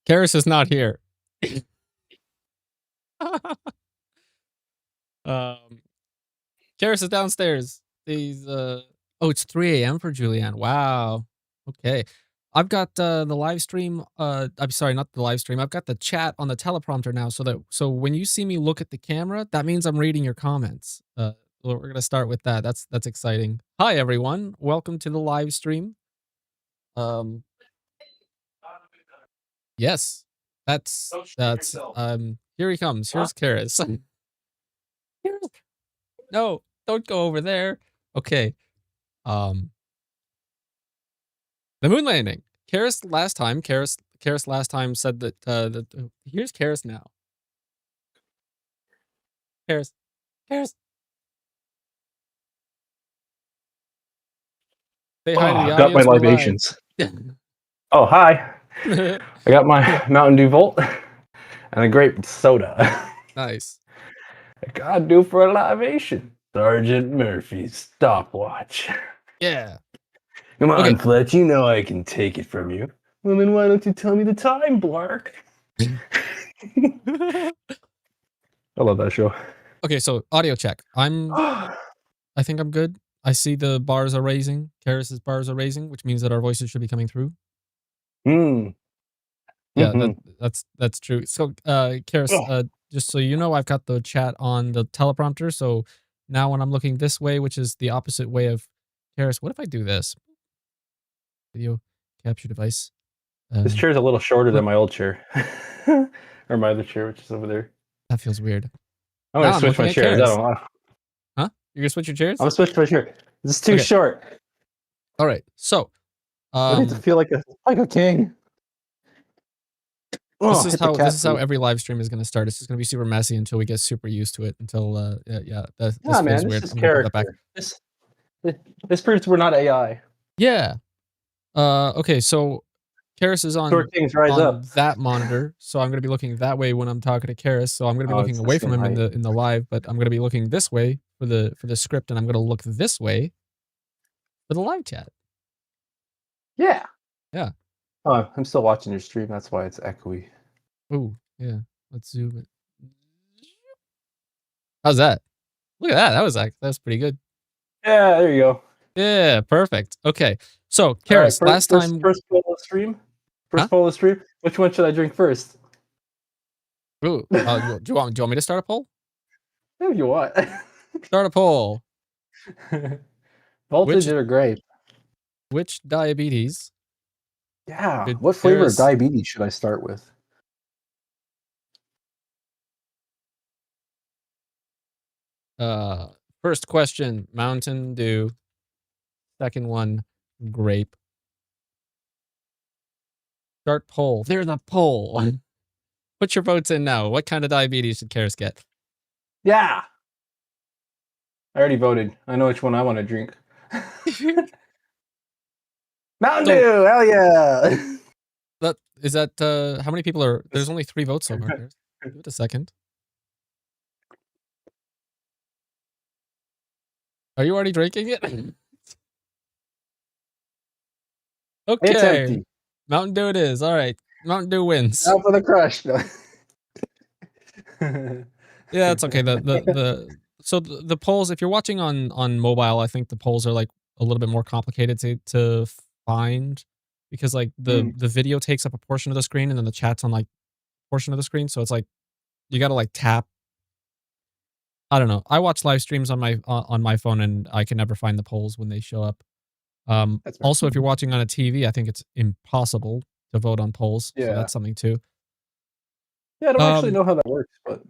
Karis is not here. Karis is downstairs. He's oh, it's 3 a.m. for Julianne. Wow. Okay. I've got the live stream. I'm sorry, not the live stream. I've got the chat on the teleprompter now, so when you see me look at the camera, that means I'm reading your comments. We're gonna start with that. That's exciting. Hi everyone, welcome to the live stream. Yes, that's here he comes. Here's Karis. No, don't go over there. Okay. The moon landing. Karis last time said that here's Karis now. Karis. Say hi to the I've got my audience. We're libations. live. Oh, hi. I got my Mountain Dew Volt and a grape soda. Nice. I gotta do for a libation. Sergeant Murphy's stopwatch. Yeah. Come on, Okay. Fletch, you know I can take it from you. Well, then why don't you tell me the time, Blark? I love that show. Okay, so audio check. I think I'm good. I see the bars are raising. Karis's bars are raising, which means that our voices should be coming through. Yeah, that's true. So, Karis, just so you know, I've got the chat on the teleprompter. So now when I'm looking this way, which is the opposite way of Karis, what if I do this? Video capture device. This chair's a little shorter than my old chair. Or my other chair, which is over there. That feels weird. I'm gonna switch my chairs. Huh? You're gonna switch your chairs? I'm gonna switch my chair. This is too short. All right. So, I need to feel like a king. This is how every live stream is going to start. It's just going to be super messy until we get super used to it. Until this feels weird. I'm gonna put that back. This proves we're not AI. Yeah. Okay. So Karis is on that monitor, so I'm going to be looking that way when I'm talking to Karis. So I'm going to be looking away from him in the live, but I'm going to be looking this way for the script, and I'm going to look this way for the live chat. Yeah. Yeah. Oh, I'm still watching your stream. That's why it's echoey. Oh, yeah. Let's zoom it. How's that? Look at that. That was pretty good. Yeah, there you go. Yeah, perfect. Okay. So, Karis, first poll of stream. Poll of stream. Which one should I drink first? Ooh, do you want me to start a poll? If you want. Start a poll. Voltage or grape? Which diabetes? Yeah. What flavor of diabetes should I start with? First question, Mountain Dew. Second one, grape. Start poll. There's a poll. Put your votes in now. What kind of diabetes should Karis get? Yeah. I already voted. I know which one I want to drink. Mountain Dew, hell yeah. Is that how many people are? There's only 3 votes so far. Give it a second. Are you already drinking it? Okay. It's empty. Mountain Dew it is. All right. Mountain Dew wins. Out for the crush. Yeah, it's okay. So the polls, if you're watching on mobile, I think the polls are like a little bit more complicated to find because like the video takes up a portion of the screen and then the chat's on like a portion of the screen. So it's like you gotta like tap. I don't know. I watch live streams on my phone and I can never find the polls when they show up. Also, if you're watching on a TV, I think it's impossible to vote on polls. Yeah. So that's something too. Yeah, I don't actually know how that works, but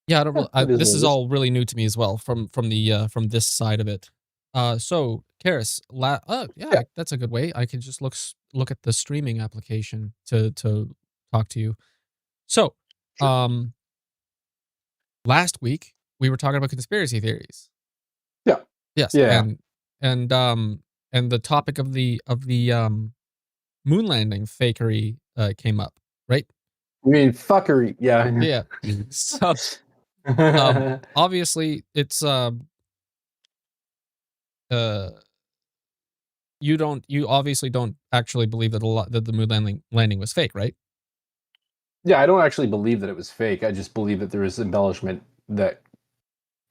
yeah, I don't really, this is all really new to me as well from this side of it. So Karis, yeah, that's a good way. I can just look at the streaming application to talk to you. So, last week we were talking about conspiracy theories. Yeah. Yes. Yeah. And the topic of the moon landing fakery came up, right? You mean fuckery? Yeah. Yeah. So, obviously, it's you obviously don't actually believe that the moon landing was fake, right? Yeah, I don't actually believe that it was fake. I just believe that there was embellishment that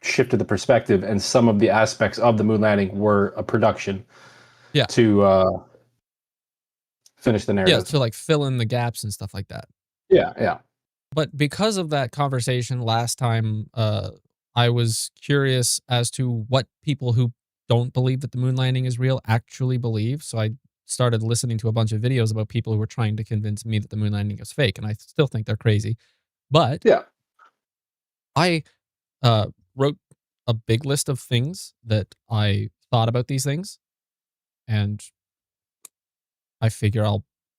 shifted the perspective, and some of the aspects of the moon landing were a production Yeah. to finish the Yeah, narrative. to like fill in the gaps and stuff like that. Yeah, yeah. But because of that conversation last time, I was curious as to what people who don't believe that the moon landing is real actually believe. So I started listening to a bunch of videos about people who were trying to convince me that the moon landing is fake, and I still think they're crazy. But Yeah. I uh, wrote a big list of things that I thought about these things, and I figure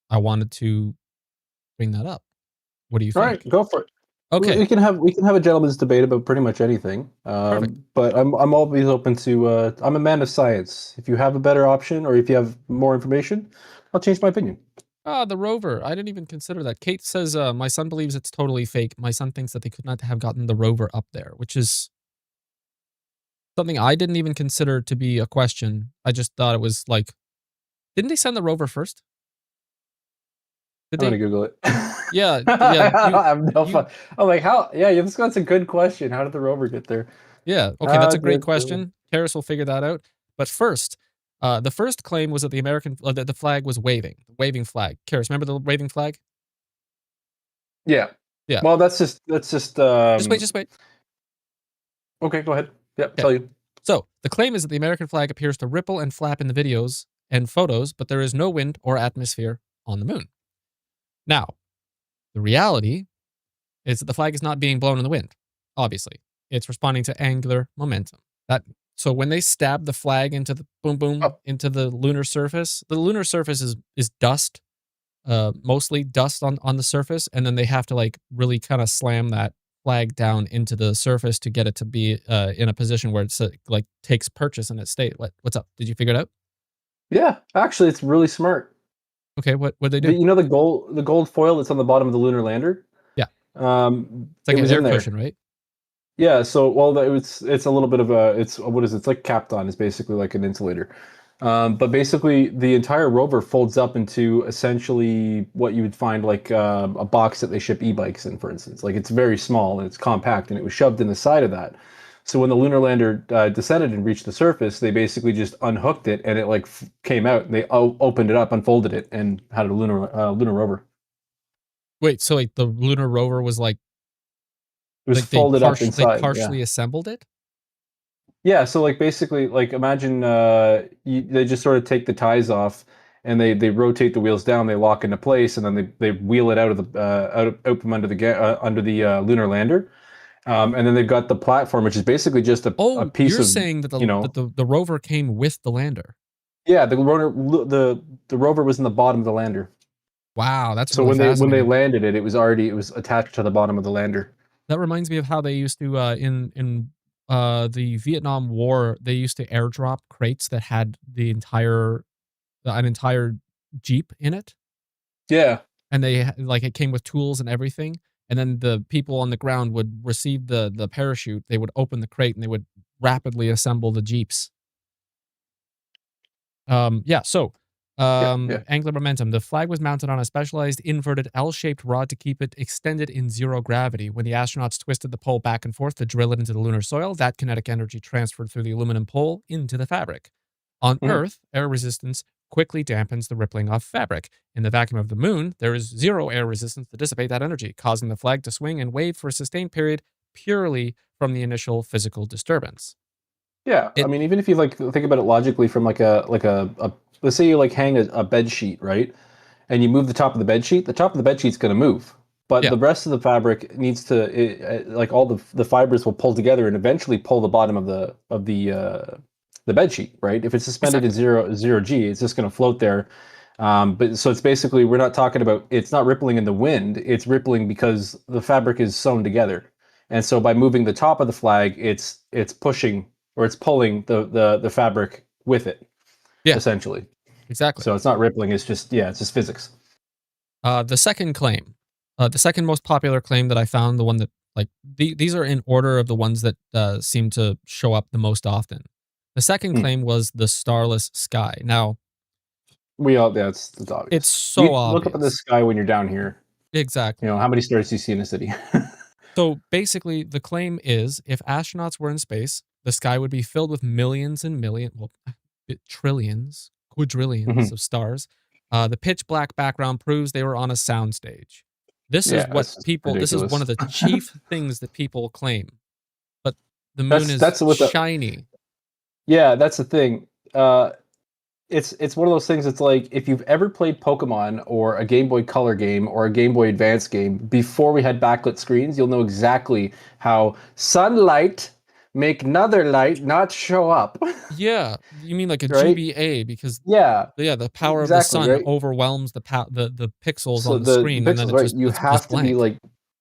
I wanted to bring that up. What do you All right, think? go for it. Okay, We can have a gentleman's debate about pretty much anything. perfect. But I'm always open to. I'm a man of science. If you have a better option, or if you have more information, I'll change my opinion. Ah, the rover. I didn't even consider that. Kate says, my son believes it's totally fake. My son thinks that they could not have gotten the rover up there, which is something I didn't even consider to be a question. I just thought it was like, didn't they send the rover first? Did I'm gonna they? Google it. Yeah, yeah. I have no You, fun. I'm like, how? Yeah, that's a good question. How did the rover get there? yeah. Okay, that's How a great did the question. Karis will figure that out. But first, the first claim was that that the flag was waving, the waving flag. Karis, remember the waving flag? Yeah. Yeah. Well, that's just Just wait, just wait. okay, go ahead. Yep, Okay. tell you. So the claim is that the American flag appears to ripple and flap in the videos and photos, but there is no wind or atmosphere on the moon. Now, the reality is that the flag is not being blown in the wind. Obviously, it's responding to angular momentum. That so when they stab the flag into the boom boom Oh, into the lunar surface is dust, mostly dust on the surface, and then they have to like really kind of slam that flag down into the surface to get it to be in a position where it's like takes purchase in its state. What's up? Did you figure it out? yeah. Actually, it's really smart. Okay, what they do? You know the gold foil that's on the bottom of the lunar lander? Yeah, it's It like an was air in there. cushion, right? Yeah, so it's a little bit of a it's what is it? It's like Kapton is basically like an insulator. But basically the entire rover folds up into essentially what you would find like a box that they ship e-bikes in, for instance. Like it's very small and it's compact, and it was shoved in the side of that. So when the lunar lander descended and reached the surface, they basically just unhooked it, and it like came out. And they opened it up, unfolded it, and had a lunar rover. Wait, so like the lunar rover was It was like they folded up they inside. Yeah. partially assembled it? Yeah, so like basically, like imagine they just sort of take the ties off, and they rotate the wheels down, they lock into place, and then they wheel it out of the out from under the lunar lander, and then they've got the platform, which is basically just a Oh, piece you're of saying that you know the rover came with the lander. yeah the rover was in the bottom of the lander, Wow, that's so really when they fascinating. landed it, it was attached to the bottom of the lander. That reminds me of how they used to in the Vietnam War, they used to airdrop crates that had an entire Jeep in it, Yeah, and like it came with tools and everything. And then the people on the ground would receive the parachute. They would open the crate and they would rapidly assemble the Jeeps. Yeah, so yeah, yeah. angular momentum. The flag was mounted on a specialized inverted L-shaped rod to keep it extended in zero gravity. When the astronauts twisted the pole back and forth to drill it into the lunar soil, that kinetic energy transferred through the aluminum pole into the fabric. On Mhm. Earth, air resistance quickly dampens the rippling of fabric. In the vacuum of the moon, there is zero air resistance to dissipate that energy, causing the flag to swing and wave for a sustained period purely from the initial physical disturbance. Yeah, I It, mean, even if you like think about it logically from a let's say you like hang a bed sheet, right? And you move the top of the bed sheet, the top of the bed sheet's going to move, but yeah, the rest of the fabric needs to like all the fibers will pull together and eventually pull the bottom of the bed sheet, right? If it's suspended in exactly. zero G, it's just going to float there. But so it's basically we're not talking about it's not rippling in the wind, it's rippling because the fabric is sewn together. And so by moving the top of the flag, it's pushing or it's pulling the fabric with it, Yeah, essentially. exactly. So it's not rippling, it's just yeah, it's just physics. The second claim, the second most popular claim that I found, the one that like these are in order of the ones that seem to show up the most often. The second Mm. claim was the starless sky. Now, We all that's it's obvious. so You look up at the obvious. sky when you're down here. Exactly. How many stars do you see in a city? So basically, the claim is if astronauts were in space, the sky would be filled with millions and millions, well, trillions, quadrillions Mhm. of stars. The pitch black background proves they were on a soundstage. This is Yeah, what that's people, this is one ridiculous. of the chief things that people claim. But the moon that's is that's what the shiny. Yeah, that's the thing. Uh, it's one of those things. It's like if you've ever played Pokemon or a Game Boy Color game or a Game Boy Advance game before we had backlit screens, you'll know exactly how sunlight make another light not show up, Yeah, you mean like a right? GBA because Yeah, yeah, the power of the exactly, sun right. overwhelms the pixels So on the the screen, and then pixels, right? You it's just have to be blank. like,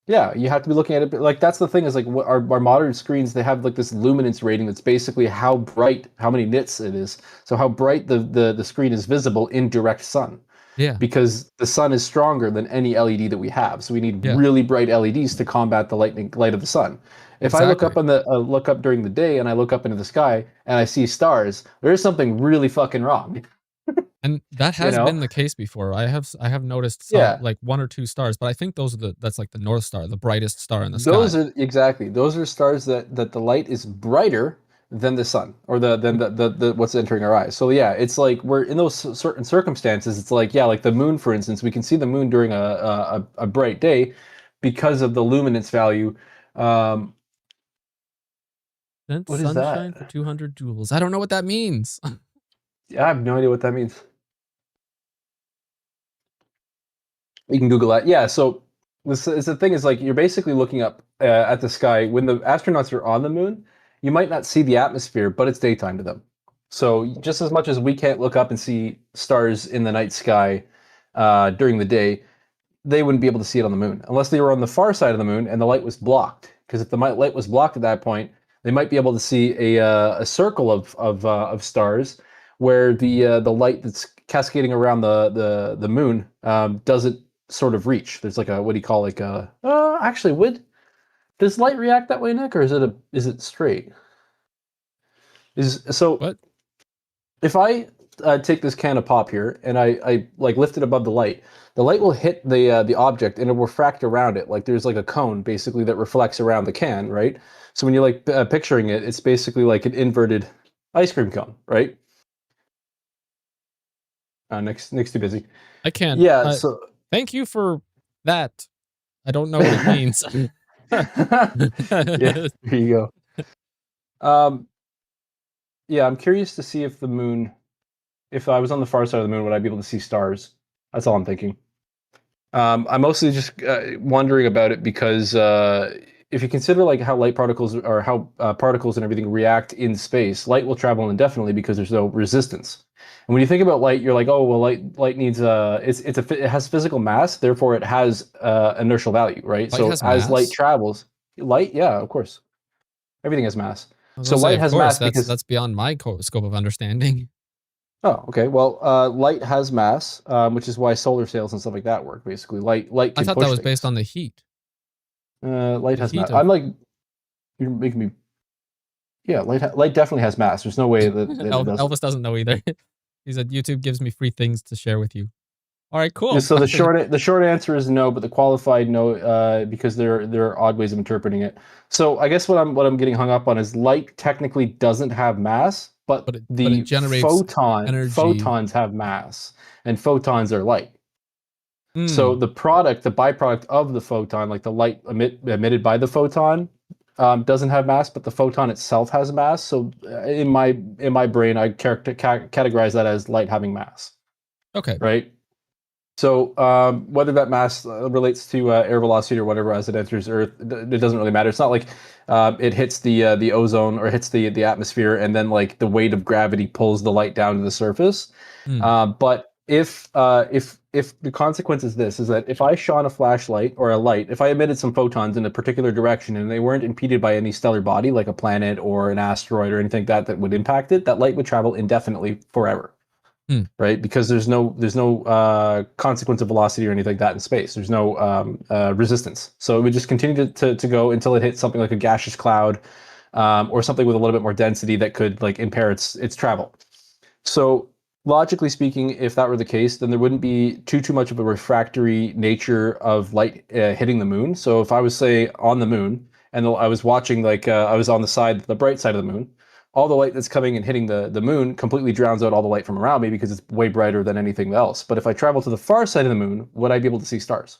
yeah, you have to be looking at it. Like that's the thing is like what our modern screens, they have like this luminance rating that's basically how bright, how many nits it is. So how bright the screen is visible in direct sun, Yeah, because the sun is stronger than any LED that we have. So we need yeah, really bright LEDs to combat the light of the sun. If I look up exactly. on the look up during the day and I look up into the sky and I see stars, there's something really fucking wrong. And that You has know? been the case before. I have noticed some Yeah. like 1 or 2 stars, but I think that's like the North Star, the brightest star in the Those sky. are exactly, those are stars that the light is brighter than the sun or the than Mm, the what's entering our eyes. So yeah, it's like we're in those certain circumstances. It's like, yeah, like the moon, for instance, we can see the moon during a bright day because of the luminance value. Um, Sense what is sunshine for that? 200 joules. I don't know what that means. Yeah, I have no idea what that means. You can Google that. Yeah. So this is the thing is like you're basically looking up at the sky when the astronauts are on the moon. You might not see the atmosphere, but it's daytime to them. So just as much as we can't look up and see stars in the night sky during the day, they wouldn't be able to see it on the moon unless they were on the far side of the moon and the light was blocked. Because if the light was blocked at that point, they might be able to see a circle of stars where the light that's cascading around the moon doesn't sort of reach. There's like a what do you call like a actually would does light react that way, Nick, or is it straight? Is so What? if I take this can of pop here and I like lift it above the light will hit the object and it will refract around it. Like there's like a cone basically that reflects around the can, right? So when you're like picturing it, it's basically like an inverted ice cream cone, right? Nick's too busy. I can't. Yeah. So Thank you for that. I don't know what it means. yeah, there you go. Yeah, I'm curious to see if the moon, if I was on the far side of the moon, would I be able to see stars? That's all I'm thinking. I'm mostly just wondering about it because if you consider like how light particles or how particles and everything react in space, light will travel indefinitely because there's no resistance. And when you think about light, you're like, oh well, light needs it has physical mass, therefore it has inertial value, right? Light So has as light mass? travels, light, yeah, of course, everything has mass. I was So gonna say, light of has course, mass that's because that's beyond my scope of understanding. oh, okay. Well, light has mass, which is why solar sails and stuff like that work. Basically, light I can thought that push was based things. on the heat. Light The has mass. heat of I'm like, you're making me. Yeah, light definitely has mass. There's no way that it doesn't. Elvis doesn't know either. He said YouTube gives me free things to share with you. All right, Yeah, cool. so the short answer is no, but the qualified no, because there are odd ways of interpreting it. So I guess what I'm getting hung up on is light technically doesn't have mass, but But it the generates energy. photons have mass, and photons are light. So Mm, the byproduct of the photon, like the light emitted by the photon, doesn't have mass, but the photon itself has mass. So in my brain, I categorize that as light having mass, okay. right? So whether that mass relates to air velocity or whatever as it enters Earth, it doesn't really matter. It's not like it hits the ozone or hits the atmosphere, and then like the weight of gravity pulls the light down to the surface. Mm. But if the consequence is this, is that if I shone a flashlight or a light, if I emitted some photons in a particular direction and they weren't impeded by any stellar body like a planet or an asteroid or anything like that would impact it, that light would travel indefinitely forever, Mm. right? Because there's no consequence of velocity or anything like that in space. There's no resistance, so it would just continue to go until it hits something like a gaseous cloud or something with a little bit more density that could like impair its travel. So logically speaking, if that were the case, then there wouldn't be too much of a refractory nature of light hitting the moon. So if I was, say, on the moon and I was watching, like I was on the bright side of the moon, all the light that's coming and hitting the moon completely drowns out all the light from around me because it's way brighter than anything else. But if I travel to the far side of the moon, would I be able to see stars?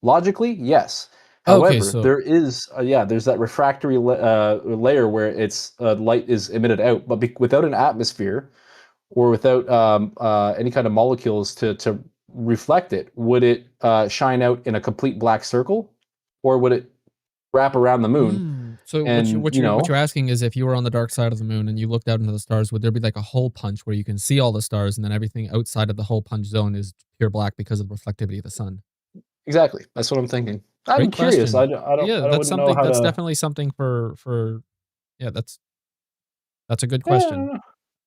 Logically, yes. Okay, However, so there is there's that refractory layer where it's light is emitted out, but without an atmosphere or without any kind of molecules to reflect it, would it shine out in a complete black circle, or would it wrap around the moon? so And what you're asking is if you were on the dark side of the moon and you looked out into the stars, would there be like a hole punch where you can see all the stars and then everything outside of the hole punch zone is pure black because of the reflectivity of the sun? exactly, that's what I'm thinking. I'm Great curious. question. Yeah, I wouldn't know how that's to. definitely something for yeah, that's a good Yeah, I question. don't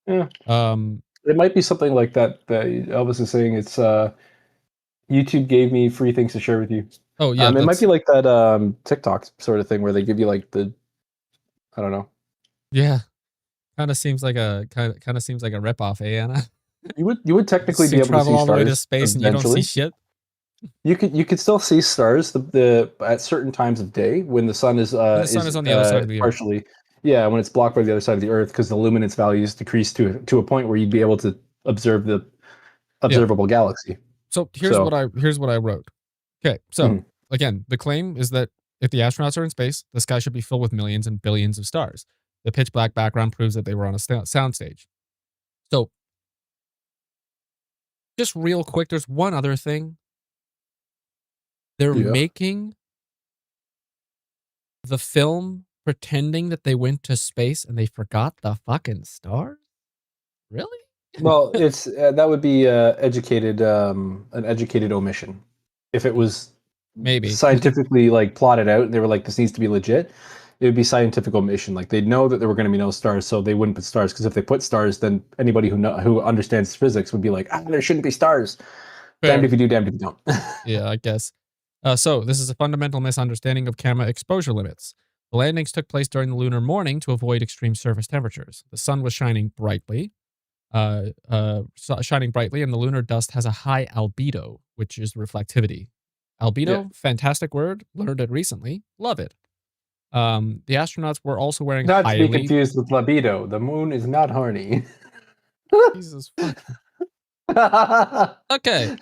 know. Yeah, Um, it might be something like that. That Elvis is saying. It's YouTube gave me free things to share with you. oh yeah, It might be that's like that TikTok sort of thing where they give you like the I don't know. yeah, kind of seems like a ripoff, eh, Anna? You would technically So be you able to travel see all the way to stars space and you don't see eventually. shit? You could still see stars the at certain times of day when the sun When the sun is on the other side of the earth. partially when it's blocked by the other side of the earth because the luminance values decrease to a point where you'd be able to observe the Yeah. observable galaxy. So So here's what I wrote. Okay, so mhm, again, the claim is that if the astronauts are in space, the sky should be filled with millions and billions of stars. The pitch black background proves that they were on a soundstage. So just real quick, there's one other thing. They're yeah. making the film pretending that they went to space and they forgot the fucking stars? Really? Well, it's that would be an educated omission. If it was Maybe. scientifically like plotted out, and they were like, "This needs to be legit," it would be scientific omission. Like they'd know that there were going to be no stars, so they wouldn't put stars. Because if they put stars, then anybody who understands physics would be like, "Ah, there shouldn't be stars." Damned Fair. if you do, damned if you don't. Yeah, I guess. So this is a fundamental misunderstanding of camera exposure limits. The landings took place during the lunar morning to avoid extreme surface temperatures. The sun was shining brightly, and the lunar dust has a high albedo, which is reflectivity. Yeah, Albedo, fantastic word. Learned it recently. Love it. The astronauts were also wearing not to be highly. confused with libido. The moon is not horny. Jesus fucking. Okay.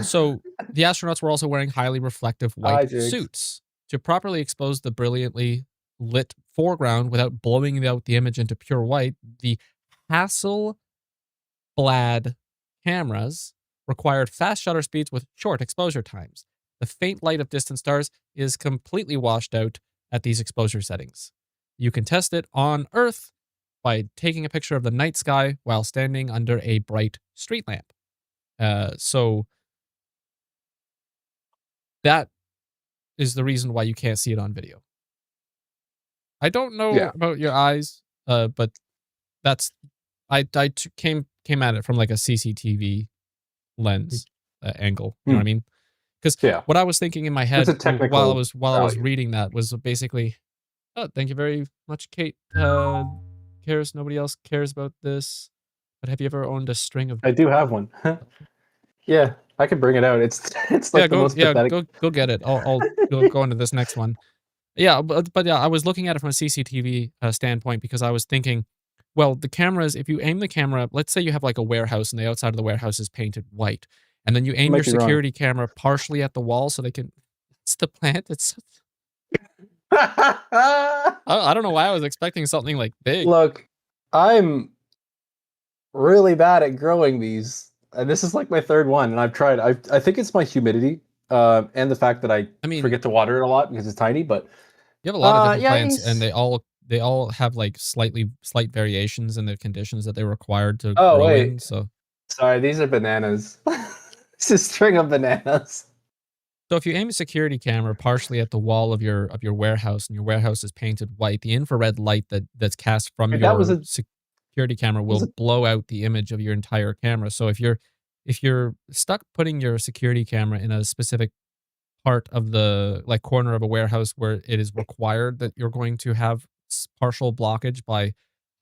So the astronauts were also wearing highly reflective white Hi, Jigs. suits to properly expose the brilliantly lit foreground without blowing out the image into pure white. The Hasselblad cameras required fast shutter speeds with short exposure times. The faint light of distant stars is completely washed out at these exposure settings. You can test it on Earth by taking a picture of the night sky while standing under a bright street lamp. So that is the reason why you can't see it on video. I don't know Yeah. about your eyes, but that's came at it from like a CCTV lens angle. You know what I Hmm. mean? Because Yeah. what I was thinking in my That's head a technical while I was value. reading that was basically, oh, thank you very much, Kate. Cares nobody else cares about this. But have you ever owned a string of? I do have one. Yeah, I could bring it out. It's it's like the most pathetic. Go get it. I'll go into this next one. Yeah, but yeah, I was looking at it from a CCTV standpoint because I was thinking, well, the cameras, if you aim the camera, let's say you have like a warehouse and the outside of the warehouse is painted white, and then you You aim your might be wrong. security camera partially at the wall so they can. It's the plant. I don't know why I was expecting something like big. Look, I'm really bad at growing these, and this is like my third one, and I've tried. I think it's my humidity, and the fact that I I mean, forget to water it a lot because it's tiny. But you have a lot of different yeah, plants, and these. they all have like slight variations in the conditions that they're required to Oh grow wait, in. So sorry, these are bananas. It's a string of bananas. So if you aim a security camera partially at the wall of your warehouse and your warehouse is painted white, the infrared light that's cast from Wait, that your security camera was will a blow out the image of your entire camera. So if you're stuck putting your security camera in a specific part of the like corner of a warehouse where it is required that you're going to have partial blockage by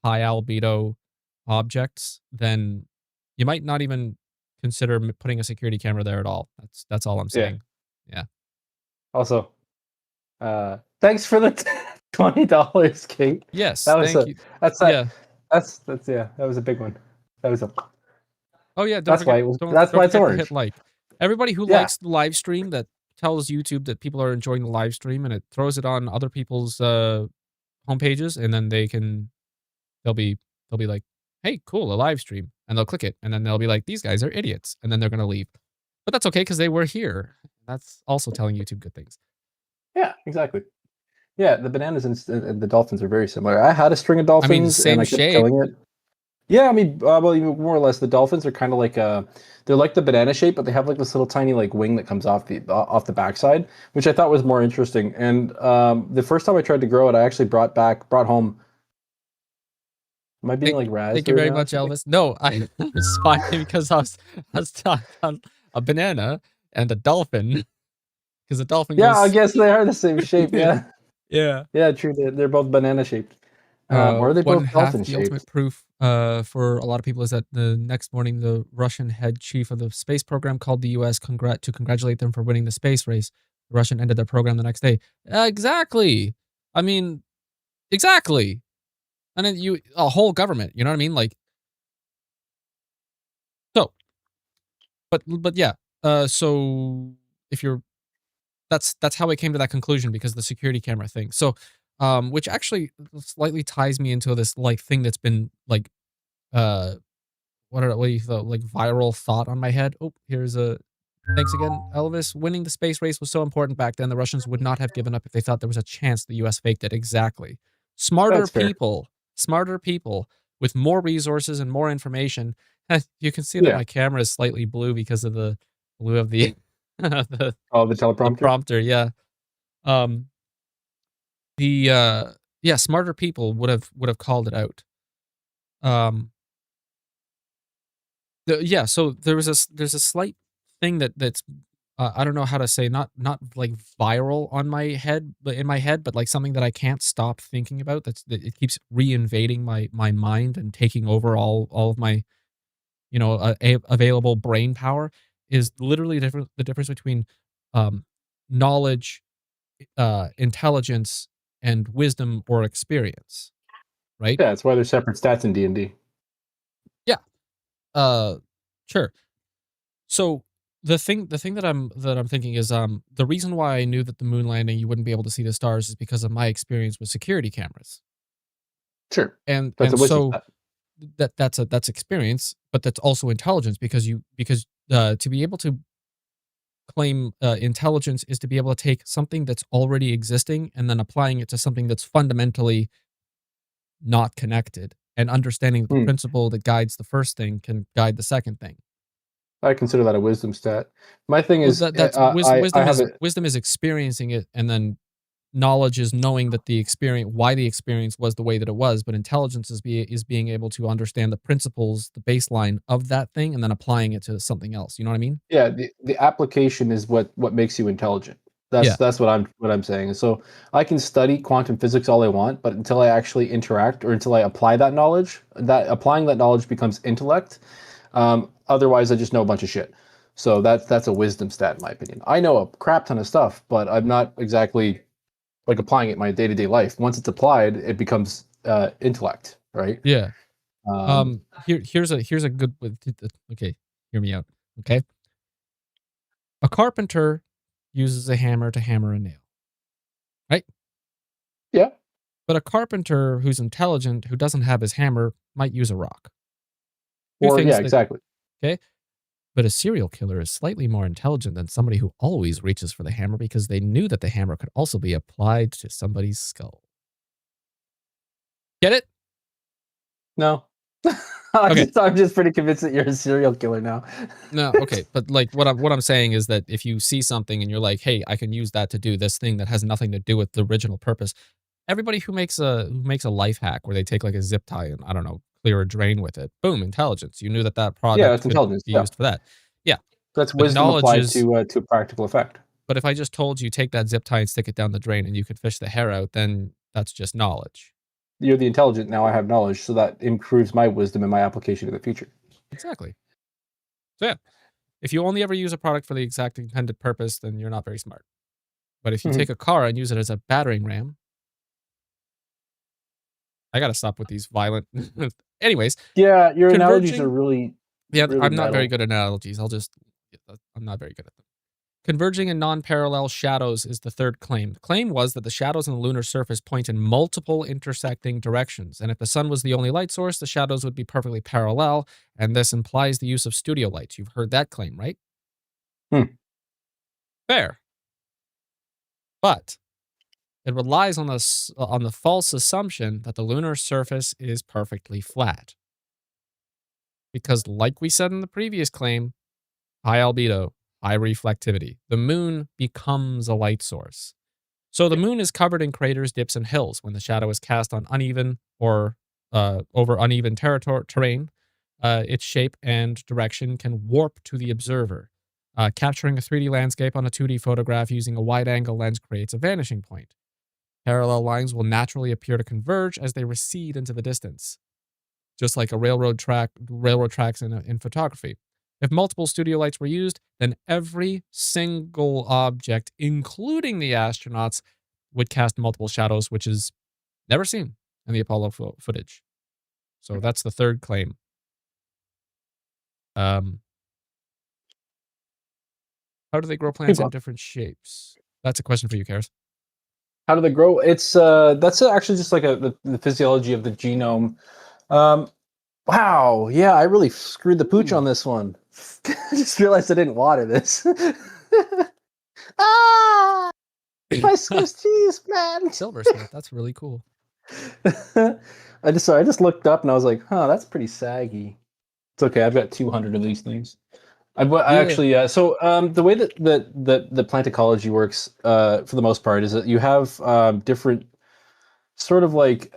high albedo objects, then you might not even consider putting a security camera there at all. That's all I'm Yeah. saying. Yeah. Also, thanks for the $20, Kate. Yes. That was Thank a you. that's that Yeah. that's yeah, that was a big one. That was a Oh yeah. Don't that's forget. why it was, Don't that's don't why it's forget to hit orange. like. Everybody who Yeah, likes the live stream that tells YouTube that people are enjoying the live stream and it throws it on other people's homepages, and then they'll be they'll be like, "Hey, cool, a live stream," and they'll click it, and then they'll be like, "These guys are idiots," and then they're gonna leave. But that's okay because they were here. That's also telling YouTube good things. yeah, exactly. Yeah, the bananas and the dolphins are very similar. I had a string of I mean, dolphins and same I kept shape. killing it. Yeah, I mean, well, even more or less, the dolphins are kind of like they're like the banana shape, but they have like this little tiny like wing that comes off the backside, which I thought was more interesting. And the first time I tried to grow it, I actually brought home. Am I being Thank like thank razzed you right very now or much, something? Elvis. No, I was fine because I was talking about a banana and a dolphin because a dolphin Yeah, I goes. guess they are the same shape. Yeah, Yeah. yeah, true. They're both banana shaped. Or are they One both half dolphin the ultimate shaped? proof for a lot of people is that the next morning, the Russian head chief of the space program called the U.S. To congratulate them for winning the space race. The Russian ended their program the next day. Exactly. I mean, exactly. And then a whole government. You know what I mean? Like, so, but yeah. So if you're that's how I came to that conclusion because the security camera thing. So, which actually slightly ties me into this like thing that's been like uh what do you thought like viral thought on my head. Oh, here's a thanks again, Elvis. Winning the space race was so important back then. The Russians would not have given up if they thought there was a chance the US faked it. Exactly. That's fair. Smarter people with more resources and more information. You can see that Yeah. my camera is slightly blue because of the blue of the the, Oh, the the teleprompter. prompter. Yeah. Um the yeah, smarter people would have called it out. Um yeah, so there's a slight thing that's I don't know how to say, not like viral on my head, but in my head, but like something that I can't stop thinking about. That it keeps reinvading my mind and taking over all of my available brain power. Is literally the difference between um, knowledge, intelligence, and wisdom or experience. Right? Yeah, that's why there's separate stats in D&D. Yeah. Uh, sure. So the thing that I'm thinking is the reason why I knew that the moon landing you wouldn't be able to see the stars is because of my experience with security cameras. Sure. That's a And wisdom so stat. that's experience, but that's also intelligence because to be able to claim intelligence is to be able to take something that's already existing and then applying it to something that's fundamentally not connected and understanding that the Hmm. principle that guides the first thing can guide the second thing. I consider that a wisdom stat. My thing Well, is, that's I have it. wisdom is experiencing it, and then knowledge is knowing that the experience why the experience was the way that it was, but intelligence is being able to understand the principles, the baseline of that thing, and then applying it to something else. You know what I mean? Yeah, the application is what makes you intelligent. Yeah, That's what I'm saying. So I can study quantum physics all I want, but until I actually interact or until I apply that knowledge, that applying that knowledge becomes intellect. Otherwise, I just know a bunch of shit. So that's a wisdom stat in my opinion. I know a crap ton of stuff, but I'm not exactly like applying it in my day to day life. Once it's applied, it becomes intellect, right? yeah. Um, Here's a good okay. Hear me out. Okay, a carpenter uses a hammer to hammer a nail, right? yeah, But a carpenter who's intelligent, who doesn't have his hammer, might use a rock. Two or yeah, things that exactly. okay. But a serial killer is slightly more intelligent than somebody who always reaches for the hammer because they knew that the hammer could also be applied to somebody's skull. Get it? No, Okay. I'm just pretty convinced that you're a serial killer now. No, okay. But like what I'm saying is that if you see something and you're like, "Hey, I can use that to do this thing that has nothing to do with the original purpose." Everybody who makes a life hack where they take like a zip tie and I don't know, clear a drain with it. Boom, intelligence. You knew that that Yeah, product that's could intelligence. be Yeah, used for that. Yeah. that's But wisdom knowledge applied is to practical effect. but if I just told you take that zip tie and stick it down the drain and you could fish the hair out, then that's just knowledge. You're the intelligent. Now I have knowledge, so that improves my wisdom and my application in the future. Exactly. So yeah, if you only ever use a product for the exact intended purpose, then you're not very smart. But if you take Mhm. a car and use it as a battering ram, I gotta stop with these violent. Anyways, Yeah, your analogies are converging. really, Yeah, really I'm not very metal. good at analogies. I'm not very good at them. Converging in non-parallel shadows is the third claim. The claim was that the shadows on the lunar surface point in multiple intersecting directions, and if the sun was the only light source, the shadows would be perfectly parallel, and this implies the use of studio lights. You've heard that claim, right? Hmm. Fair. But it relies on the false assumption that the lunar surface is perfectly flat. Because like we said in the previous claim, high albedo, high reflectivity, the moon becomes a light source. So the moon is covered in craters, dips, and hills. When the shadow is cast on uneven or over uneven terrain, its shape and direction can warp to the observer. Capturing a 3D landscape on a 2D photograph using a wide angle lens creates a vanishing point. Parallel lines will naturally appear to converge as they recede into the distance, just like a railroad tracks in photography. If multiple studio lights were used, then every single object, including the astronauts, would cast multiple shadows, which is never seen in the Apollo footage. So that's the third claim. Um, how do they grow Keep plants in going. different shapes? That's a question for you, Karis. How do they grow? It's that's actually just like the physiology of the genome. Um, wow, yeah, I really screwed the pooch Ooh, on this one. I just realized I didn't water this. Ah, my Swiss cheese, man. silversmith. That's really cool. I just looked up and I was like, huh, that's pretty saggy. It's okay. I've got 200 of these things. I Yeah. actually the way that the plant ecology works for the most part is that you have different sort of like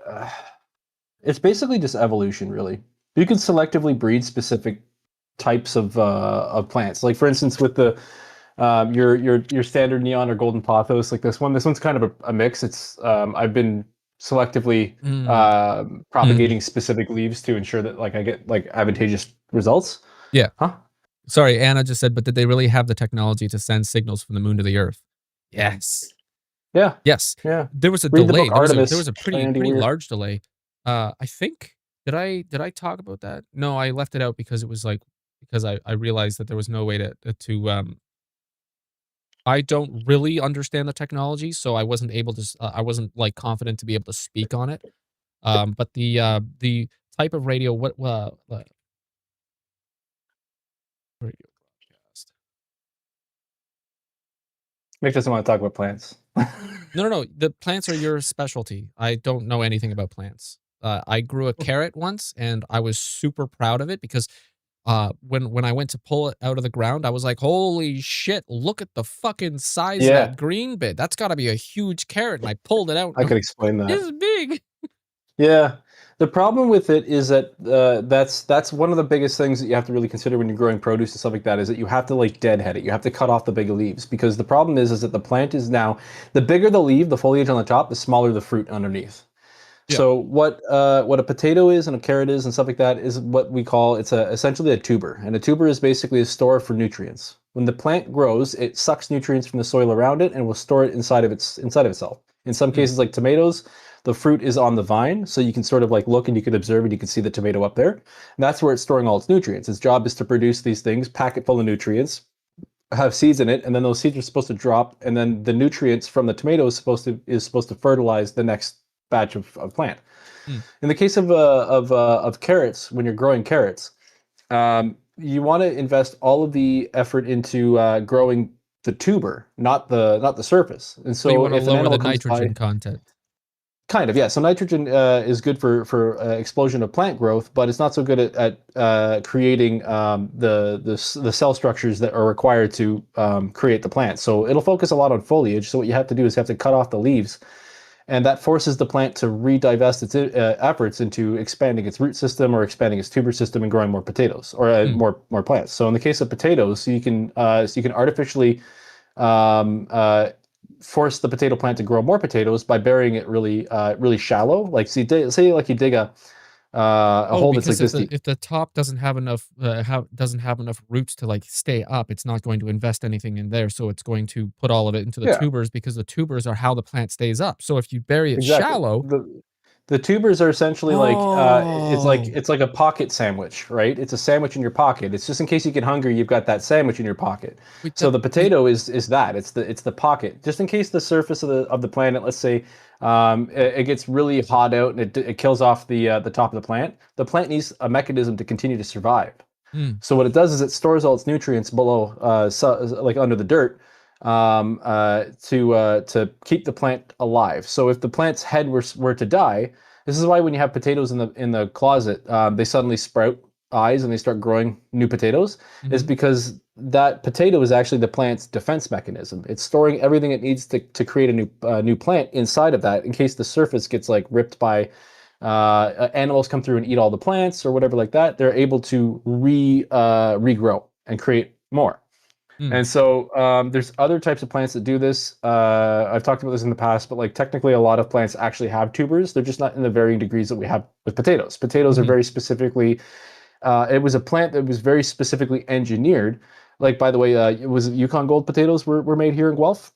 it's basically just evolution, really. You can selectively breed specific types of plants. Like for instance, with the your standard neon or golden pothos, like this one. This one's kind of a mix. It's I've been selectively Mm. Mhm. propagating specific leaves to ensure that like I get like advantageous results. Yeah. Huh? Sorry, Anna just said, but did they really have the technology to send signals from the moon to the Earth? Yes. Yeah, Yes. yeah. There was a Read the book delay. There Artemis was a by Andy pretty Weir. large delay. I think did I talk about that? No, I left it out because it was like because I realized that there was no way to I don't really understand the technology, so I wasn't able to I wasn't like confident to be able to speak on it. But the type of radio what radio broadcast. Mick doesn't want to talk about plants. No, no, no. The plants are your specialty. I don't know anything about plants. I grew a carrot once, and I was super proud of it because when I went to pull it out of the ground, I was like, "Holy shit! Look at the fucking size of Yeah, that green bit. That's got to be a huge carrot." And I pulled it out, I and could explain that. it's big. Yeah. The problem with it is that that's one of the biggest things that you have to really consider when you're growing produce and stuff like that is that you have to like deadhead it. You have to cut off the big leaves because the problem is that the plant is now the bigger the leaf, the foliage on the top, the smaller the fruit underneath. Yeah. So what a potato is and a carrot is and stuff like that is what we call it's essentially a tuber, and a tuber is basically a store for nutrients. When the plant grows, it sucks nutrients from the soil around it and will store it inside of itself. In some Mm, cases, like tomatoes, the fruit is on the vine, so you can sort of like look and you can observe and you can see the tomato up there. And that's where it's storing all its nutrients. Its job is to produce these things, pack it full of nutrients, have seeds in it, and then those seeds are supposed to drop, and then the nutrients from the tomato is supposed to fertilize the next batch of plant. mm. In the case of carrots, when you're growing carrots, you want to invest all of the effort into growing the tuber, not the surface. And So you so want to if an lower animal the comes by, nitrogen content. kind of, yeah. So nitrogen is good for explosion of plant growth, but it's not so good at creating the cell structures that are required to create the plant. So it'll focus a lot on foliage. So what you have to do is you have to cut off the leaves, and that forces the plant to redivest its efforts into expanding its root system or expanding its tuber system and growing more potatoes or Mm, more plants. So in the case of potatoes, so you can artificially um, uh, force the potato plant to grow more potatoes by burying it really shallow. Like say like you dig a Oh, hole that's because like this deep. if the top doesn't have enough doesn't have enough roots to like stay up, it's not going to invest anything in there. So it's going to put all of it into the Yeah, tubers because the tubers are how the plant stays up. So if you bury it exactly. shallow, The tubers are essentially like oh, it's like a pocket sandwich, right? It's a sandwich in your pocket. It's just in case you get hungry, you've got that sandwich in your pocket. wait, So that the wait, potato is that. It's the pocket. Just in case the surface of the planet, let's say, it gets really hot out and it kills off the top of the plant. The plant needs a mechanism to continue to survive. mm, So what it does is it stores all its nutrients below, like under the dirt, to keep the plant alive. So if the plant's head were to die, this is why when you have potatoes in the closet, they suddenly sprout eyes and they start growing new potatoes. Is mm-hmm, because that potato is actually the plant's defense mechanism. It's storing everything it needs to create a new plant inside of that in case the surface gets like ripped by animals come through and eat all the plants or whatever like that. They're able to regrow and create more. mm, And so there's other types of plants that do this. I've talked about this in the past, but like technically a lot of plants actually have tubers. They're just not in the varying degrees that we have with potatoes. Potatoes are mm-hmm. very specifically, it was a plant that was very specifically engineered. Like, by the way, it was Yukon Gold potatoes were made here in Guelph.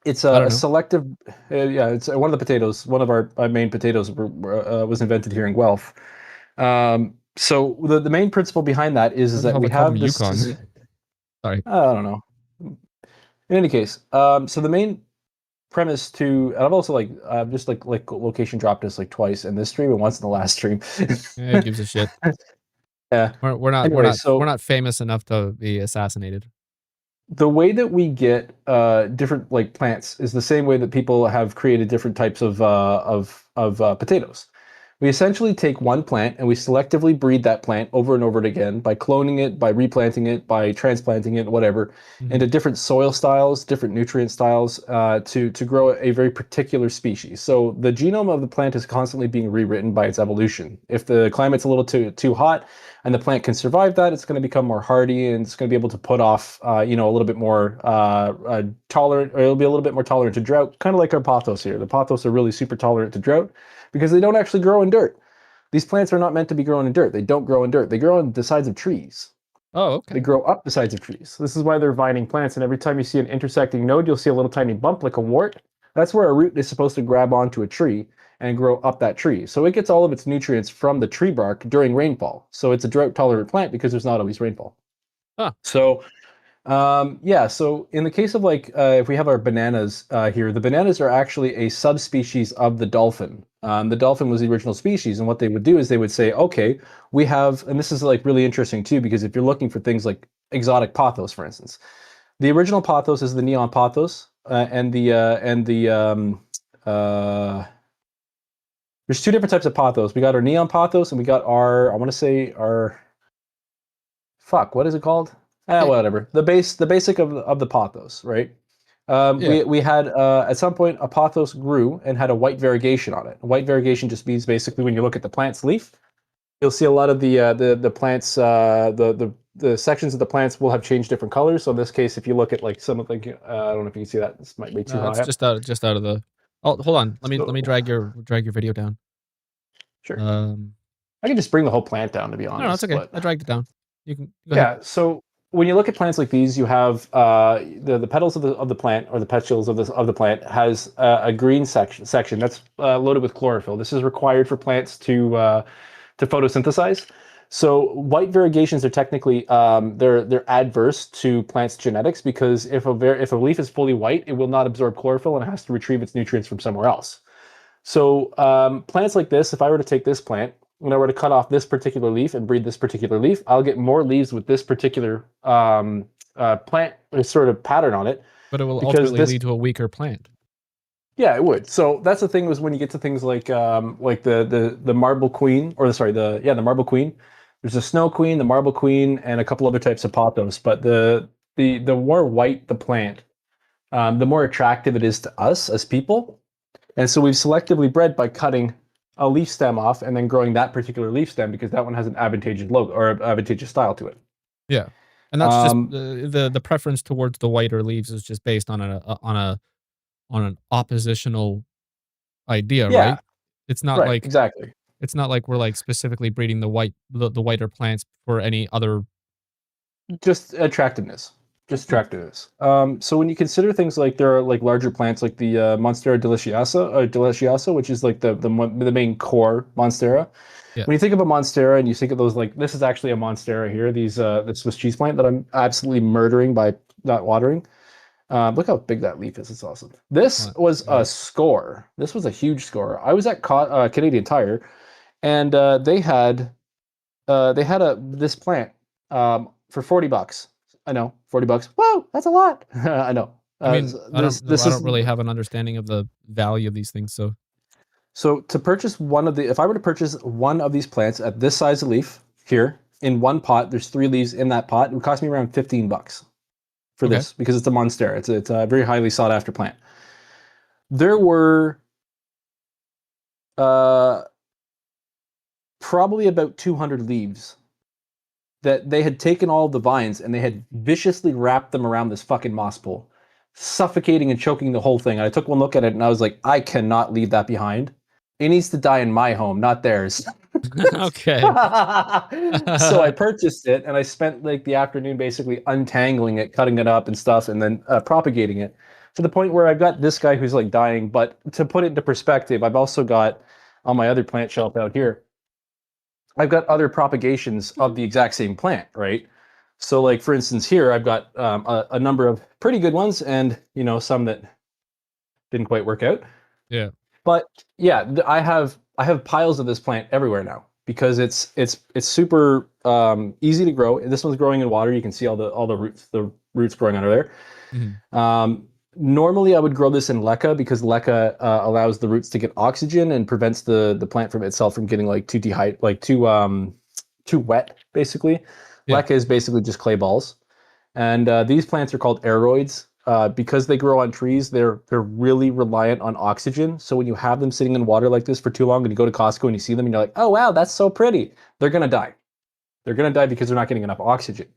It's I don't a know. selective, yeah, it's one of the potatoes, one of our main potatoes was invented here in Guelph. So the main principle behind that is Where the that hell we they call them have Yukon? this, Sorry. I don't know. In any case, so the main premise to, and I've also like just like location dropped this like twice in this stream and once in the last stream. Who gives a shit? Yeah. Anyway, We're so not famous enough to be assassinated. the way that we get different like plants is the same way that people have created different types of potatoes. We essentially take one plant and we selectively breed that plant over and over again by cloning it, by replanting it, by transplanting it, whatever, Mm-hmm. into different soil styles, different nutrient styles, to grow a very particular species. So the genome of the plant is constantly being rewritten by its evolution. If the climate's a little too hot and the plant can survive that, it's going to become more hardy and it's going to be able to put off, a little bit more tolerant, or it'll be a little bit more tolerant to drought, kind of like our pothos here. The pothos are really super tolerant to drought because they don't actually grow in dirt. These plants are not meant to be grown in dirt. They don't grow in dirt. They grow on the sides of trees. Oh, They okay. grow up the sides of trees. This is why they're vining plants. And every time you see an intersecting node, you'll see a little tiny bump like a wart. That's where a root is supposed to grab onto a tree and grow up that tree. So it gets all of its nutrients from the tree bark during rainfall. So it's a drought tolerant plant because there's not always rainfall. Huh. So yeah, so in the case of like if we have our bananas here, the bananas are actually a subspecies of the dolphin. The dolphin was the original species, and what they would do is they would say, okay, we have, and this is like really interesting too, because if you're looking for things like exotic pothos, for instance, the original pothos is the neon pothos, uh, there's two different types of pothos. We got our neon pothos, and we got our, I want to say our, fuck, what is it called? Eh, Whatever. The basic of the pothos, right? yeah. We had at some point a pothos grew and had a white variegation on it. White variegation just means basically when you look at the plant's leaf, you'll see a lot of the plants the sections of the plants will have changed different colors. So in this case, if you look at like some of like I don't know if you can see that. This might be too No, it's high up. just out of the. Oh, hold on. Let me So drag your video down. sure, Um, I can just bring the whole plant down to be no, no, it's honest, okay. but I dragged it down. You can go ahead. yeah. So when you look at plants like these, you have the petals of the plant or the petioles of the plant has a green section that's loaded with chlorophyll. This is required for plants to photosynthesize. So white variegations are technically they're adverse to plants' genetics because if a leaf is fully white, it will not absorb chlorophyll and it has to retrieve its nutrients from somewhere else. So plants like this, if I were to take this plant, when I were to cut off this particular leaf and breed this particular leaf, I'll get more leaves with this particular plant sort of pattern on it But it will because ultimately this, lead to a weaker plant. yeah, it would. So that's the thing was when you get to things like the marble queen or the marble queen. There's a snow queen, the marble queen, and a couple other types of pothos. But the more white the plant, the more attractive it is to us as people. And so we've selectively bred by cutting a leaf stem off and then growing that particular leaf stem because that one has an advantageous logo or advantageous style to it. Yeah, and that's just Um, the preference towards the whiter leaves is just based on on an oppositional idea, yeah, right? It's not right, like exactly. It's not like we're like specifically breeding the whiter plants for any other. Just attractiveness. Just Hmm. attractiveness. So when you consider things like there are like larger plants like the Monstera deliciosa, which is like the main core Monstera. Yeah. When you think of a Monstera and you think of those, like this is actually a Monstera here, the Swiss cheese plant that I'm absolutely murdering by not watering. Look how big that leaf is. It's awesome. This was a Right. score. This was a huge score. I was at Canadian Tire, and they had a this plant for $40. I know, $40. Whoa, that's a lot. I know. I mean, I This don't know. this I don't is really have an understanding of the value of these things. So so to purchase one of the if I were to purchase one of these plants at this size of leaf here in one pot, there's 3 leaves in that pot. It would cost me around $15 for okay. this because it's a monstera. It's a very highly sought after plant. There were uh, probably about 200 leaves that they had taken all of the vines and they had viciously wrapped them around this fucking moss pole, suffocating and choking the whole thing. And I took one look at it and I was like, I cannot leave that behind. It needs to die in my home, not theirs. Okay. So I purchased it and I spent like the afternoon basically untangling it, cutting it up and stuff, and then propagating it to the point where I've got this guy who's like dying. But to put it into perspective, I've also got on my other plant shelf out here, I've got other propagations of the exact same plant, right? So, like for instance, here I've got a number of pretty good ones, and some that didn't quite work out. Yeah. But yeah, I have piles of this plant everywhere now because it's super easy to grow. This one's growing in water. You can see all the roots growing under there. Mhm. Normally, I would grow this in leca because leca allows the roots to get oxygen and prevents the plant from itself from getting like too wet. Basically, Yeah. leca is basically just clay balls, and these plants are called aeroids. Because they grow on trees, they're really reliant on oxygen. So when you have them sitting in water like this for too long, and you go to Costco and you see them, and you're like, "Oh wow, that's so pretty," they're gonna die. They're gonna die because they're not getting enough oxygen.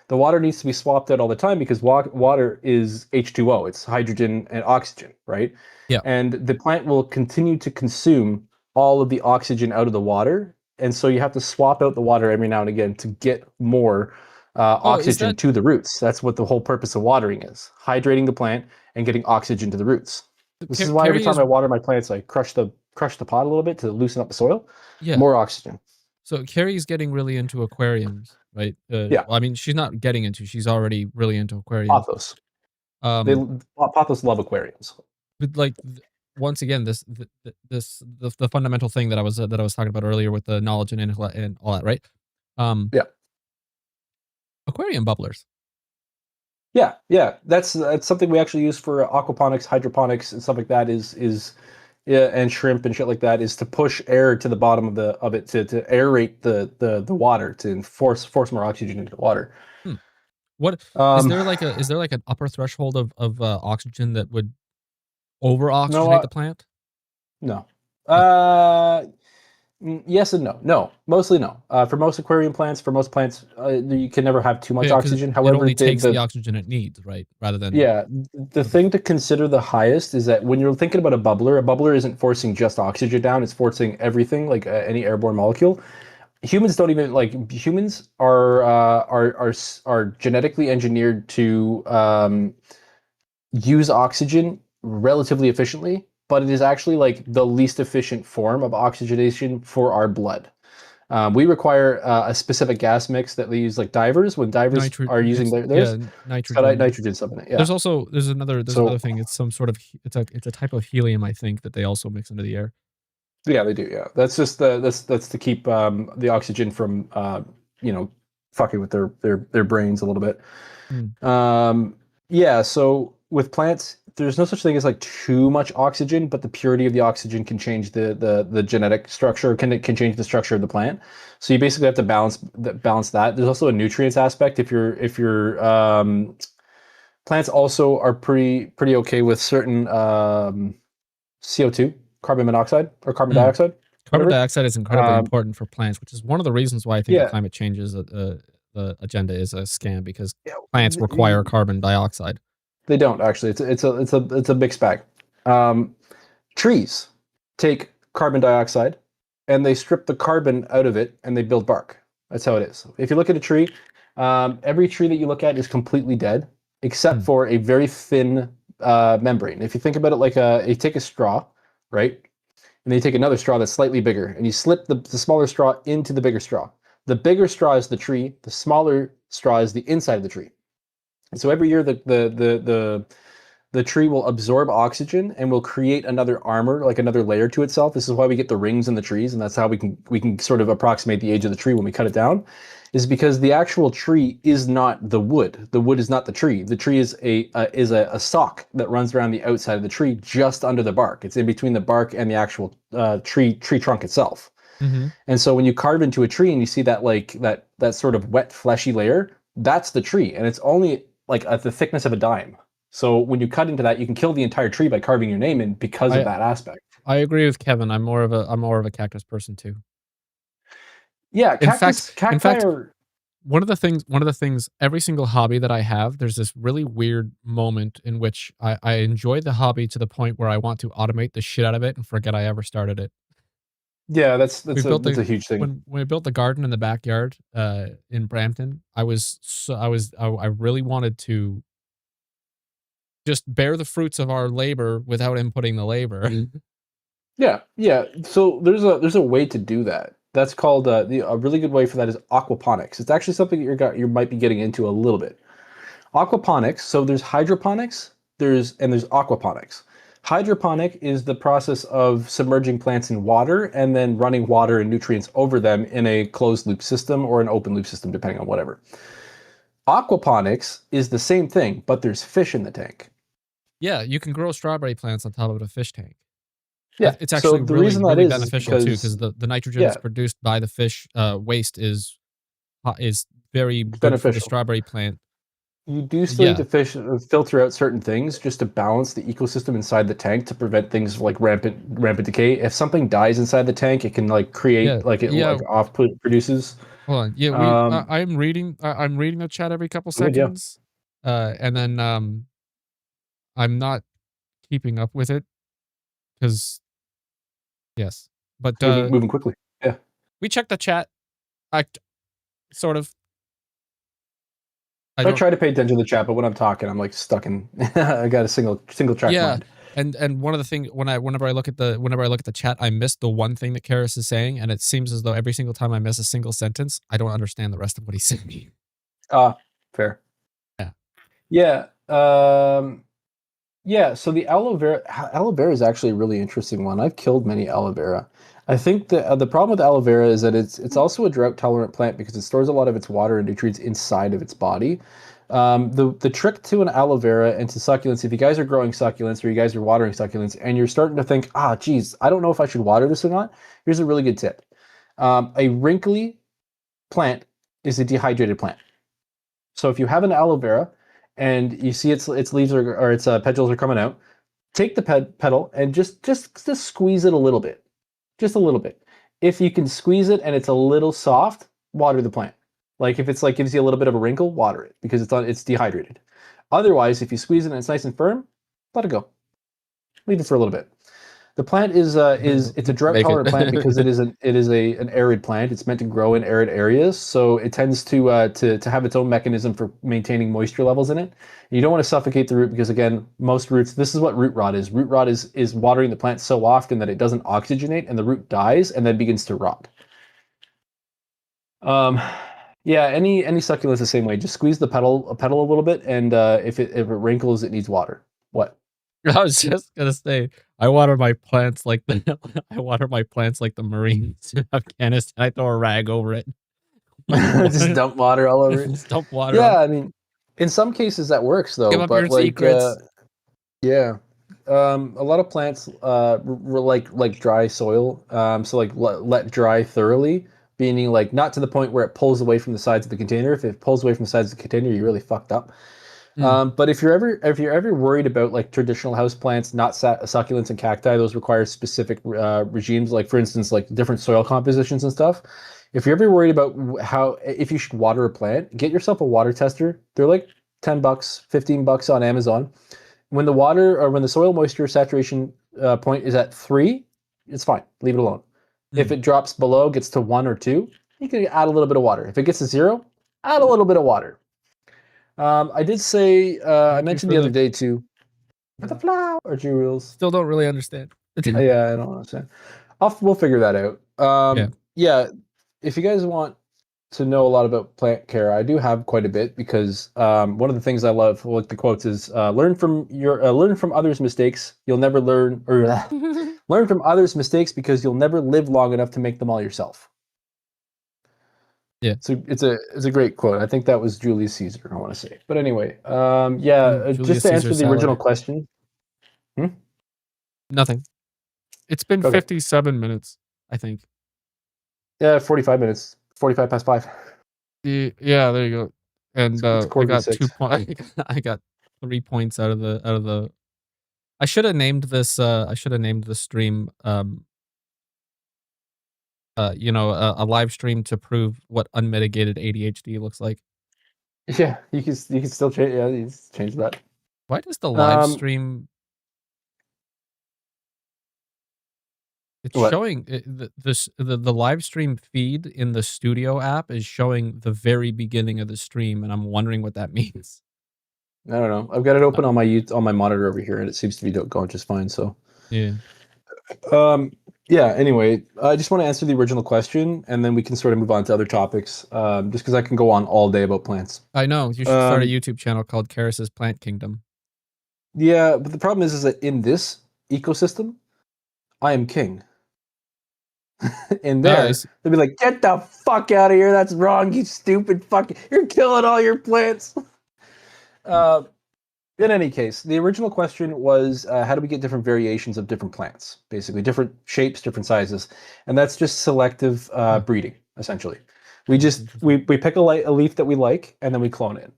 The water needs to be swapped out all the time because water is H2O. It's hydrogen and oxygen, right? Yeah. And the plant will continue to consume all of the oxygen out of the water. And so you have to swap out the water every now and again to get more Oh, is oxygen that to the roots. That's what the whole purpose of watering is, hydrating the plant and getting oxygen to the roots. This is why every Carrie time is? I water my plants, I crush the pot a little bit to loosen up the soil. Yeah. More oxygen. So Carrie's getting really into aquariums, right? Yeah, Well, I mean, she's not getting into. She's already really into aquariums. pothos. They Um, pothos love aquariums. but like once again, the fundamental thing that I was talking about earlier with the knowledge and intellect and all that, right? Um, Yeah. aquarium bubblers. Yeah. That's something we actually use for aquaponics, hydroponics, and stuff like that. Is yeah, and shrimp and shit like that is to push air to the bottom of it to aerate the water to force more oxygen into the water. Hmm. What Um, is there like an upper threshold of oxygen that would over no, oxygenate the plant? no. Oh, Uh, yes and no. No, mostly no. For most aquarium plants, for most plants, you can never have too much yeah, because oxygen. it However, only takes the the oxygen it needs, right? Rather than yeah, the okay, thing to consider the highest is that when you're thinking about a bubbler isn't forcing just oxygen down, it's forcing everything, like any airborne molecule. Humans don't even like humans are genetically engineered to use oxygen relatively efficiently, but it is actually like the least efficient form of oxygenation for our blood. We require a specific gas mix that they use like divers when divers are using it's theirs. yeah, It's got nitrogen. nitrogen stuff in it. Yeah. There's So another thing. It's some sort of it's a type of helium, I think, that they also mix into the air. yeah, they do. Yeah, that's just that's to keep the oxygen from you know fucking with their brains a little bit. Hmm. Um, yeah, so with plants, there's no such thing as like too much oxygen, but the purity of the oxygen can change the genetic structure, can change the structure of the plant. So you basically have to balance that. There's also a nutrients aspect. If your plants also are pretty okay with certain CO2, carbon monoxide or carbon Hmm. dioxide, Carbon whatever. dioxide is incredibly Um, important for plants, which is one of the reasons why I think the yeah, climate change is the agenda is a scam because yeah, plants require carbon dioxide. they don't actually. It's a mixed bag. Trees take carbon dioxide and they strip the carbon out of it and they build bark. That's how it is. If you look at a tree, every tree that you look at is completely dead except Hmm. for a very thin membrane. If you think about it like you take a straw, right? And then you take another straw that's slightly bigger and you slip the smaller straw into the bigger straw. The bigger straw is the tree, the smaller straw is the inside of the tree. And so every year the tree will absorb oxygen and will create another armor, like another layer to itself. This is why we get the rings in the trees, and that's how we can sort of approximate the age of the tree when we cut it down, is because the actual tree is not the wood. The wood is not the tree. The tree is a stalk that runs around the outside of the tree, just under the bark. It's in between the bark and the actual tree trunk itself. Mm-hmm. And so when you carve into a tree and you see that like that sort of wet fleshy layer, that's the tree, and it's only like at the thickness of a dime. So when you cut into that, you can kill the entire tree by carving your name in because of I that aspect. I agree with Kevin. I'm more of a cactus person too. Yeah, In fact, in cacti fact, are. one of the things, every single hobby that I have, there's this really weird moment in which I enjoy the hobby to the point where I want to automate the shit out of it and forget I ever started it. Yeah, We built that's the a huge thing. when we built the garden in the backyard in Brampton, I really wanted to just bear the fruits of our labor without inputting the labor. Yeah, yeah. So there's a way to do that. That's called a really good way for that is aquaponics. It's actually something that you might be getting into a little bit. Aquaponics, so there's hydroponics, there's aquaponics. Hydroponic is the process of submerging plants in water and then running water and nutrients over them in a closed loop system or an open loop system, depending on whatever. Aquaponics is the same thing, but there's fish in the tank. Yeah, you can grow strawberry plants on top of a fish tank. Yeah. It's So actually the really, reason that really is beneficial too, because because the nitrogen that's yeah, produced by the fish waste is very it's good for the beneficial. strawberry plant. You do still need Yeah, to filter out certain things just to balance the ecosystem inside the tank to prevent things like rampant decay. If something dies inside the tank, it can like yeah, create like it yeah. like off produces. Hold on. Yeah, Um, I'm reading the chat every couple Good, yeah. seconds, and then I'm not keeping up with it because yes, but Moving quickly. Yeah. we checked the chat. I sort of. I I don't. try to pay attention to the chat, but when I'm talking, I'm like stuck in. I got a single track Yeah, mind. and one of the thing whenever I look at the chat, I miss the one thing that Karis is saying, and it seems as though every single time I miss a single sentence, I don't understand the rest of what he's saying. Ah, fair. Yeah. Yeah. Yeah, so the aloe vera is actually a really interesting one. I've killed many aloe vera. I think the problem with aloe vera is that it's also a drought tolerant plant because it stores a lot of its water and nutrients inside of its body. The trick to an aloe vera and to succulents, if you guys are growing succulents or you guys are watering succulents and you're starting to think, geez, I don't know if I should water this or not, here's a really good tip. A wrinkly plant is a dehydrated plant. So if you have an aloe vera and you see its leaves or its petals are coming out, take the petal and just squeeze it a little bit, just a little bit. If you can squeeze it and it's a little soft, water the plant. Like if it's like gives you a little bit of a wrinkle, water it because it's dehydrated. Otherwise, if you squeeze it and it's nice and firm, let it go. Leave it for a little bit. The plant is it's a drought Make tolerant plant because it. it is an arid plant. It's meant to grow in arid areas, so it tends to have its own mechanism for maintaining moisture levels in it. You don't want to suffocate the root because again, most roots. This is what root rot is. Root rot is watering the plant so often that it doesn't oxygenate and the root dies and then begins to rot. Um, yeah, any succulents the same way. Just squeeze the petal a little bit, and if it wrinkles, it needs water. What? I was just gonna say, I water my plants like the I water my plants like the Marines in Afghanistan. I throw a rag over it. Just dump water all over it. Just dump water on. Yeah, I mean, in some cases that works though, Give up your but like, secrets. yeah, a lot of plants like dry soil. So like let dry thoroughly, meaning like not to the point where it pulls away from the sides of the container. If it pulls away from the sides of the container, you're really fucked up. Mm. But if you're ever worried about like traditional house plants, not succulents and cacti, those require specific regimes. Like for instance, like different soil compositions and stuff. If you're ever worried about if you should water a plant, get yourself a water tester. They're like $10, $15 on Amazon. When the water or when the soil moisture saturation point is at 3, it's fine. Leave it alone. If it drops below, gets to 1 or 2, you can add a little bit of water. If it gets to 0, add a little bit of water. I did say, I Thank you mentioned for the other the day too, for the flower jewels. Still don't really understand. Yeah, I don't understand. We'll figure that out. Yeah. Yeah, if you guys want to know a lot about plant care, I do have quite a bit because one of the things I love, like the quotes, is learn from others' mistakes. You'll never learn, or learn from others' mistakes because you'll never live long enough to make them all yourself. Yeah. So it's a great quote. I think that was Julius Caesar, I want to say. But anyway, yeah, just Julius to Caesar answer the original salad. question. Hmm? Nothing. It's been Okay. 57 minutes, I think. Yeah, 45 minutes. 45 past 5. Yeah, there you go. And It's I quarter to got 6. I got 3 points out of the I should have named this stream a live stream to prove what unmitigated ADHD looks like. Yeah, you can still change. Yeah, you can change that. Why does the live Um, stream it's what? showing the live stream feed in the studio app is showing the very beginning of the stream, and I'm wondering what that means. I don't know. I've got it Uh, open on my monitor over here, and it seems to be going just fine. So, yeah. um, yeah. Anyway, I just want to answer the original question, and then we can sort of move on to other topics. Just because I can go on all day about plants. I know, you should start a YouTube channel called Karis's Plant Kingdom. Yeah, but the problem is that in this ecosystem, I am king. In there, Nice. they'll be like, "Get the fuck out of here! That's wrong, you stupid fucking! You're killing all your plants." Uh, in any case, the original question was, how do we get different variations of different plants? Basically, different shapes, different sizes, and that's just selective Huh. breeding, essentially. Oh, We that's just interesting. we pick a leaf that we like, and then we clone it.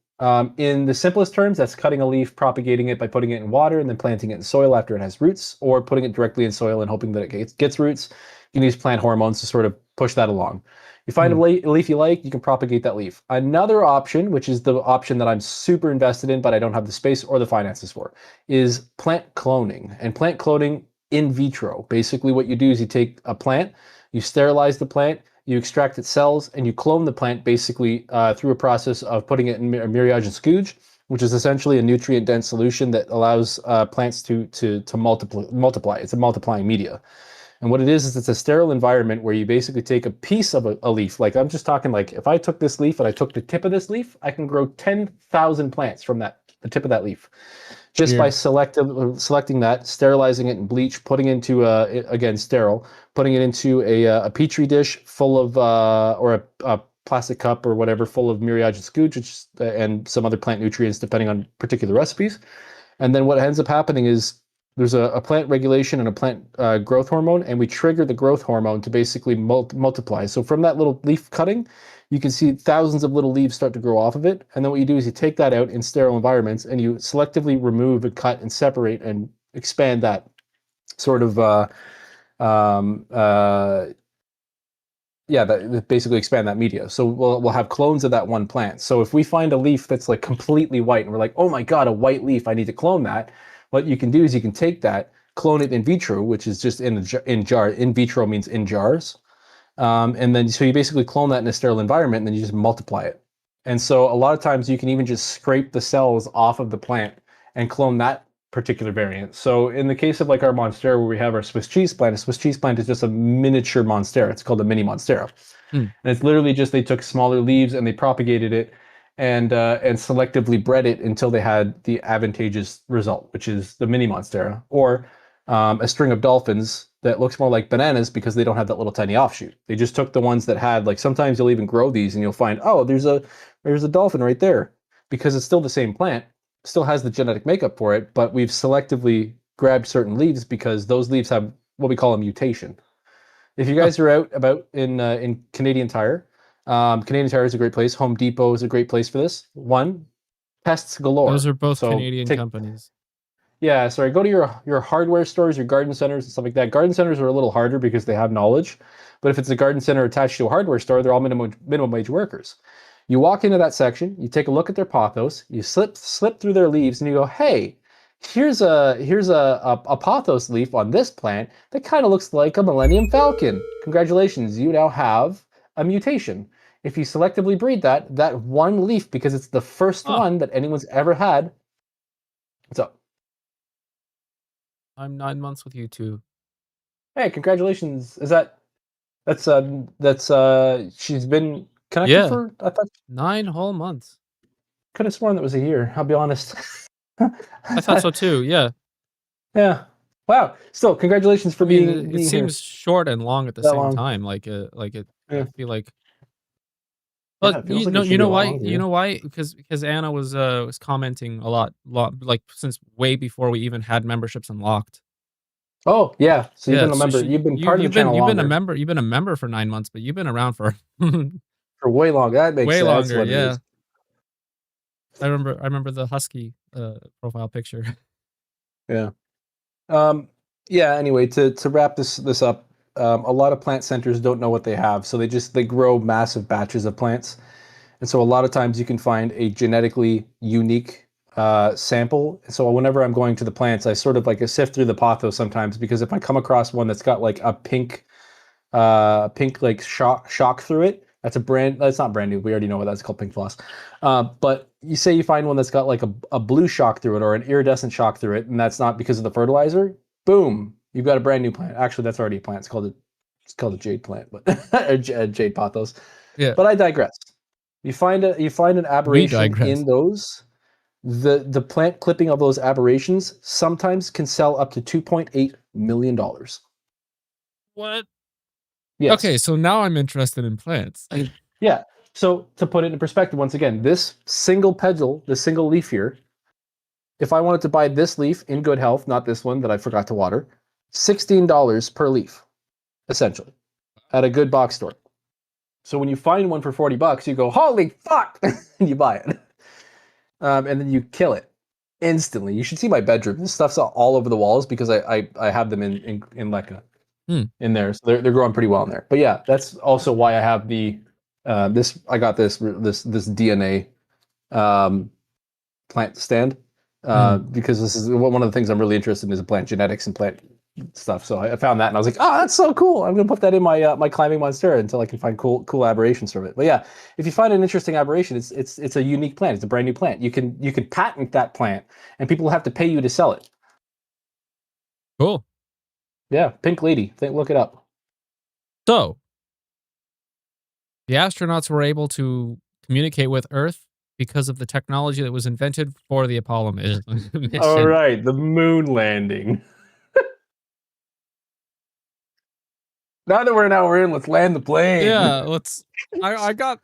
In the simplest terms, that's cutting a leaf, propagating it by putting it in water, and then planting it in soil after it has roots, or putting it directly in soil and hoping that it gets roots. You can use plant hormones to sort of push that along. You find Hmm. a leaf you like, you can propagate that leaf. Another option, which is the option that I'm super invested in, but I don't have the space or the finances for, is plant cloning. And plant cloning in vitro. Basically, what you do is you take a plant, you sterilize the plant, you extract its cells, and you clone the plant basically through a process of putting it in a myriage and scooge, which is essentially a nutrient-dense solution that allows plants to multiply. It's a multiplying media. And what it is it's a sterile environment where you basically take a piece of a leaf. Like I'm just talking like if I took this leaf and I took the tip of this leaf, I can grow 10,000 plants from the tip of that leaf. Just by Weird. selecting that, sterilizing it in bleach, putting into again sterile, putting it into a petri dish full of or a plastic cup or whatever full of myriad scooch and some other plant nutrients depending on particular recipes. And then what ends up happening is there's a plant regulation and a plant growth hormone, and we trigger the growth hormone to basically multiply. So from that little leaf cutting, you can see thousands of little leaves start to grow off of it. And then what you do is you take that out in sterile environments and you selectively remove and cut and separate and expand that sort of um, uh, yeah, that basically expand that media. So we'll have clones of that one plant. So if we find a leaf that's like completely white and we're like, oh my god, a white leaf, I need to clone that. What you can do is you can take that, clone it in vitro, which is just in jar. In vitro means in jars, and then so you basically clone that in a sterile environment, and then you just multiply it. And so a lot of times you can even just scrape the cells off of the plant and clone that particular variant. So in the case of like our Monstera, where we have our Swiss cheese plant, a Swiss cheese plant is just a miniature Monstera. It's called a mini Monstera. Hmm. And it's literally just they took smaller leaves and they propagated it and selectively bred it until they had the advantageous result, which is the mini Monstera, or a string of dolphins that looks more like bananas because they don't have that little tiny offshoot. They just took the ones that had like sometimes you'll even grow these and you'll find there's a dolphin right there because it's still the same plant, still has the genetic makeup for it, but we've selectively grabbed certain leaves because those leaves have what we call a mutation. If you Huh. guys are out about in Canadian Tire, Canadian Tire is a great place. Home Depot is a great place for this. One, pests Those galore. are both So Canadian take companies. yeah, sorry. Go to your hardware stores, your garden centers, and stuff like that. Garden centers are a little harder because they have knowledge, but if it's a garden center attached to a hardware store, they're all minimum wage workers. You walk into that section, you take a look at their pothos, you slip through their leaves, and you go, "Hey, here's a pothos leaf on this plant that kind of looks like a Millennium Falcon. Congratulations, you now have a mutation. If you selectively breed that one leaf, because it's the first Ah, one that anyone's ever had. What's up? I'm 9 months with you too. Hey, congratulations. That's she's been connected Yeah, for, I thought, 9 whole months. could have sworn that was a year. I'll be honest. I thought so too. Yeah. Yeah. Wow. Still, congratulations I for mean, being it being here seems short and long at the that same long. time. I Yeah. feel like. Yeah, But it feels like it should you be a know lot why? longer. You Yeah. know why? Because Anna was commenting a lot like since way before we even had memberships unlocked. Oh, yeah. So you've Yeah, been a so member. she You've been part of the channel you've been a longer member for 9 months, but you've been around for for way longer. That makes way sense. That's longer. what it Yeah, is. I remember the husky profile picture. Yeah. Um, yeah. Anyway, to wrap this up, a lot of plant centers don't know what they have, so they grow massive batches of plants. And so a lot of times you can find a genetically unique sample. So whenever I'm going to the plants, I sort of like sift through the pothos sometimes, because if I come across one that's got like a pink like shock through it, that's not brand new. We already know what that's called, pink floss. But you say you find one that's got like a blue shock through it or an iridescent shock through it, and that's not because of the fertilizer. Boom, you've got a brand new plant. Actually, that's already a plant. It's called a jade plant, but a jade pothos. Yeah, But I digress. You find an we aberration digress. in those. The plant clipping of those aberrations sometimes can sell up to $2.8 million. What? Yes. Okay, so now I'm interested in plants. Yeah. So to put it in perspective, once again, this single petal, the single leaf here, if I wanted to buy this leaf in good health, not this one that I forgot to water, $16 per leaf, essentially, at a good box store. So when you find one for $40, you go, holy fuck, and you buy it. And then you kill it instantly. You should see my bedroom. This stuff's all over the walls because I have them in Lekka Hmm. in there, so they're growing pretty well in there. But yeah, that's also why I have the this I got this DNA um, plant stand, Hmm. because this is one of the things I'm really interested in, is plant genetics and plant stuff. So I found that and I was like, oh, that's so cool. I'm gonna put that in my climbing monstera until I can find cool aberrations from it. But yeah, if you find an interesting aberration, it's a unique plant. It's a brand new plant. You can patent that plant, and people have to pay you to sell it. Cool. Yeah, Pink Lady. Look it up. So the astronauts were able to communicate with Earth because of the technology that was invented for the Apollo All mission. right, the moon landing. Now we're in. Let's land the plane. Yeah, let's. I got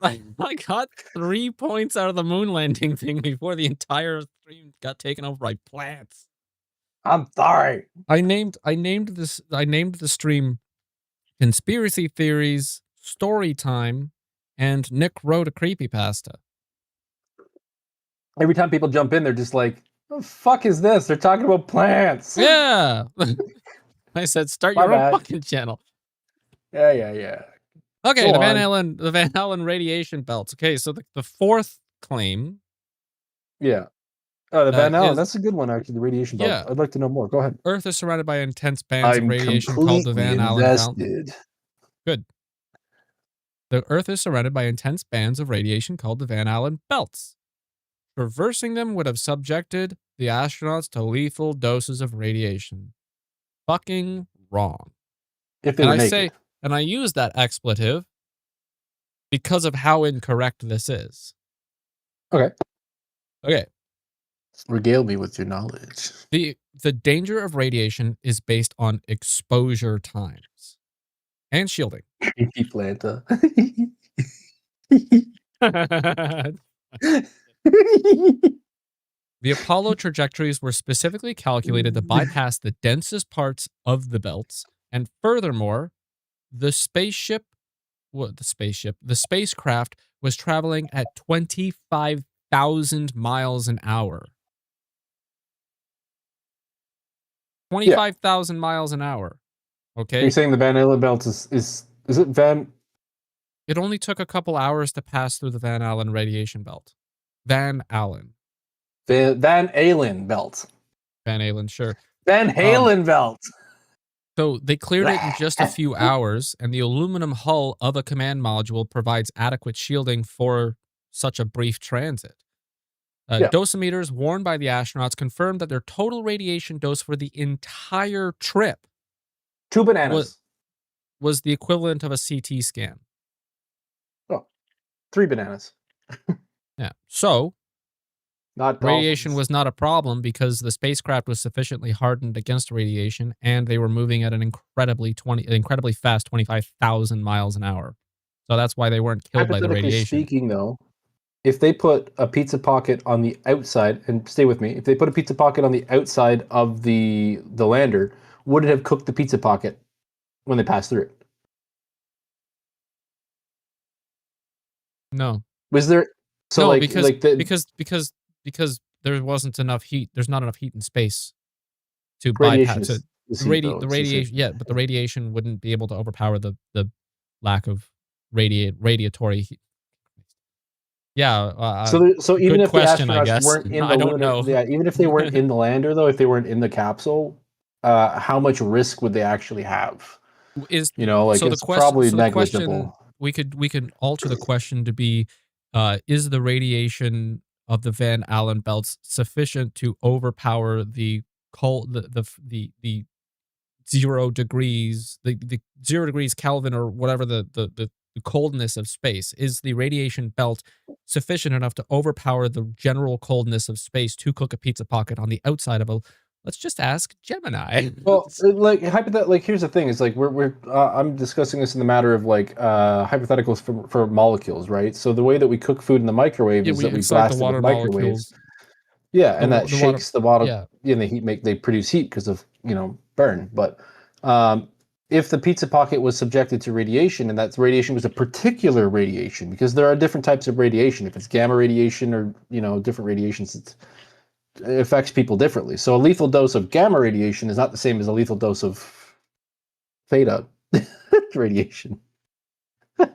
3 points out of the moon landing thing before the entire stream got taken over by plants. I'm sorry. I named the stream Conspiracy Theories, Story Time, and Nick wrote a creepypasta. Every time people jump in, they're just like, "What the fuck is this? They're talking about plants." Yeah. I said start My your own bad. fucking channel. Yeah. Okay, Go on. The Van Allen radiation belts. Okay, so the fourth claim Yeah. Oh, the Van Allen. is That's a good one, actually. The radiation belt. yeah, I'd like to know more. Go ahead. Earth is surrounded by intense bands of I'm radiation called the completely Van Allen belt. invested. Good. The Earth is surrounded by intense bands of radiation called the Van Allen belts. Traversing them would have subjected the astronauts to lethal doses of radiation. Fucking wrong. If they And were I naked. say, and I use that expletive because of how incorrect this is. Okay. Okay. Regale me with your knowledge. The danger of radiation is based on exposure times and shielding. Creepy planta. The Apollo trajectories were specifically calculated to bypass the densest parts of the belts, and furthermore, the spacecraft was traveling at 25,000 miles an hour. Yeah. 25,000 miles an hour. Are you Okay? saying the Van Allen belt is it Van It only took a couple hours to pass through the Van Allen radiation belt. Van Allen. Van Allen belt? Van Halen, sure. Van Halen belt. So they cleared it in just a few hours, and the aluminum hull of a command module provides adequate shielding for such a brief transit. Yeah. Dosimeters worn by the astronauts confirmed that their total radiation dose for the entire trip 2 bananas. was the equivalent of a CT scan. Oh, 3 bananas. Yeah. So Not radiation dolphins. was not a problem because the spacecraft was sufficiently hardened against radiation, and they were moving at an incredibly fast 25,000 miles an hour. So that's why they weren't killed by the Hypothetically radiation. speaking, though, if they put a pizza pocket on the outside, and stay with me, if they put a pizza pocket on the outside of the lander, would it have cooked the pizza pocket when they passed through it? No. Was there Because like the because there wasn't enough heat. There's not enough heat in space to radiation bypass is to the heat though? the It's the same. radiation. Yeah, but the radiation wouldn't be able to overpower the lack of radiatory heat. Yeah, So even good if the question, I astronauts guess. weren't in I the don't lunar, know. yeah, even if they weren't in the lander though, if they weren't in the capsule, how much risk would they actually have? Is Like it's probably the question negligible. we could alter the question to be, is the radiation of the Van Allen belts sufficient to overpower the cold the 0 degrees, the 0 degrees Kelvin or whatever the coldness of space? Is the radiation belt sufficient enough to overpower the general coldness of space to cook a pizza pocket on the outside of a, let's just ask Gemini. Well, like like here's the thing: is like we're I'm discussing this in the matter of like hypotheticals for molecules, right? So the way that we cook food in the microwave Yeah, is we that we inside the blast it with water microwaves. molecules, Yeah, and that the water, shakes the water. yeah. And the heat they produce heat because of burn. But um, if the pizza pocket was subjected to radiation, and that radiation was a particular radiation, because there are different types of radiation. If it's gamma radiation or different radiations, it affects people differently. So a lethal dose of gamma radiation is not the same as a lethal dose of theta radiation. I'm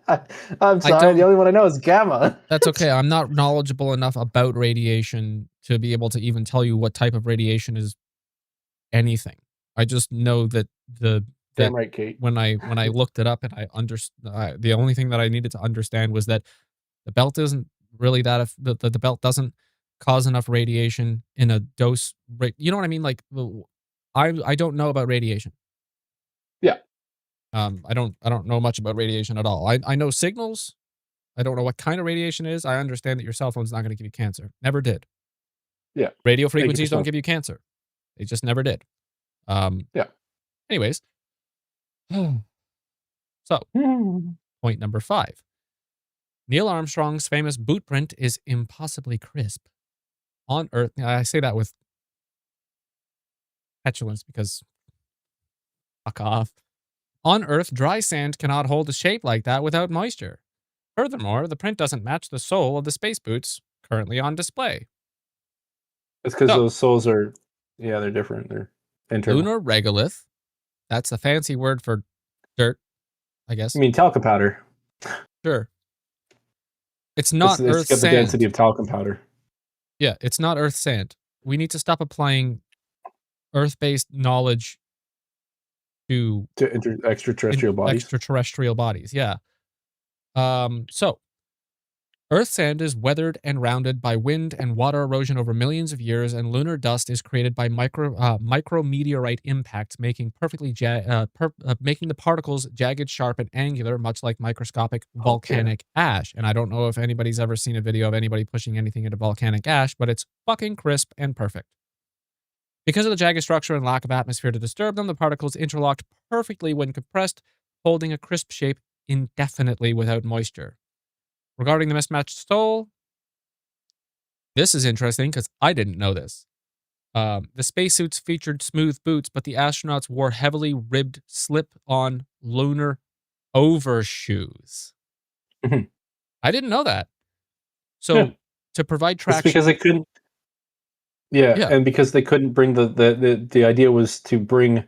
I sorry, the don't only one I know is gamma. That's okay. I'm not knowledgeable enough about radiation to be able to even tell you what type of radiation is anything. I just know that Damn right, Kate. when I looked it up and I understood, the only thing that I needed to understand was that the belt isn't really that if the belt doesn't cause enough radiation in a dose. You know what I mean? Like I don't know about radiation. Yeah, I don't know much about radiation at all. I know signals. I don't know what kind of radiation it is. I understand that your cell phone's not going to give you cancer. Never did. yeah. Radio Thank you for frequencies don't smoking. give you cancer. They just never did. Yeah. Anyways, so point number 5. Neil Armstrong's famous boot print is impossibly crisp. On Earth, I say that with petulance because fuck off. On Earth, dry sand cannot hold a shape like that without moisture. Furthermore, the print doesn't match the sole of the space boots currently on display. It's because So, those soles are, yeah, they're different. They're internal. lunar regolith, that's a fancy word for dirt, I guess. I mean, talcum powder. Sure. It's not It's Earth got the density sand. of talcum powder. Yeah, it's not Earth sand. We need to stop applying Earth-based knowledge to To extraterrestrial bodies. extraterrestrial bodies. Yeah. So Earth sand is weathered and rounded by wind and water erosion over millions of years, and lunar dust is created by micrometeorite impacts, making making the particles jagged, sharp, and angular, much like microscopic volcanic ash. And I don't know if anybody's ever seen a video of anybody pushing anything into volcanic ash, but it's fucking crisp and perfect. Because of the jagged structure and lack of atmosphere to disturb them, the particles interlocked perfectly when compressed, holding a crisp shape indefinitely without moisture. Regarding the mismatched sole, this is interesting because I didn't know this. The spacesuits featured smooth boots, but the astronauts wore heavily ribbed slip-on lunar overshoes. Mhm. I didn't know that. So Yeah. to provide It's traction, because they couldn't. Yeah, yeah, and because they couldn't bring the idea was to bring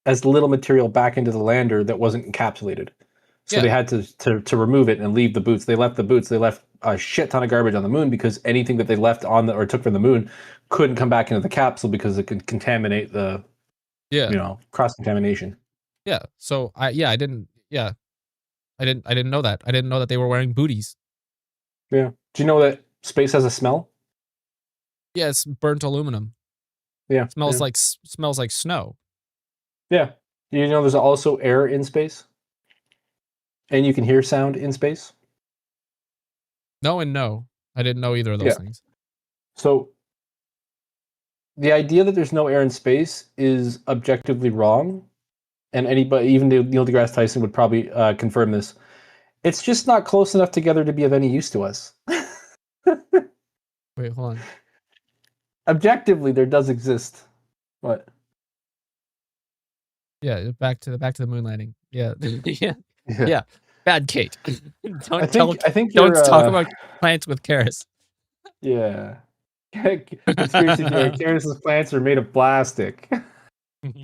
as little material back into the lander that wasn't encapsulated. So yeah, they had to remove it and leave the boots. They left the boots. They left a shit ton of garbage on the moon because anything that they left on or took from the moon couldn't come back into the capsule because it could contaminate the, cross contamination. Yeah. So I didn't know that. I didn't know that they were wearing booties. Yeah. Do you know that space has a smell? Yeah, it's burnt aluminum. Yeah. Smells like snow. Yeah. You know there's also air in space? And you can hear sound in space? No and no. I didn't know either of those Yeah. things. So the idea that there's no air in space is objectively wrong. And anybody, even Neil deGrasse Tyson would probably confirm this. It's just not close enough together to be of any use to us. Wait, hold on. Objectively, there does exist. What? Yeah, back to the moon landing. Yeah. Yeah. Bad Kate. I think don't you're talk about plants with Karis. Yeah. Conspiracy theory. Karis's plants are made of plastic.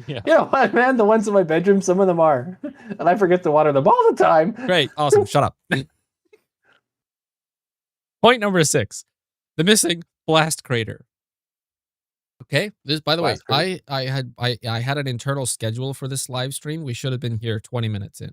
Yeah. You know what, man? The ones in my bedroom, some of them are. And I forget to water them all the time. Great. Awesome. Shut up. Point number 6. The missing blast crater. Okay. This, by the way, I had an internal schedule for this live stream. We should have been here 20 minutes in.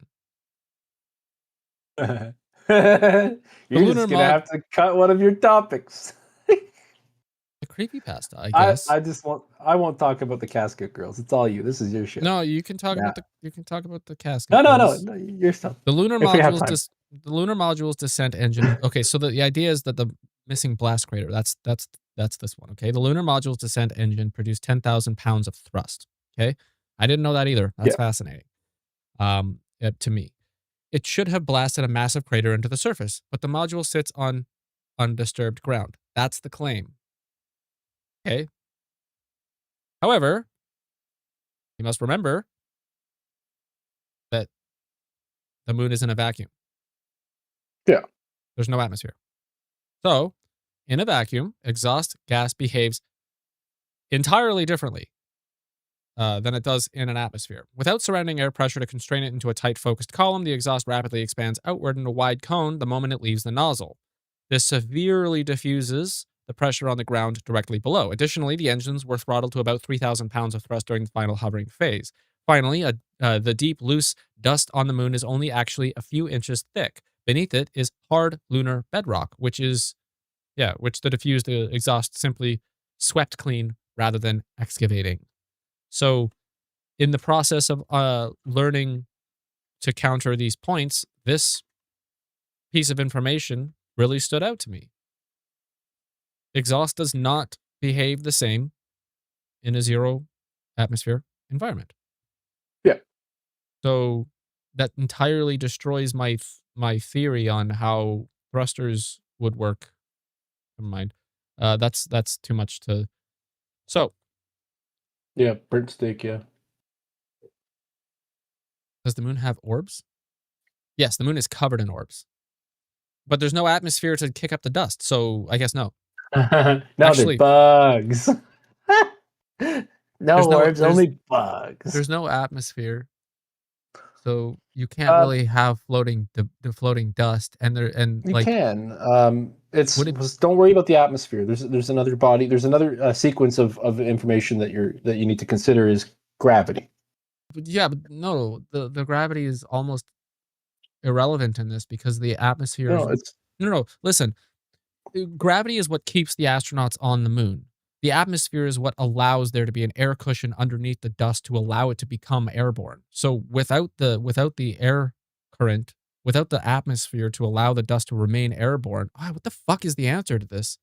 You're just gonna have to cut one of your topics. The creepypasta, I guess. I won't talk about the casket girls. It's all you. This is your shit. No, you can talk about the casket. No, your stuff. The lunar module's descent engine. Okay, so the idea is that the missing blast crater, that's this one, okay? The lunar module's descent engine produced 10,000 pounds of thrust, okay? I didn't know that either. That's fascinating. To me. It should have blasted a massive crater into the surface, but the module sits on undisturbed ground. That's the claim. Okay. However, you must remember that the moon is in a vacuum. Yeah. There's no atmosphere. So, in a vacuum, exhaust gas behaves entirely differently than it does in an atmosphere. Without surrounding air pressure to constrain it into a tight focused column, the exhaust rapidly expands outward in a wide cone the moment it leaves the nozzle. This severely diffuses the pressure on the ground directly below. Additionally, the engines were throttled to about 3,000 pounds of thrust during the final hovering phase. Finally, the deep, loose dust on the moon is only actually a few inches thick. Beneath it is hard lunar bedrock, which the diffused exhaust simply swept clean rather than excavating. So, in the process of learning to counter these points, this piece of information really stood out to me. Exhaust does not behave the same in a zero atmosphere environment. Yeah. So that entirely destroys my theory on how thrusters would work. Never mind. That's too much to. So. Yeah, burnt steak. Yeah. Does the moon have orbs? Yes, the moon is covered in orbs, but there's no atmosphere to kick up the dust. So I guess no. No, actually, they're bugs. No orbs, only bugs. There's no atmosphere, so you can't really have floating dust. You can. Don't worry about the atmosphere. There's another body. There's another sequence of information that you need to consider is gravity. Yeah, but no, the gravity is almost irrelevant in this because the atmosphere. No. Listen, gravity is what keeps the astronauts on the moon. The atmosphere is what allows there to be an air cushion underneath the dust to allow it to become airborne. So without the air current, without the atmosphere to allow the dust to remain airborne, what the fuck is the answer to this?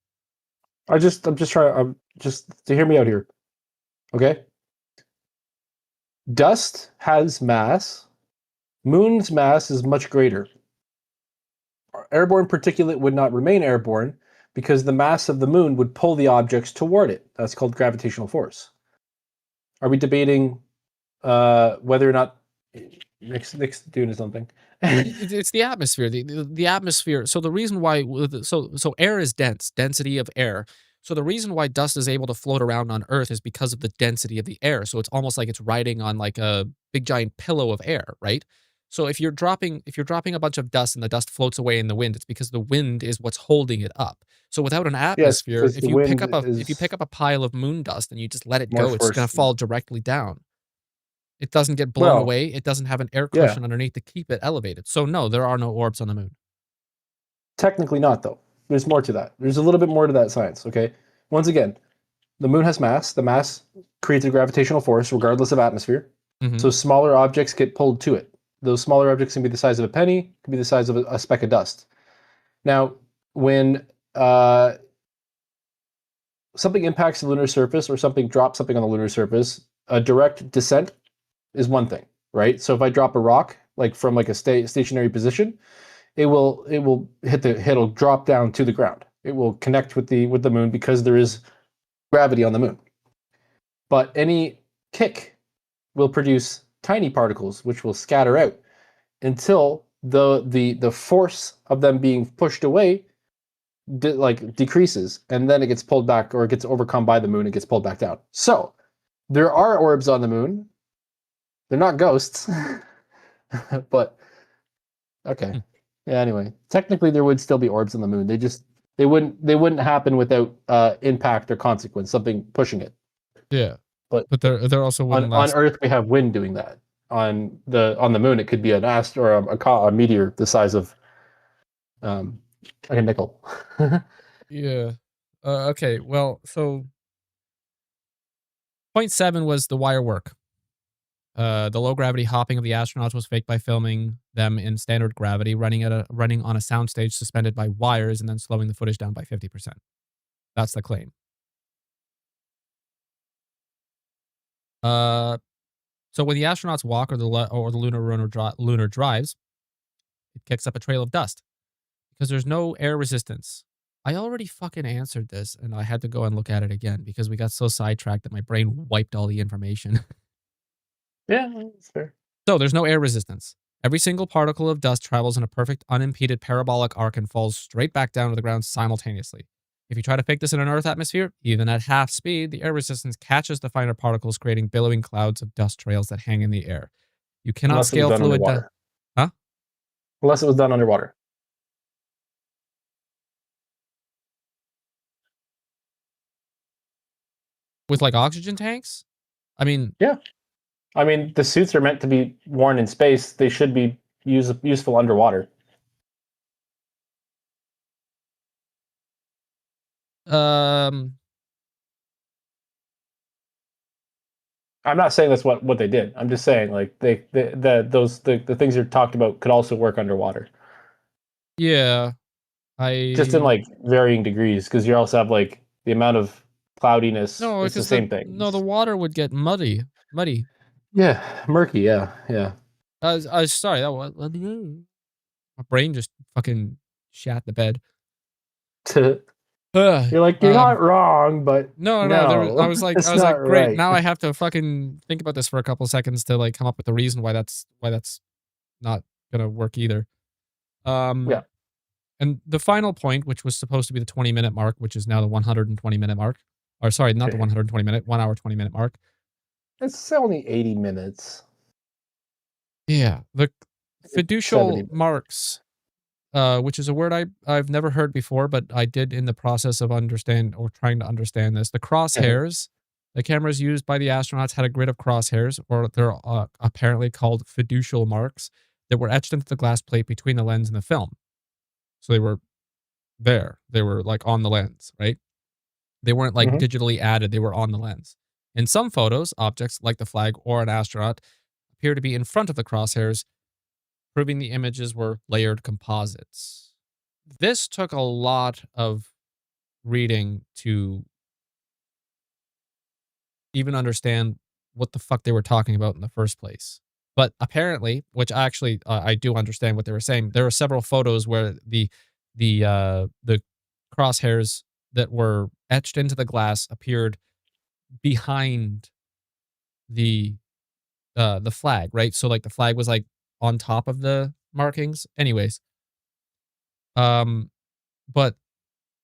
I'm just trying to hear me out here. Okay? Dust has mass. Moon's mass is much greater. Airborne particulate would not remain airborne because the mass of the moon would pull the objects toward it. That's called gravitational force. Are we debating whether or not Nick's doing something? It's the atmosphere. The atmosphere. So the reason why so air is dense, density of air. So the reason why dust is able to float around on Earth is because of the density of the air. So it's almost like it's riding on like a big giant pillow of air, right? So if you're dropping a bunch of dust and the dust floats away in the wind, it's because the wind is what's holding it up. So without an Yes, atmosphere, because the wind if you pick is up a pile of moon dust and you just let it more go, it's just going force. to fall directly down. It doesn't get blown Well, away. It doesn't have an air yeah, cushion underneath to keep it elevated. So no, there are no orbs on the moon. technically not though. There's more to that. There's a little bit more to that science. Okay. Once again, the moon has mass. The mass creates a gravitational force regardless of atmosphere. Mm-hmm. So smaller objects get pulled to it. Those smaller objects can be the size of a penny, can be the size of a speck of dust. Now, when something impacts the lunar surface or something drops something on the lunar surface, a direct descent is one thing, right? So if I drop a rock like from like a stationary position, it will it'll drop down to the ground. It will connect with the moon because there is gravity on the moon. But any kick will produce tiny particles which will scatter out until the force of them being pushed away decreases, and then it gets pulled back or it gets overcome by the moon and gets pulled back down. So there are orbs on the moon. They're not ghosts, but okay. Hmm. Yeah. Anyway, technically there would still be orbs on the moon. They wouldn't happen without impact or consequence, something pushing it. Yeah, But but there also on wouldn't on last. Earth we have wind doing that. On the moon it could be an ast or a meteor the size of um like a nickel. Yeah. Okay. Well, so point 7 was the wire work. The low gravity hopping of the astronauts was faked by filming them in standard gravity, running on a soundstage suspended by wires, and then slowing the footage down by 50%. That's the claim. Uh, so when the astronauts walk or the lunar drives, it kicks up a trail of dust because there's no air resistance. I already fucking answered this, and I had to go and look at it again because we got so sidetracked that my brain wiped all the information. Yeah, that's fair. So there's no air resistance. Every single particle of dust travels in a perfect, unimpeded parabolic arc and falls straight back down to the ground simultaneously. If you try to fake this in an Earth atmosphere, even at half speed, the air resistance catches the finer particles, creating billowing clouds of dust trails that hang in the air. You cannot Unless it was scale done fluid dust. underwater. Huh? Unless it was done underwater. With like oxygen tanks? I mean, Yeah. I mean, the suits are meant to be worn in space. They should be useful underwater. um, I'm not saying that's what they did. I'm just saying like the things you're talked about could also work underwater, yeah, just in I like varying degrees. Because you also have like the amount of cloudiness. no, It's the because same the thing. water would get muddy. Yeah, murky. Yeah, yeah. I was sorry, that was my brain just fucking shat the bed. Ugh, You're like you're not wrong, but no, I no, was like, it's not great. right. Now I have to fucking think about this for a couple seconds to like come up with the reason why that's not gonna work either. Yeah. Um, and the final point, which was supposed to be the 20-minute mark, which is now the 120-minute mark, or sorry, not the 120-minute, 1 hour 20-minute mark. It's only 80 minutes. Yeah, the It's 70 fiducial minutes. marks, which is a word I've never heard before, but I did in the process of trying to understand this. The crosshairs, the cameras used by the astronauts had a grid of crosshairs, or they're apparently called fiducial marks, that were etched into the glass plate between the lens and the film. So they were there. They were like on the lens, right? They weren't like Hmm. digitally added, they were on the lens. In some photos, objects like the flag or an astronaut appear to be in front of the crosshairs, proving the images were layered composites. This took a lot of reading to even understand what the fuck they were talking about in the first place. But apparently, which actually I do understand what they were saying. There are several photos where the crosshairs that were etched into the glass appeared behind the flag, right? So like the flag was like on top of the markings. Anyways, um, but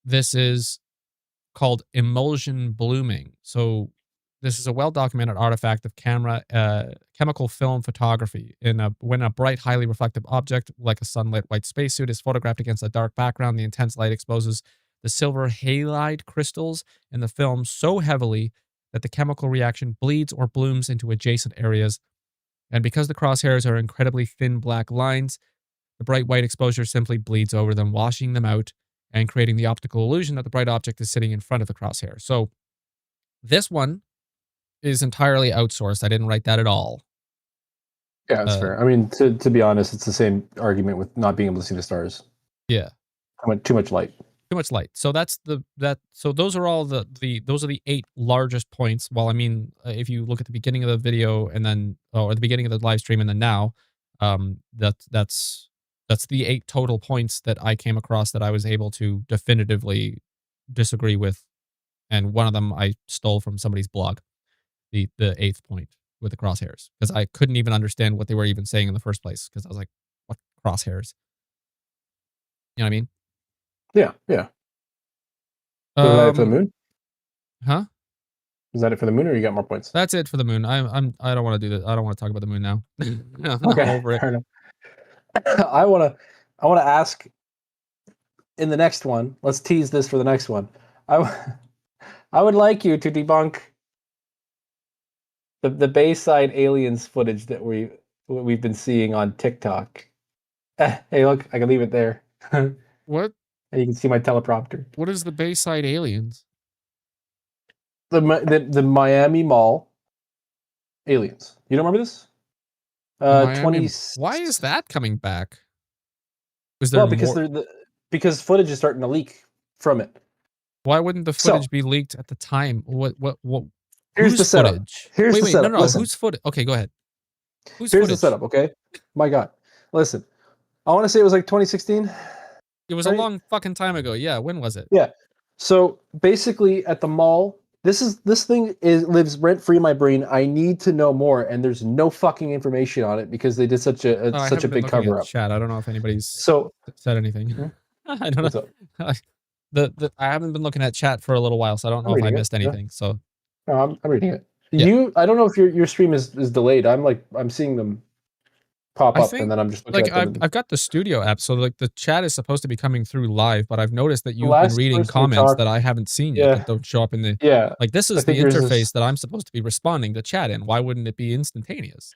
this is called emulsion blooming. So This is a well-documented artifact of chemical film photography. When a bright, highly reflective object, like a sunlit white spacesuit, is photographed against a dark background, the intense light exposes the silver halide crystals in the film so heavily that the chemical reaction bleeds or blooms into adjacent areas. And because the crosshairs are incredibly thin black lines, the bright white exposure simply bleeds over them, washing them out and creating the optical illusion that the bright object is sitting in front of the crosshair. So this one is entirely outsourced. I didn't write that at all. Yeah, that's fair. I mean, to be honest, it's the same argument with not being able to see the stars. Yeah. Too much light. Too much light. So so those are all those are the 8 largest points. Well, I mean, if you look at the beginning of the video and then or the beginning of the live stream and then now, that's the 8 total points that I came across that I was able to definitively disagree with. And one of them I stole from somebody's blog. The 8th point with the crosshairs, because I couldn't even understand what they were even saying in the first place, because I was like, what crosshairs? You know what I mean? Yeah. So is that it for the moon? Huh? Is that it for the moon, or you got more points? That's it for the moon. I don't want to do that. I don't want to talk about the moon now. I'm Okay, over it. fair enough. I want to ask in the next one. Let's tease this for the next one. I would like you to debunk the Bayside aliens footage that we've been seeing on TikTok. Hey, look, I can leave it there. What? And you can see my teleprompter. What is the Bayside aliens? The Miami Mall aliens. You don't remember this? Why is that coming back? Is there because footage is starting to leak from it. Why wouldn't the footage be leaked at the time? What? Here's the setup. Footage? Here's the setup. No. Listen. Whose footage? Okay, go ahead. Here's the setup. Okay. My God. Listen. I want to say it was like 2016. It was a long fucking time ago. Yeah. When was it? Yeah. So basically, at the mall, this thing lives rent free in my brain. I need to know more, and there's no fucking information on it because they did such a big cover up. Chat. I don't know if anybody's said anything. Hmm? I don't know. I haven't been looking at chat for a little while, so I don't know if I missed anything. Yeah. So no, I'm reading it. Yeah. I don't know if your stream is delayed. I'm seeing them pop up, and then I'm just looking at them. I've got the studio app, so like the chat is supposed to be coming through live, but I've noticed that you've been reading comments that I haven't seen yet that don't show up in the like this is the interface that I'm supposed to be responding to chat in. Why wouldn't it be instantaneous?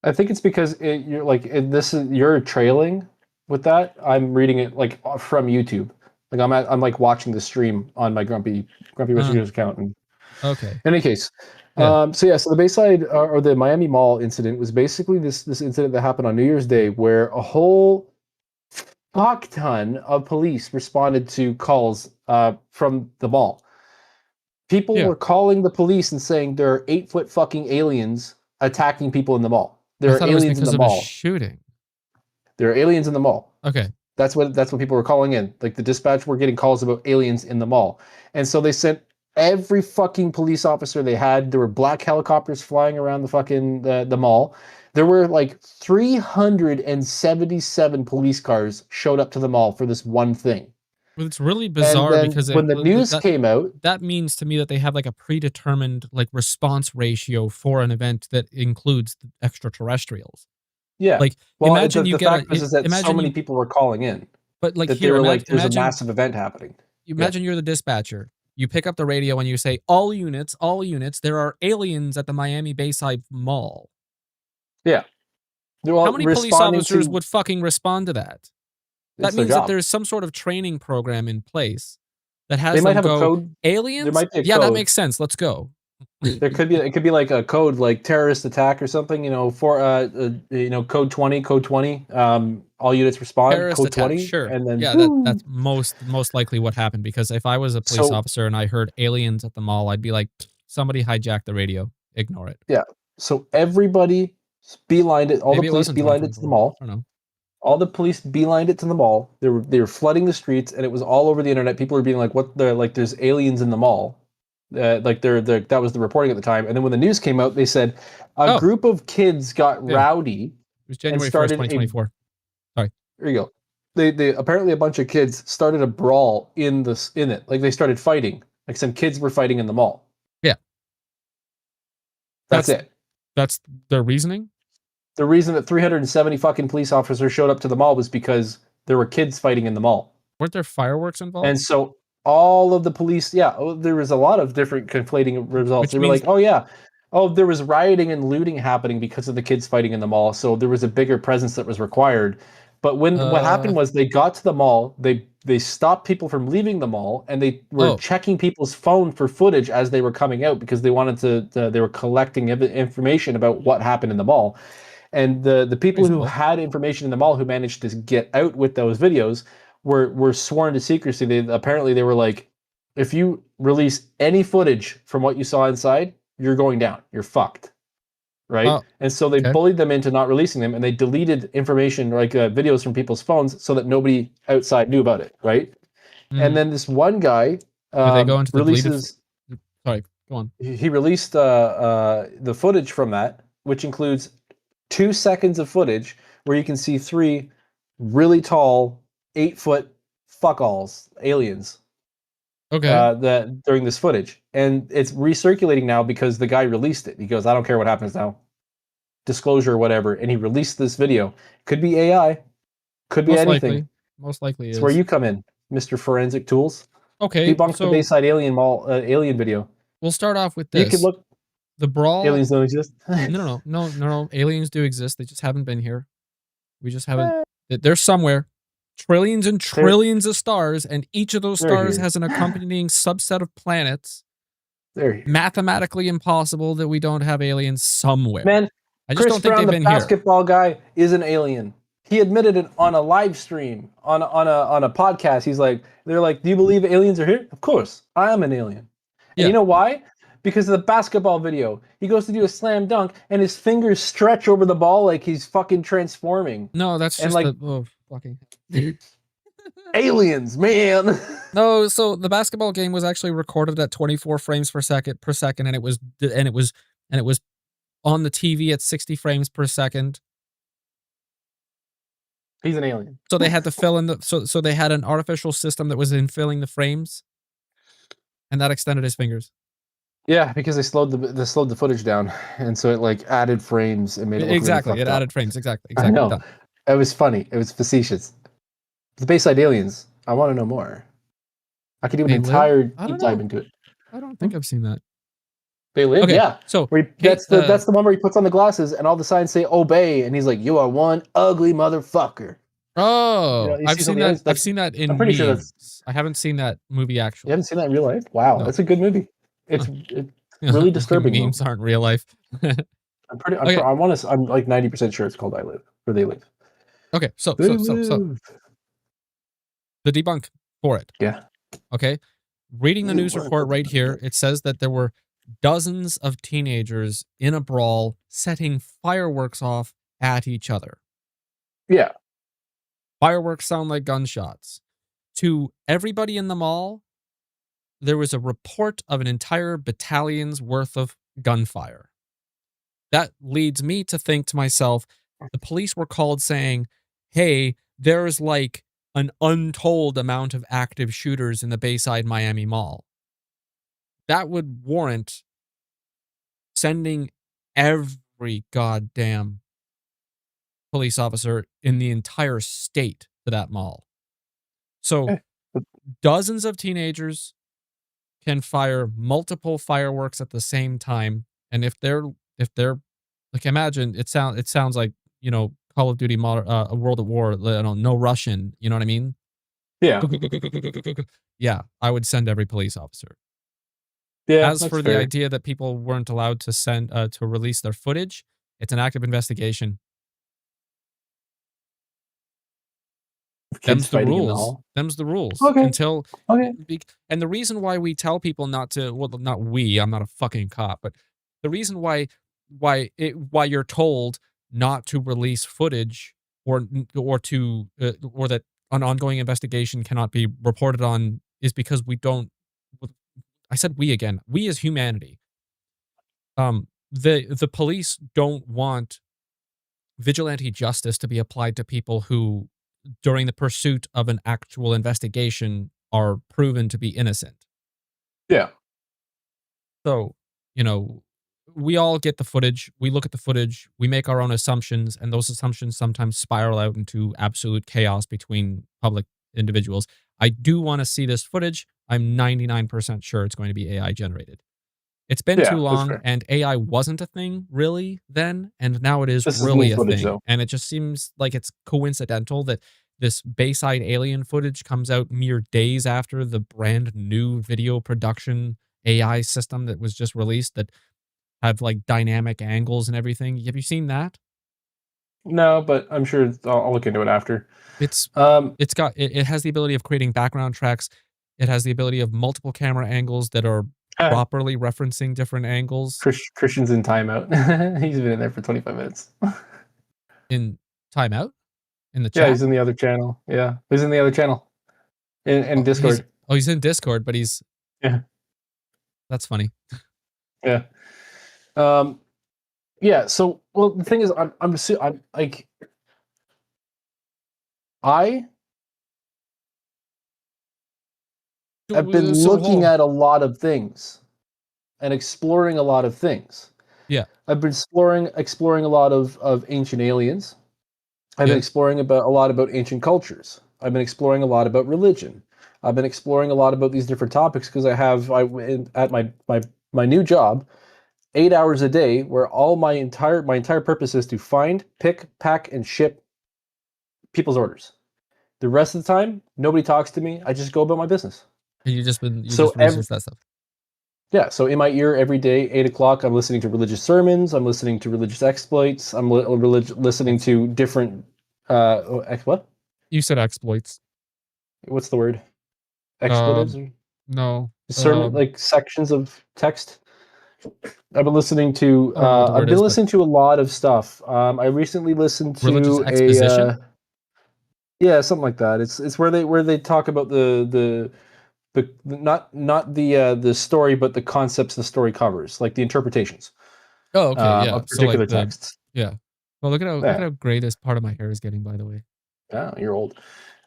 I think it's because you're trailing with that. I'm reading it like from YouTube. Like I'm like watching the stream on my Grumpy Wizards account. And okay. In any case, so the Bayside or the Miami Mall incident was basically this incident that happened on New Year's Day, where a whole fuck ton of police responded to calls from the mall. People were calling the police and saying there are 8-foot fucking aliens attacking people in the mall. There are aliens in the mall. Shooting. There are aliens in the mall. Okay. That's what people were calling in. Like the dispatch were getting calls about aliens in the mall. And so they sent every fucking police officer they had. There were black helicopters flying around the fucking the mall. There were like 377 police cars showed up to the mall for this one thing. Well, it's really bizarre because when the news came out, that means to me that they have like a predetermined like response ratio for an event that includes the extraterrestrials. Yeah. Like, well, imagine the fact is that so many people were calling in. But like that they were like, there's a massive event happening. Imagine you're the dispatcher. You pick up the radio and you say, all units, there are aliens at the Miami Bayside Mall. Yeah. How many police officers would fucking respond to that? That means that there's some sort of training program in place that has them go, a code. Aliens? There might be a code. That makes sense. Let's go. It could be like a code, like terrorist attack or something. For code 20, all units respond. Terrorist code attack, 20, sure. and then that's most likely what happened. Because if I was a police officer and I heard aliens at the mall, I'd be like, somebody hijacked the radio. Ignore it. Yeah. So everybody beelined it. All the police beelined it to the mall. I don't know. All the police beelined it to the mall. They were flooding the streets, and it was all over the internet. People were being like, "What? There's aliens in the mall." That was the reporting at the time. And then when the news came out, they said a group of kids got rowdy. It was January 1st, 2024. Sorry. There you go. They apparently a bunch of kids started a brawl in it. Like they started fighting. Like some kids were fighting in the mall. Yeah. That's it. That's their reasoning? The reason that 370 fucking police officers showed up to the mall was because there were kids fighting in the mall. Weren't there fireworks involved? And so all of the police, there was a lot of different conflating results. Which They were means like, oh yeah, oh, there was rioting and looting happening because of the kids fighting in the mall. So there was a bigger presence that was required. But what happened was they got to the mall, they stopped people from leaving the mall, and they were oh, checking people's phone for footage as they were coming out because they wanted they were collecting information about what happened in the mall. And the people who reasonable. had information in the mall who managed to get out with those videos were sworn to secrecy. They were like, if you release any footage from what you saw inside, you're going down. You're fucked. Right? Oh, And so they okay. bullied them into not releasing them, and they deleted information like videos from people's phones so that nobody outside knew about it. Right? And Mm. then this one guy Did they go into the deleted? releases. Sorry, go on. He released the footage from that, which includes 2 seconds of footage where you can see three really tall, 8 foot fuck-alls, aliens, Okay. that during this footage. And it's recirculating now because the guy released it. He goes, I don't care what happens now. Disclosure or whatever. And he released this video. Could be AI, could be Most anything. likely. Most likely It's where is. you come in, Mr. Forensic Tools. Okay, Debunk the so Bayside Alien Mall alien video. we'll start off with You could this. look. The brawl. Aliens don't exist. No. Aliens do exist. They just haven't been here. We just haven't. They're somewhere. Trillions and they're, trillions of stars, and each of those they're stars here. has an accompanying subset of planets. They're here. Mathematically impossible that we don't have aliens somewhere. Man, I just Chris don't think Brown, they've the been here. basketball guy, is an alien. He admitted it on a live stream on a podcast. He's like, they're like, do you believe aliens are here? Of course, I am an alien. And Yeah. you know why? Because of the basketball video. He goes to do a slam dunk, and his fingers stretch over the ball like he's fucking transforming. No, that's And just like, fucking aliens, man. No, so the basketball game was actually recorded at 24 frames per second, and it was on the TV at 60 frames per second. He's an alien. So they had to fill in so they had an artificial system that was in filling the frames, and that extended his fingers. Yeah, because they slowed the footage down, and so it like added frames and made it look Exactly, really it fucked up. added frames. Exactly. I know. Done. It was funny. It was facetious. The Bayside Aliens. I want to know more. I could do an entire deep dive into it. I don't think I've seen that. They live, Okay, yeah. so that's the one where he puts on the glasses and all the signs say obey, and he's like, "You are one ugly motherfucker." Oh, I've seen that. I've seen that in I'm pretty sure memes. I haven't seen that movie actually. You haven't seen that in real life? Wow, No. that's a good movie. It's really disturbing. Memes aren't real life. I'm like 90% sure it's called I Live, or They Live. Okay, so the debunk for it. Yeah. Okay. Reading the news report right here, it says that there were dozens of teenagers in a brawl setting fireworks off at each other. Yeah. Fireworks sound like gunshots. To everybody in the mall, there was a report of an entire battalion's worth of gunfire. That leads me to think to myself, the police were called saying, hey, there's like an untold amount of active shooters in the Bayside Miami Mall. That would warrant sending every goddamn police officer in the entire state to that mall. So dozens of teenagers can fire multiple fireworks at the same time, and if they're like, imagine it sounds like, you know, Call of Duty World at War, no Russian, you know what I mean? Yeah. Yeah, I would send every police officer. Yeah. As for the idea that people weren't allowed to send to release their footage, it's an active investigation. Them's the rules. Them's the rules. Okay. And the reason why we tell people not to, well, not we, I'm not a fucking cop, but the reason why you're told not to release footage or that an ongoing investigation cannot be reported on is because we don't. I said we again. We as humanity. The police don't want vigilante justice to be applied to people who, during the pursuit of an actual investigation, are proven to be innocent. Yeah. So, you know, we all get the footage. We look at the footage. We make our own assumptions, and those assumptions sometimes spiral out into absolute chaos between public individuals. I do want to see this footage. I'm 99% sure it's going to be AI generated. It's been too Yeah, that's long, fair. and AI wasn't a thing really then, and now it is This is new really a footage, thing. though. And it just seems like it's coincidental that this Bayside alien footage comes out mere days after the brand new video production AI system that was just released that have like dynamic angles and everything. Have you seen that? No, but I'm sure I'll look into it after. It's Um, it has the ability of creating background tracks. It has the ability of multiple camera angles that are properly referencing different angles Christian's in timeout. He's been in there for 25 minutes. in timeout in the Yeah, chat. he's in the other channel. Yeah, he's in the other channel in Discord. He's in Discord, but he's Yeah, that's funny. yeah, um, yeah. So, well, the thing is, I'm like, I have been looking So at a lot of things and exploring a lot of things. yeah, I've been exploring a lot of ancient aliens. I've been yeah. exploring about a lot about ancient cultures. I've been exploring a lot about religion. I've been exploring a lot about these different topics because at my new job 8 hours a day where all my entire purpose is to find, pick, pack, and ship people's orders. The rest of the time, nobody talks to me. I just go about my business. You So just research that stuff. yeah, so in my ear every day, 8 o'clock, I'm listening to religious sermons. I'm listening to religious exploits. I'm listening Exploits. to different what? You said exploits. What's the word? Expletives? Um, no. Sermon, like sections of text. I've been listening to. I don't know what the I've word been is, but listening to a lot of stuff. I recently listened religious to a. exposition. Yeah, something like that. It's where they talk about not the story, but the concepts the story covers, like the interpretations Oh, okay, yeah. of So like particular the texts. yeah. Well, look at Yeah, how gray this part of my hair is getting, by the way. yeah, you're old.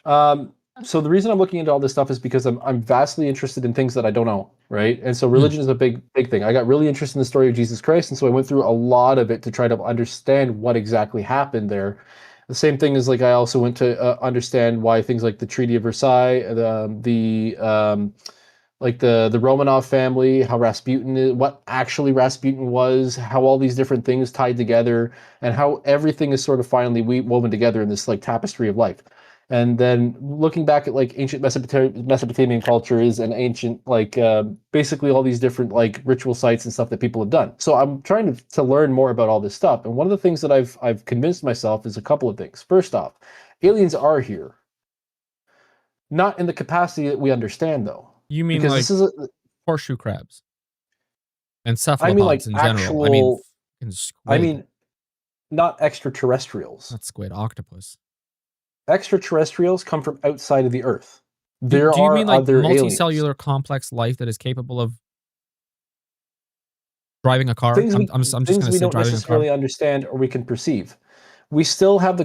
Um, so the reason I'm looking into all this stuff is because I'm vastly interested in things that I don't know, right? And so Hmm. religion is a big thing. I got really interested in the story of Jesus Christ, and so I went through a lot of it to try to understand what exactly happened there. The same thing is like I also went to understand why things like the Treaty of Versailles, like the Romanov family, how Rasputin is, what actually Rasputin was, how all these different things tied together, and how everything is sort of finally woven together in this like tapestry of life. And then looking back at like ancient Mesopotamian cultures and ancient like basically all these different like ritual sites and stuff that people have done. So I'm trying to learn more about all this stuff. And one of the things that I've convinced myself is a couple of things. First off, aliens are here, not in the capacity that we understand though, You mean because like this is a, horseshoe crabs and I mean, like cephalopods in general? I mean, actual. fucking I squid, mean, not extraterrestrials. not squid, octopus. Extraterrestrials come from outside of the Earth. Do There do you mean are like other aliens. multicellular complex life that is capable of driving a car? Things we I'm just things gonna we say don't driving a car. necessarily understand or we can perceive. We still have the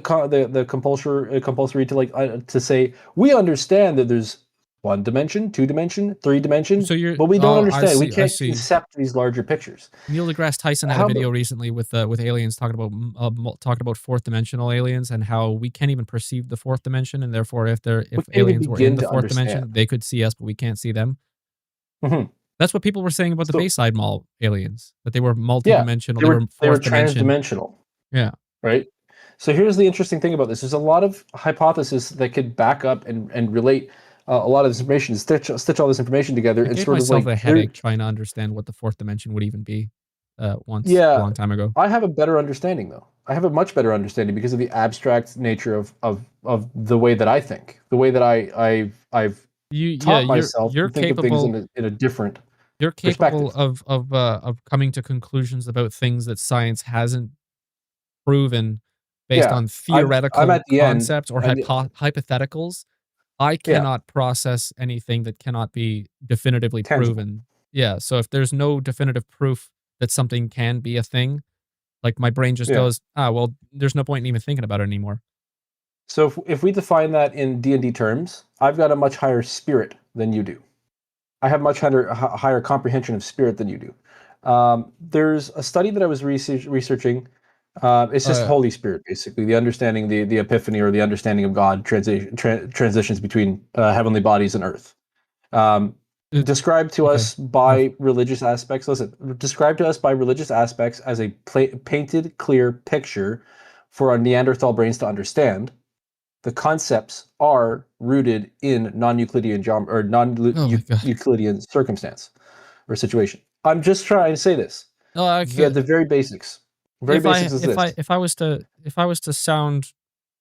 compulsory to like to say we understand that there's one dimension, two dimension, three dimension, So you're but we don't oh, understand. We I can't see. concept these larger pictures. Neil deGrasse Tyson had a How about video recently with aliens talking about fourth dimensional aliens and how we can't even perceive the fourth dimension, and therefore we if can't even aliens were in begin the to fourth understand? dimension, they could see us, but we can't see them. Mhm. That's what people were saying about the So Bayside Mall aliens, that they were yeah, multidimensional, they they were were they were fourth dimension. transdimensional. Yeah. Right? So here's the interesting thing about this. There's a lot of hypotheses that could back up and relate a lot of this information, stitch all this information together, I and gave sort of myself like a there. headache trying to understand what the fourth dimension would even be, once a Yeah, long time ago. I have a better understanding though. I have a much better understanding because of the abstract nature of the way that I think, the way that I've Yeah, taught myself you're to think of things capable in a different you're capable perspective. of coming to conclusions about things that science hasn't proven based Yeah, on I'm theoretical at the end, concepts or and hypotheticals. I yeah, cannot process anything that cannot be definitively tangible. proven. Yeah, so if there's no definitive proof that something can be a thing, like my brain just Yeah. goes, "Ah, well, there's no point in even thinking about it anymore." So if we define that in D&D terms, I've got a much higher spirit than you do. I have much higher comprehension of spirit than you do. There's a study that I was researching. It's just Uh, Holy Spirit, basically, the understanding, the epiphany, or the understanding of God transitions between heavenly bodies and earth. Um, it, described to okay. us by religious aspects. Listen, described to us by religious aspects as a painted, clear picture for our Neanderthal brains to understand. The concepts are rooted in non-Euclidean or Oh my god. non-Euclidean circumstance or situation. I'm just trying to say this. No, I could, The very basics. Very if basics is this. if I was to sound,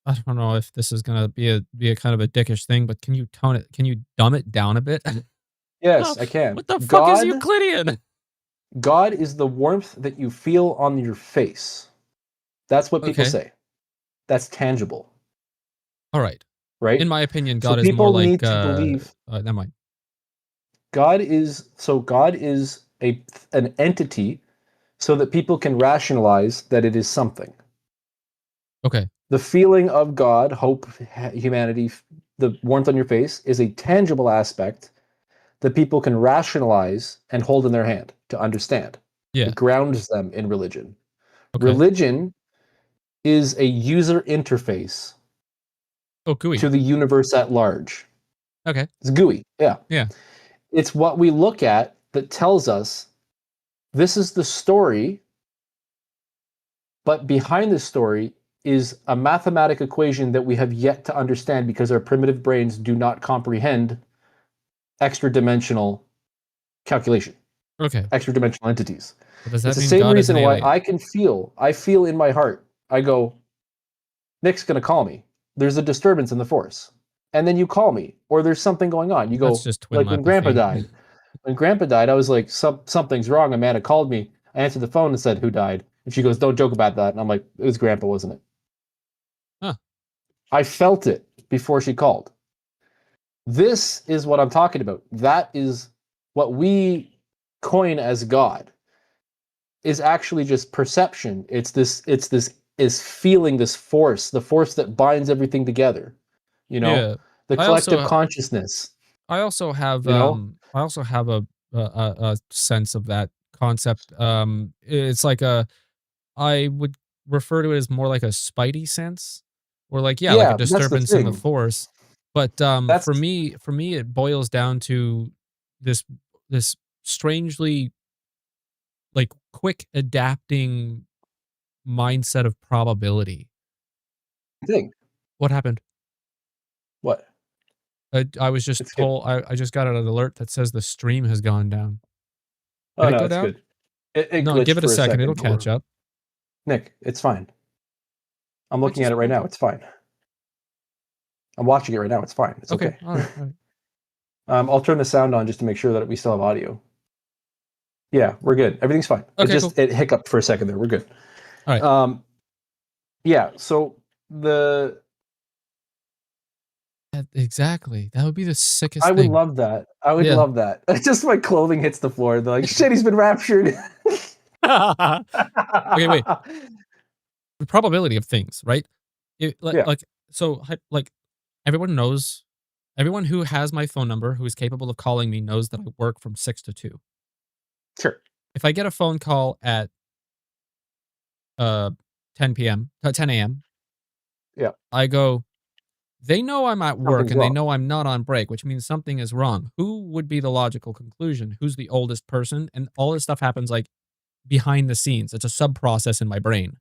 I don't know if this is gonna be a kind of a dickish thing, but can you tone it? Can you dumb it down a bit? Yes, Oh, I can. what the fuck is God, Euclidean? God is the warmth that you feel on your face. That's what people Okay, say. That's tangible, all right. In right? my opinion, So God is more people like need to believe never mind. God is an entity so that people can rationalize that it is something. Okay, The feeling of God, hope, humanity, the warmth on your face is a tangible aspect that people can rationalize and hold in their hand to understand. yeah, It grounds them in religion. okay. Religion is a user interface Oh, to gooey. the universe at large. Okay, It's GUI. Yeah. yeah, It's what we look at that tells us this is the story, but behind this story is a mathematic equation that we have yet to understand because our primitive brains do not comprehend extra dimensional calculation, okay. extra dimensional entities. But does It's that the mean same God is an reason why alien? I feel in my heart, I go, Nick's going to call me. There's a disturbance in the force. And then you call me, or there's something going on. You That's go, just twin like when grandpa telepathy. died. When grandpa died, I was like, something's wrong. Amanda called me. I answered the phone and said, who died? And she goes, don't joke about that. And I'm like, it was grandpa, wasn't it? Huh. I felt it before she called. This is what I'm talking about. That is what we coin as God is actually just perception. It's this is feeling this force, the force that binds everything together, you know? Yeah. The I collective also consciousness, I you know? also have a sense of that concept. It's like a I would refer to it as more like a spidey sense, or like yeah, like a Yeah, that's the disturbance in the thing. force. But That's for me, it boils down to this this strangely like quick adapting mindset of probability. the thing. What happened? What? I was just It's good. told I just got an alert that says the stream has gone down. Oh Did it no, go it's down? good. It No, give glitched it a for a second. It'll second, but catch up. Nick, it's fine. I'm I looking at just it right told now. you. It's fine. I'm watching it right now. It's fine. It's Okay. okay. All right. All right. I'll turn the sound on just to make sure that we still have audio. Yeah, we're good. Everything's fine. It Okay. just Cool. it hiccuped for a second there. We're good. All right. Um, yeah. So the Exactly. That would be the sickest I would thing. love that. I would Yeah. love that. Just my clothing hits the floor. They're like, shit, he's been raptured. Okay. Wait. The probability of things, right? Yeah, So like everyone knows, everyone who has my phone number who is capable of calling me knows that I work from 6 to 2. sure. If I get a phone call at uh 10 p.m. 10 a.m., Yeah, I go, they know I'm at work something's and they wrong. know I'm not on break, which means something is wrong. Who would be the logical conclusion? Who's the oldest person? And all this stuff happens like behind the scenes. It's a sub process in my brain.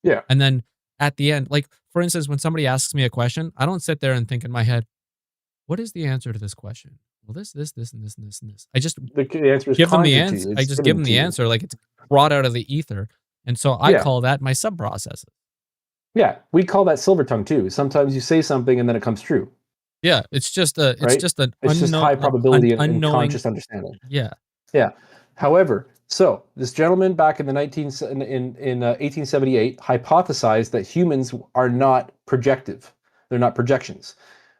Yeah, And then at the end, like for instance, when somebody asks me a question, I don't sit there and think in my head, what is the answer to this question? Well, this, and this, and this, and this. I just the answer is give them the conjured to answer. you. I It's just give given them to the you. answer like it's brought out of the ether. And so I Yeah, call that my sub processes. yeah. We call that silver tongue too. Sometimes you say something and then it comes true, Yeah, it's right? just an It's just high probability and unknowing. conscious understanding. Yeah. Yeah. However, so this gentleman back in the 1878 hypothesized that humans are not projective. They're not projections.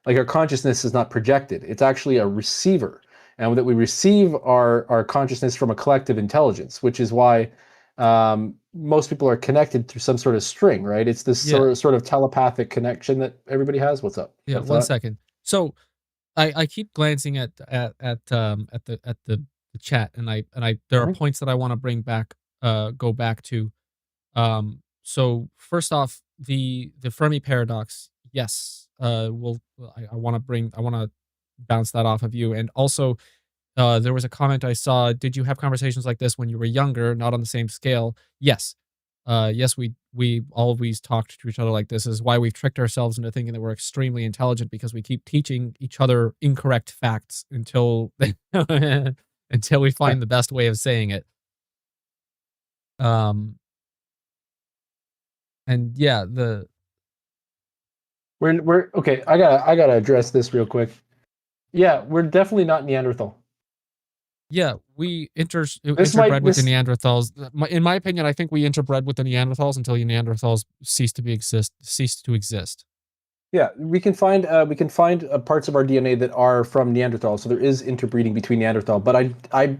Like our consciousness is not projected. It's actually a receiver, and that we receive our consciousness from a collective intelligence, which is why most people are connected through some sort of string, right? It's this Yeah. sort of telepathic connection that everybody has. What's up? Yeah. Got a One thought? second. So I keep glancing at the the chat, and there are Mhm. points that I want to bring back, go back to. So first off, the Fermi paradox. Yes, I want to bounce that off of you, and also there was a comment I saw. Did you have conversations like this when you were younger, not on the same scale? Yes. Yes, we always talked to each other like this. Is why we've tricked ourselves into thinking that we're extremely intelligent because we keep teaching each other incorrect facts until until we find the best way of saying it. Um, and yeah, We're okay. I gotta address this real quick. Yeah, we're definitely not Neanderthal. yeah, we This might interbred with the this Neanderthals. In my opinion, I think we interbred with the Neanderthals until the Neanderthals ceased to exist. Yeah, we can find parts of our DNA that are from Neanderthal. So there is interbreeding between Neanderthal, but I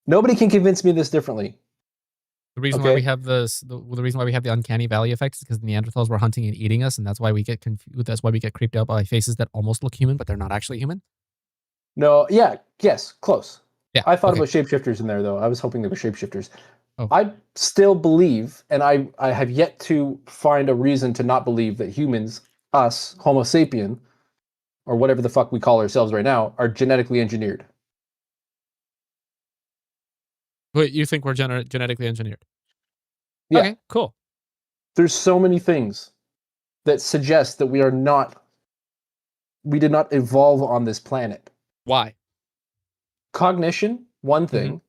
nobody can convince me this differently. The reason why we Okay? have the reason why we have the uncanny valley effect is because the Neanderthals were hunting and eating us, and that's why we get confused. That's why we get creeped out by faces that almost look human, but they're not actually human. No, yeah, yes, close. Yeah. I thought Okay. about shapeshifters in there though. I was hoping they were shapeshifters. Oh, I still believe, and I have yet to find a reason to not believe that humans, us, Homo sapien, or whatever the fuck we call ourselves right now, are genetically engineered. wait, you think we're genetically engineered? Yeah, Okay. Cool. there's so many things that suggest that we did not evolve on this planet. Why? Cognition, one Hmm. thing.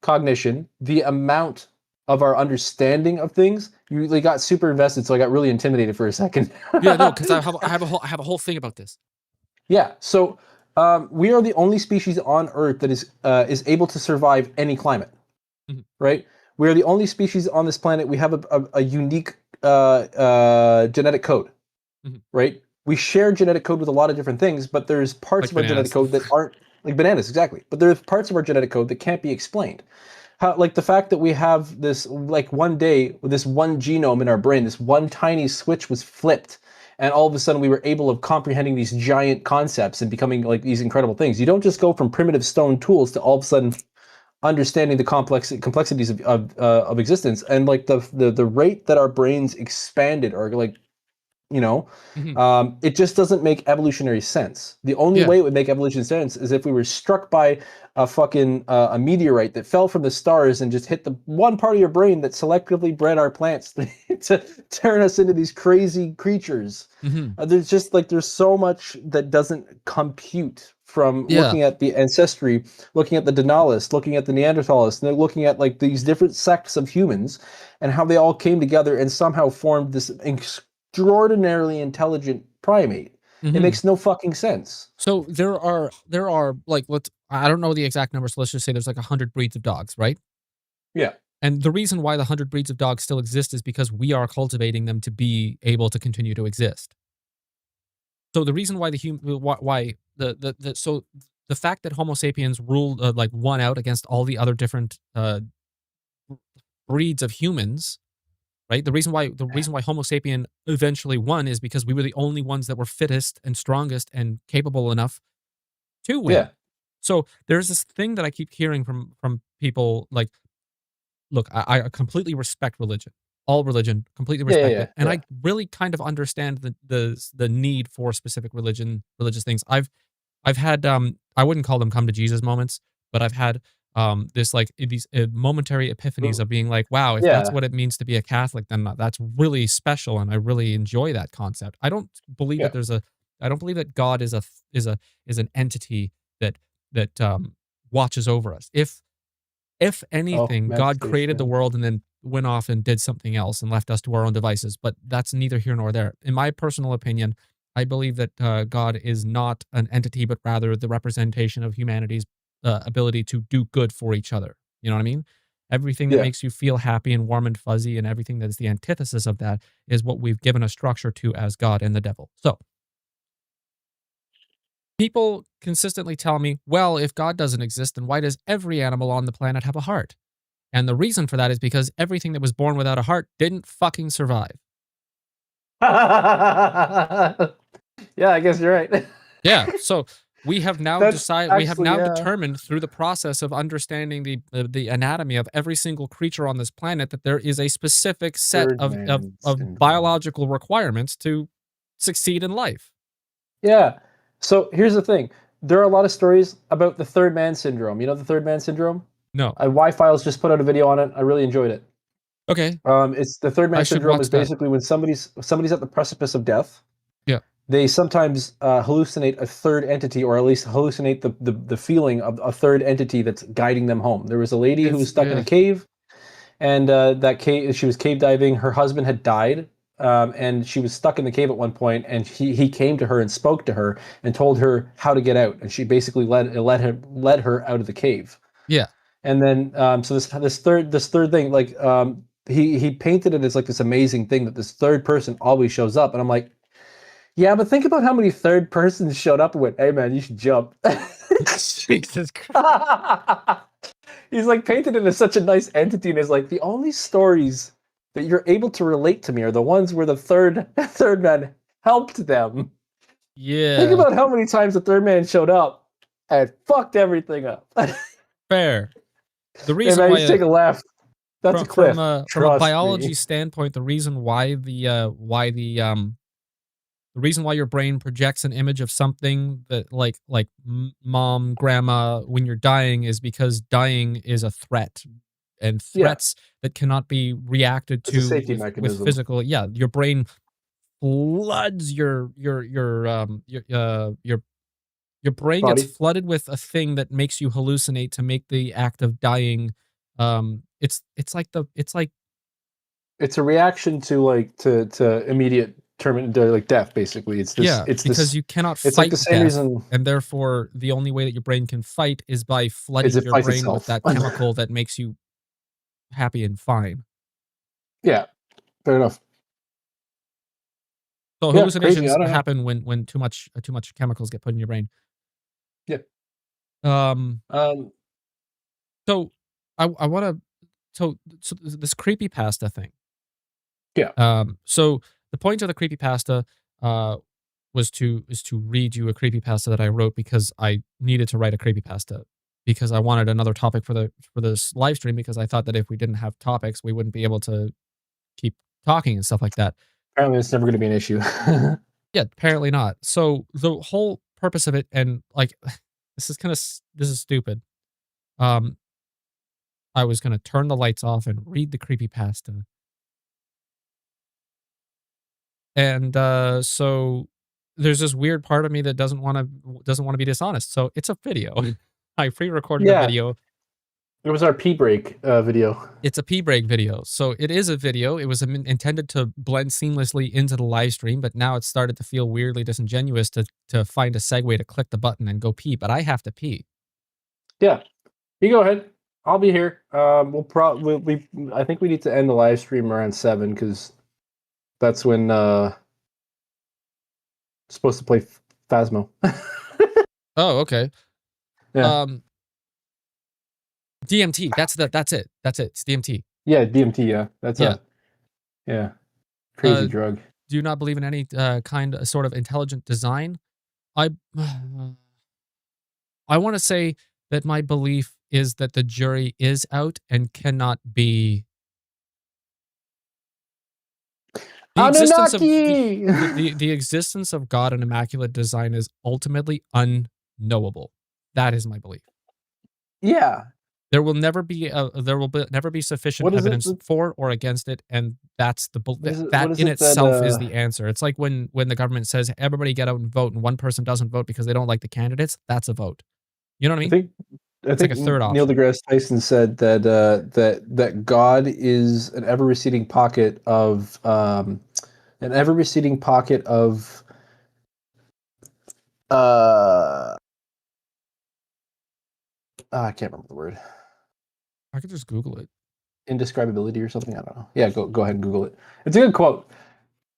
Cognition, the amount of our understanding of things. You really got super invested, so I got really intimidated for a second. Yeah. No, because I have a whole thing about this. Yeah, so we are the only species on Earth that is able to survive any climate. Mhm. Right? We are the only species on this planet. We have a unique genetic code. Mhm. Right? We share genetic code with a lot of different things, but there's parts Like of our genetic bananas. code that aren't like bananas, exactly. But there's parts of our genetic code that can't be explained. How, like the fact that we have this, like one day, this one genome in our brain, this one tiny switch was flipped, and all of a sudden we were able of comprehending these giant concepts and becoming like these incredible things. You don't just go from primitive stone tools to all of a sudden understanding the complexities of existence, and like the rate that our brains expanded, or like, you know, Hmm. it just doesn't make evolutionary sense. The only Yeah. way it would make evolutionary sense is if we were struck by a fucking a meteorite that fell from the stars and just hit the one part of your brain that selectively bred our plants to turn us into these crazy creatures. Hmm. There's just like there's so much that doesn't compute from Yeah. looking at the ancestry, looking at the Denalists, looking at the Neanderthalists, and then looking at like these different sects of humans and how they all came together and somehow formed this extraordinarily intelligent primate. It Hmm. makes no fucking sense. So there are like I don't know the exact number, so let's just say there's like 100 breeds of dogs, right? Yeah. And the reason why the 100 breeds of dogs still exist is because we are cultivating them to be able to continue to exist. So the reason why why the fact that Homo sapiens ruled like won out against all the other different breeds of humans, right? The reason why Homo sapien eventually won is because we were the only ones that were fittest and strongest and capable enough to win. Yeah. So there's this thing that I keep hearing from people like, look, I completely respect religion, all religion, completely Yeah. Yeah. respect Yeah. it, and Yeah. I really kind of understand the need for specific religious things. I've had I wouldn't call them come to Jesus moments, but I've had this like these momentary epiphanies of being like, wow, if that's Yeah. what it means to be a Catholic, then that's really special, and I really enjoy that concept. Yeah. I don't believe that God is an entity that that watches over us. If Oh, anything, God created the manifestation. world and then went off and did something else and left us to our own devices. But that's neither here nor there. In my personal opinion, I believe that God is not an entity, but rather the representation of humanity's ability to do good for each other. You know what I mean? Everything that Yeah. makes you feel happy and warm and fuzzy, and everything that is the antithesis of that, is what we've given a structure to as God and the devil. So people consistently tell me, well, if God doesn't exist, then why does every animal on the planet have a heart? And the reason for that is because everything that was born without a heart didn't fucking survive. Yeah, I guess you're right. Yeah. So We have now That's actually, yeah. determined through the process of understanding the anatomy of every single creature on this planet that there is a specific set Third man of syndrome. biological requirements to succeed in life. Yeah. So here's the thing. There are a lot of stories about the third man syndrome. You know the third man syndrome? No. Y-Files just put out a video on it. I really enjoyed it. Okay. It's the third I man should syndrome is watch that. basically when somebody's at the precipice of death. Yeah. They sometimes hallucinate a third entity, or at least hallucinate the feeling of a third entity that's guiding them home. There was a lady who was stuck in a cave, and that cave, she was cave diving. Her husband had died, and she was stuck in the cave at one point, and he came to her and spoke to her and told her how to get out, and she basically led her out of the cave. Yeah. And then so this third thing, like he painted it as like this amazing thing that this third person always shows up, and I'm like, yeah, but think about how many third persons showed up and went, "Hey man, you should jump." Jesus Christ. He's like painted it as such a nice entity, and is like, the only stories that you're able to relate to me are the ones where the third man helped them. Think Yeah. about how many times the third man showed up and fucked everything up. Fair. The Hey reason man, you why should take a left. That's a cliff. from a Trust biology me. standpoint, the reason why the reason why your brain projects an image of something that like mom, grandma when you're dying is because dying is a threat, and Yeah, threats that cannot be reacted it's a to safety with mechanism. physical, yeah, your brain floods your brain gets Body. flooded with a thing that makes you hallucinate to make the act of dying. It's like It's a reaction to like to immediate like death. Basically, it's this. yeah, It's because this. you cannot It's like the fight same death, reason. and therefore the only way that your brain can fight is by Is flooding it your fights brain with itself? that chemical that makes you happy and fine. Yeah, fair enough. So Yeah, crazy. I hallucinations don't know. happen when too much chemicals get put in your brain. Yeah. Um, Um. so I want to so this creepy pasta thing. Yeah. So the point of the creepypasta uh, was to read you a creepypasta that I wrote because I needed to write a creepypasta because I wanted another topic for this live stream because I thought that if we didn't have topics, we wouldn't be able to keep talking and stuff like that. Apparently, it's never going to be an issue. Yeah, apparently not. So the whole purpose of it, and like, this is stupid. Um, I was gonna turn the lights off and read the creepypasta, and so there's this weird part of me that doesn't want to be dishonest. So it's a video. I pre-recorded a Yeah, video. it was our pee break video. It's a pee break video. So it is a video. It was intended to blend seamlessly into the live stream, but now it's started to feel weirdly disingenuous to find a segue to click the button and go pee, but I have to pee. Yeah, you go ahead. I'll be here. We'll probably I think we need to end the live stream around 7 because that's when supposed to play Phasmo. Oh, okay. Yeah, DMT. That's it. That's it. It's DMT. yeah, DMT. Yeah, that's Yeah. yeah, crazy Uh, drug. do you not believe in any sort of intelligent design? I I want to say that my belief is that the jury is out and cannot be the existence of Anunnaki. the existence of God and immaculate design is ultimately unknowable. That is my belief. Yeah. There will never be never be sufficient What is it? evidence for or against it, and that's What that is in it that itself is the answer. It's like when the government says everybody get out and vote, and one person doesn't vote because they don't like the candidates. That's a vote. You know what I I mean? think I It's like think a third Neil option. deGrasse Tyson said that that God is an ever receding pocket of uh I can't remember the word. I could just Google it. Indescribability or something. I don't know. Yeah, go ahead and Google it. It's a good quote.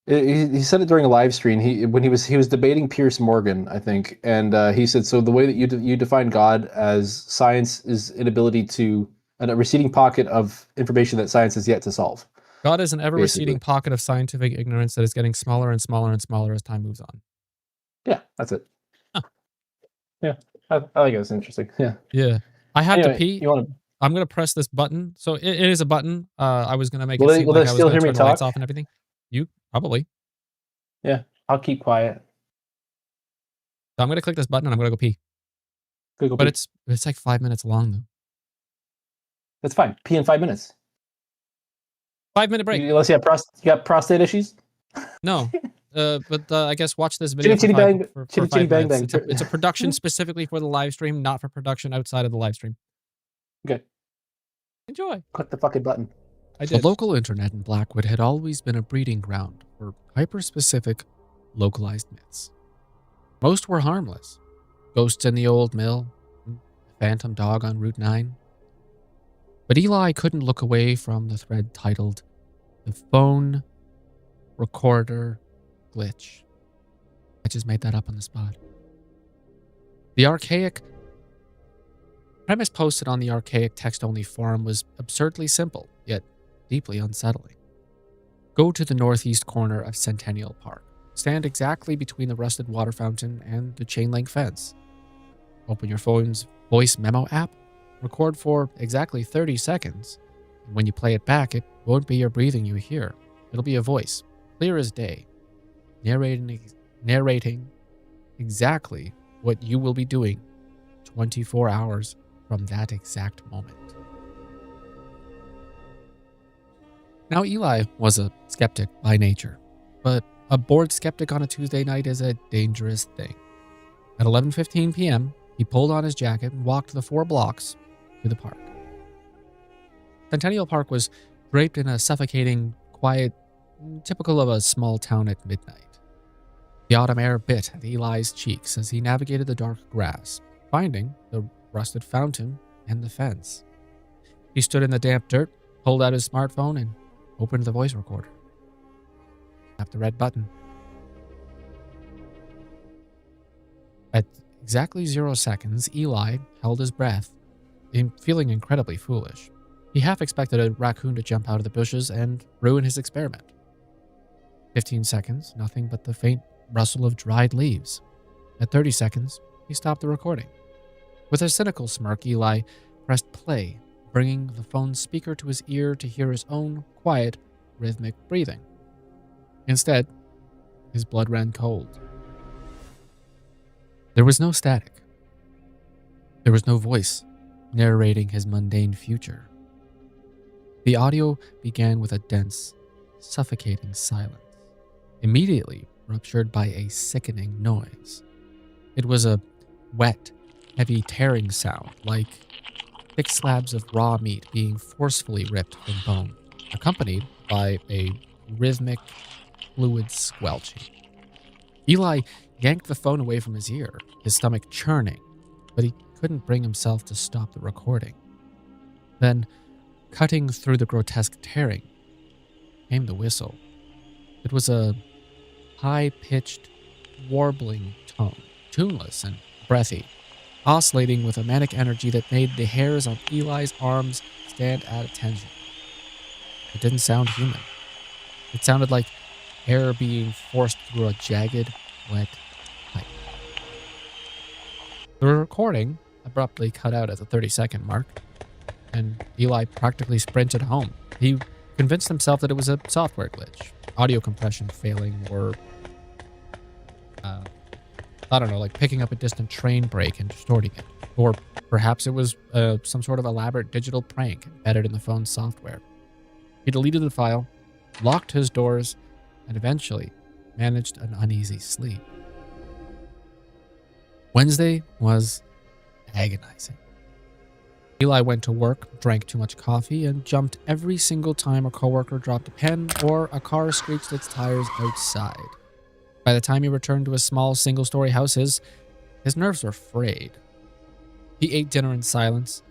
He said it during a live stream. When he was debating Pierce Morgan, I think, and he said, so the way that you define God as science is inability to a receding pocket of information that science has yet to solve. God is an ever Basically, receding pocket of scientific ignorance that is getting smaller and smaller and smaller as time moves on. yeah, that's it. Huh. Yeah, I think it's interesting. Yeah. Yeah. I have to Anyway, pee. you want to? I'm gonna press this button. So it is a button. I was gonna make Will it they seem will like they I was still gonna hear me turn the lights talk? off and everything. You probably. Yeah, I'll keep quiet. So I'm gonna click this button and I'm gonna go pee. Go But pee. it's like 5 minutes long though. That's fine. Pee in 5 minutes. 5 minute break. Unless you got prostate issues. No. But I guess watch this video Chitty for chitty five bang, for chitty chitty five bang minutes. bang. It's a production specifically for the live stream, not for production outside of the live stream. Okay, Enjoy. click the fucking button. I did. The local internet in Blackwood had always been a breeding ground for hyper-specific, localized myths. Most were harmless. Ghosts in the old mill, phantom dog on Route 9. But Eli couldn't look away from the thread titled The Phone Recorder Glitch. I just made that up on the spot. The archaic premise posted on the archaic text-only forum was absurdly simple, yet deeply unsettling. Go to the northeast corner of Centennial Park. Stand exactly between the rusted water fountain and the chain-link fence. Open your phone's voice memo app. Record for exactly 30 seconds. And when you play it back, it won't be your breathing you hear. It'll be a voice, clear as day, narrating exactly what you will be doing 24 hours from that exact moment. Now, Eli was a skeptic by nature, but a bored skeptic on a Tuesday night is a dangerous thing. At 11:15 p.m., he pulled on his jacket and walked the 4 blocks to the park. Centennial Park was draped in a suffocating quiet, typical of a small town at midnight. The autumn air bit at Eli's cheeks as he navigated the dark grass, finding the rusted fountain and the fence. He stood in the damp dirt, pulled out his smartphone, and opened the voice recorder. Tapped the red button. At exactly 0 seconds, Eli held his breath, feeling incredibly foolish. He half expected a raccoon to jump out of the bushes and ruin his experiment. 15 seconds, nothing but the faint rustle of dried leaves. At 30 seconds, he stopped the recording. With a cynical smirk, Eli pressed play, bringing the phone's speaker to his ear to hear his own quiet, rhythmic breathing. Instead, his blood ran cold. There was no static. There was no voice narrating his mundane future. The audio began with a dense, suffocating silence, immediately ruptured by a sickening noise. It was a wet, heavy tearing sound, like thick slabs of raw meat being forcefully ripped from bone, accompanied by a rhythmic, fluid squelching. Eli yanked the phone away from his ear, his stomach churning, but he couldn't bring himself to stop the recording. Then, cutting through the grotesque tearing, came the whistle. It was a high-pitched, warbling tone, tuneless and breathy, oscillating with a manic energy that made the hairs on Eli's arms stand at attention. It didn't sound human. It sounded like air being forced through a jagged, wet pipe. The recording abruptly cut out at the 30-second mark, and Eli practically sprinted home. He convinced himself that it was a software glitch, audio compression failing, or I don't know, like picking up a distant train brake and distorting it. Or perhaps it was some sort of elaborate digital prank embedded in the phone's software. He deleted the file, locked his doors, and eventually managed an uneasy sleep. Wednesday was agonizing. Eli went to work, drank too much coffee, and jumped every single time a coworker dropped a pen or a car screeched its tires outside. By the time he returned to his small single-story house, his nerves were frayed. He ate dinner in silence,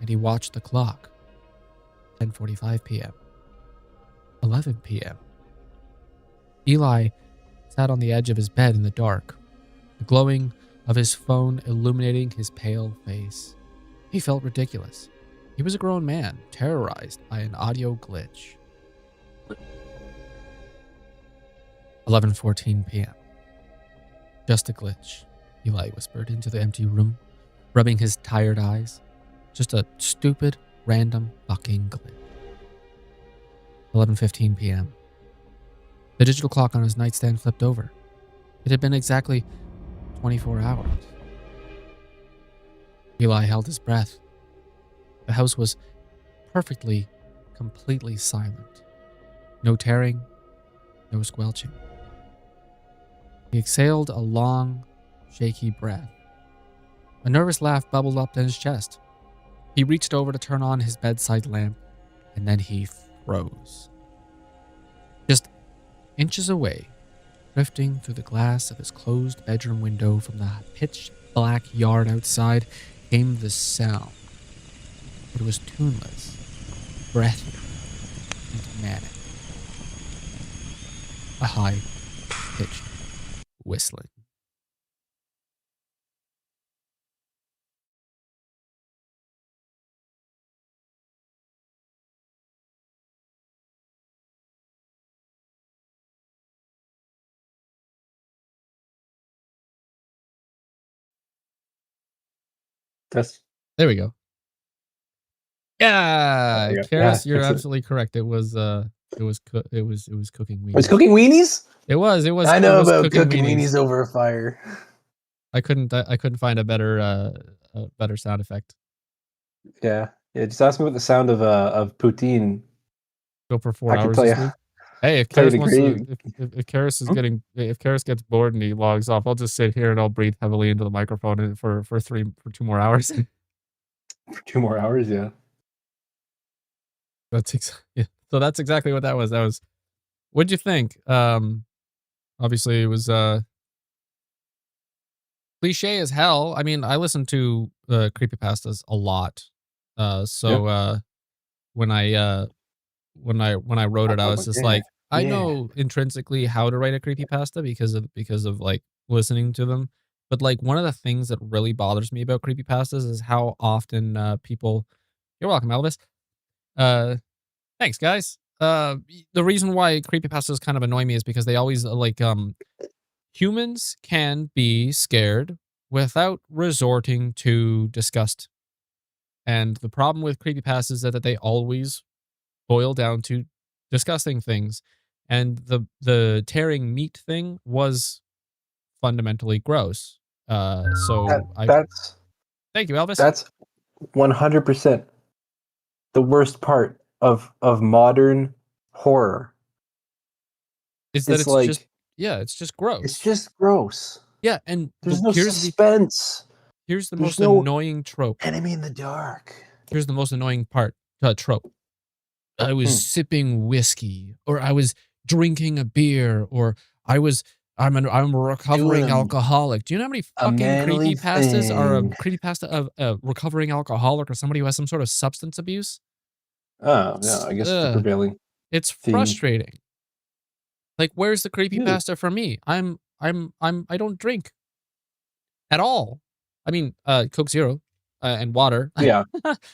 and he watched the clock. 10:45 p.m. 11 p.m. Eli sat on the edge of his bed in the dark, the glowing of his phone illuminating his pale face. He felt ridiculous. He was a grown man, terrorized by an audio glitch. 11:14 p.m. Just a glitch. Eli whispered into the empty room, rubbing his tired eyes. Just a stupid, random fucking glitch. 11:15 p.m. The digital clock on his nightstand flipped over. It had been exactly 24 hours. Eli held his breath. The house was perfectly, completely silent. No tearing, no squelching. He exhaled a long, shaky breath. A nervous laugh bubbled up in his chest. He reached over to turn on his bedside lamp, and then he froze. Just inches away, drifting through the glass of his closed bedroom window from the pitch-black yard outside, came the sound. It was tuneless, breathy, and manic. A high-pitched whistling. There we go. Yeah, Karis, you're absolutely correct. It was cooking weenies. Was cooking weenies? It was I know about cooking cooking weenies over a fire. I couldn't find a better sound effect. Yeah. Just ask me what the sound of poutine. Go for 4 I can hours tell this you. week. Hey, if Tell you Karis the wants to, gravy. if Karis is getting, if Karis gets bored and he logs off, I'll just sit here and I'll breathe heavily into the microphone for 2 more hours. For 2 more hours, yeah. Yeah. So that's exactly what that was. What'd you think? Obviously it was cliche as hell. I mean, I listen to creepypastas a lot. When I wrote it, I was just like, I know intrinsically how to write a creepypasta because of like listening to them. But like one of the things that really bothers me about creepypastas is how often people. You're welcome, Elvis. Thanks, guys. The reason why creepypastas kind of annoy me is because they always humans can be scared without resorting to disgust. And the problem with creepypastas is that they always boil down to disgusting things. And the tearing meat thing was fundamentally gross. That's Thank you, Elvis. That's 100% the worst part of modern horror. Is that it's just gross. It's just gross. Yeah, and there's no suspense. Here's the most annoying trope. Enemy in the dark. Here's the most annoying part. Trope. I was sipping whiskey, or I was drinking a beer, or I'm a recovering alcoholic. Do you know how many fucking creepypastas are a creepypasta of a recovering alcoholic or somebody who has some sort of substance abuse? Oh, yeah, I guess it's the prevailing. It's frustrating. Like, where's the creepypasta for me? I don't drink at all. I mean, Coke Zero and water. Yeah,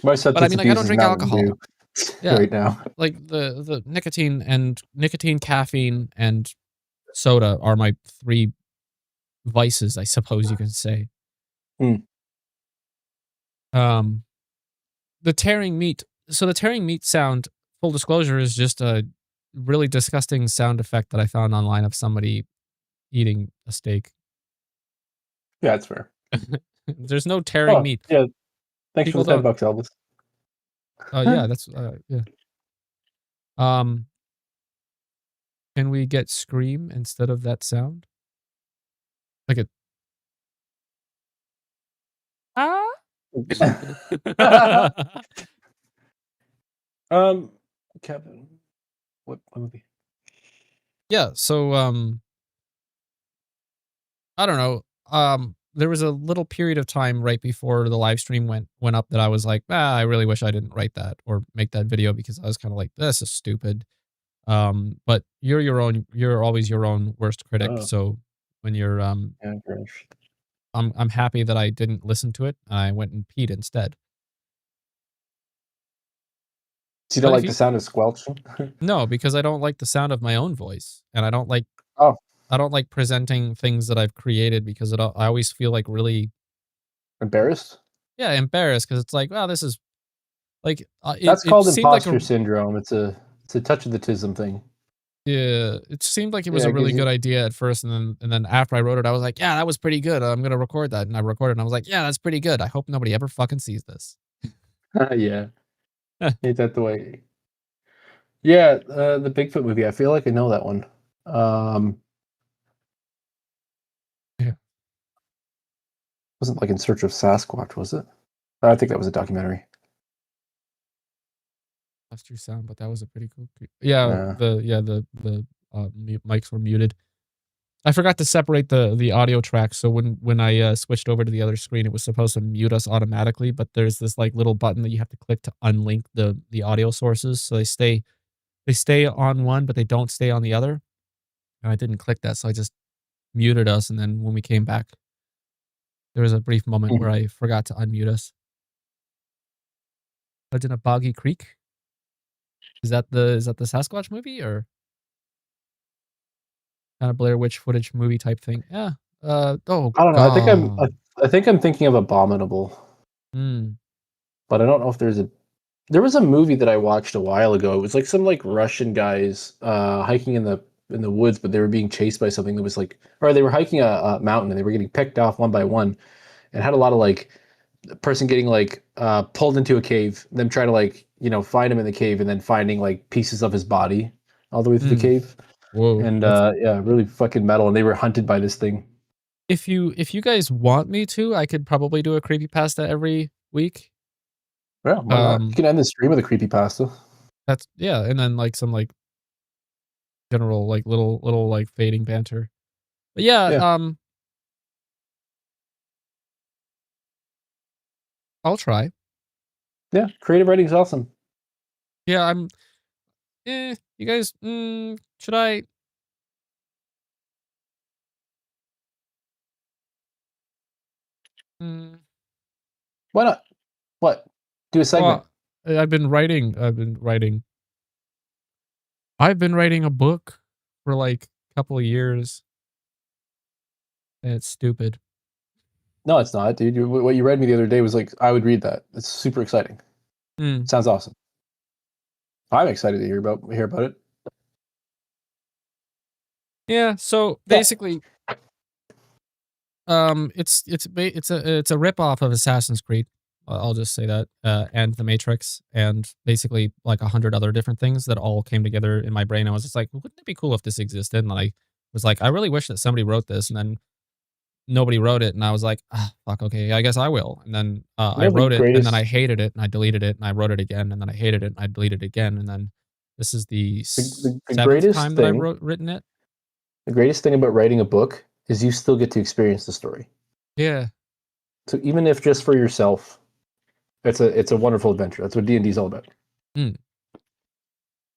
my but I mean, like, I don't drink alcohol. Yeah, right now. Like the nicotine, caffeine, and soda are my 3 vices, I suppose you can say. The tearing meat. So the tearing meat sound, full disclosure, is just a really disgusting sound effect that I found online of somebody eating a steak. Yeah, that's fair. There's no tearing meat. Yeah. Thanks for the $10, Elvis. Yeah, that's yeah. Can we get scream instead of that sound? Like a Kevin, what movie? Yeah, so I don't know. There was a little period of time right before the live stream went up that I was like, I really wish I didn't write that or make that video, because I was kind of like, this is stupid. But you're always your own worst critic. So when you're I'm happy that I didn't listen to it. I went and peed instead. So you don't like the sound of squelching? No, because I don't like the sound of my own voice, and I don't like. Oh, I don't like presenting things that I've created because I always feel like really, Embarrassed? yeah, embarrassed because it's like, wow, this is like That's it called seemed like imposter a syndrome. It's a touch of the tism thing. yeah, it seemed like it was Yeah, a it really gives good you idea at first, and then after I wrote it, I was like, yeah, that was pretty good. I'm gonna record that, and I recorded, and I was like, yeah, that's pretty good. I hope nobody ever fucking sees this. yeah. Ain't that the way? Yeah, the Bigfoot movie. I feel like I know that one. Um, Yeah, wasn't like In Search of Sasquatch, was it? I think that was a documentary. lost your sound, but that was a pretty cool. Yeah, Yeah. the mics were muted. I forgot to separate the audio tracks, so when I switched over to the other screen, it was supposed to mute us automatically, but there's this like little button that you have to click to unlink the audio sources, so they stay on one, but they don't stay on the other. And I didn't click that, so I just muted us, and then when we came back, there was a brief moment where Mhm. I forgot to unmute us. Legend of Boggy Creek? Is that the Sasquatch movie or kind of Blair Witch footage movie type thing? Yeah. Oh I don't know. god. I think I'm thinking of Abominable, Mm. but I don't know if there was a movie that I watched a while ago. It was like some like Russian guys hiking in the woods, but they were being chased by something that was like, or they were hiking a mountain and they were getting picked off one by one, and had a lot of like a person getting like pulled into a cave, them trying to like find him in the cave, and then finding like pieces of his body all the way through the Mm. cave, Whoa. and That's yeah, really fucking metal, and they were hunted by this thing. if you guys want me to, I could probably do a creepypasta every week. Yeah, why not? You Um can end the stream with a creepy pasta. that's yeah, and then like some like general like little like fading banter. But yeah, Yeah, I'll try. yeah, creative writing is awesome. Yeah, you guys should I mm, Why not? What? Do a segment. well, I've been writing a book for like a couple of years and it's stupid. No, it's not, dude. What you read me the other day was like, I would read that. It's super exciting. Mm. Sounds awesome. I'm excited to hear about it. Yeah, so Yeah, basically it's a rip off of Assassin's Creed. I'll just say that, and The Matrix, and basically like 100 other different things that all came together in my brain. I was just like, wouldn't it be cool if this existed? And I was like, I really wish that somebody wrote this, and then nobody wrote it, and I was like, ah, fuck, okay, I guess I will. And then you I know the wrote it, and then I greatest hated it, and I deleted it, and I wrote it again, and then I hated it, and I deleted it again, and then this is the the seventh greatest time that I've thing written it. the greatest thing about writing a book is you still get to experience the story. Yeah. So even if just for yourself, it's a wonderful adventure. That's what D&D is all about. Mm.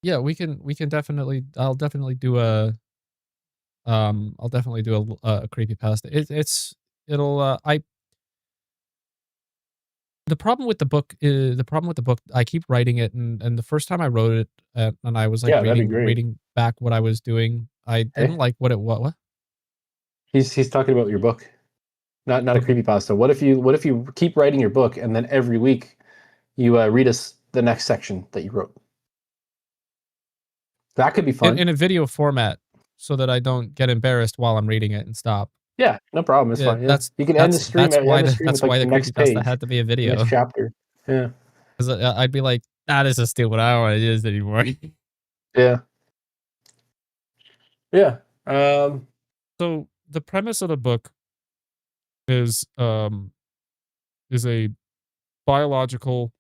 Yeah, we can definitely I'll definitely do a creepypasta. It'll I the problem with the book, I keep writing it and the first time I wrote it and I was like Yeah, that'd be great. reading back what I was doing, I didn't Hey, like what? he's talking about your book, not a Okay. creepypasta. What if you keep writing your book and then every week you read us the next section that you wrote? That could be fun. In a video format so that I don't get embarrassed while I'm reading it and stop. Yeah, no problem. It's Yeah, fine. Yeah, you can end the stream. End the stream that's with like why the the next creepypasta page, had to be a the next video. chapter. Yeah, 'Cause I'd be like, "Nah, this is stupid. I don't wanna do this anymore." yeah, yeah. Um, So, the premise of the book is, is a biological,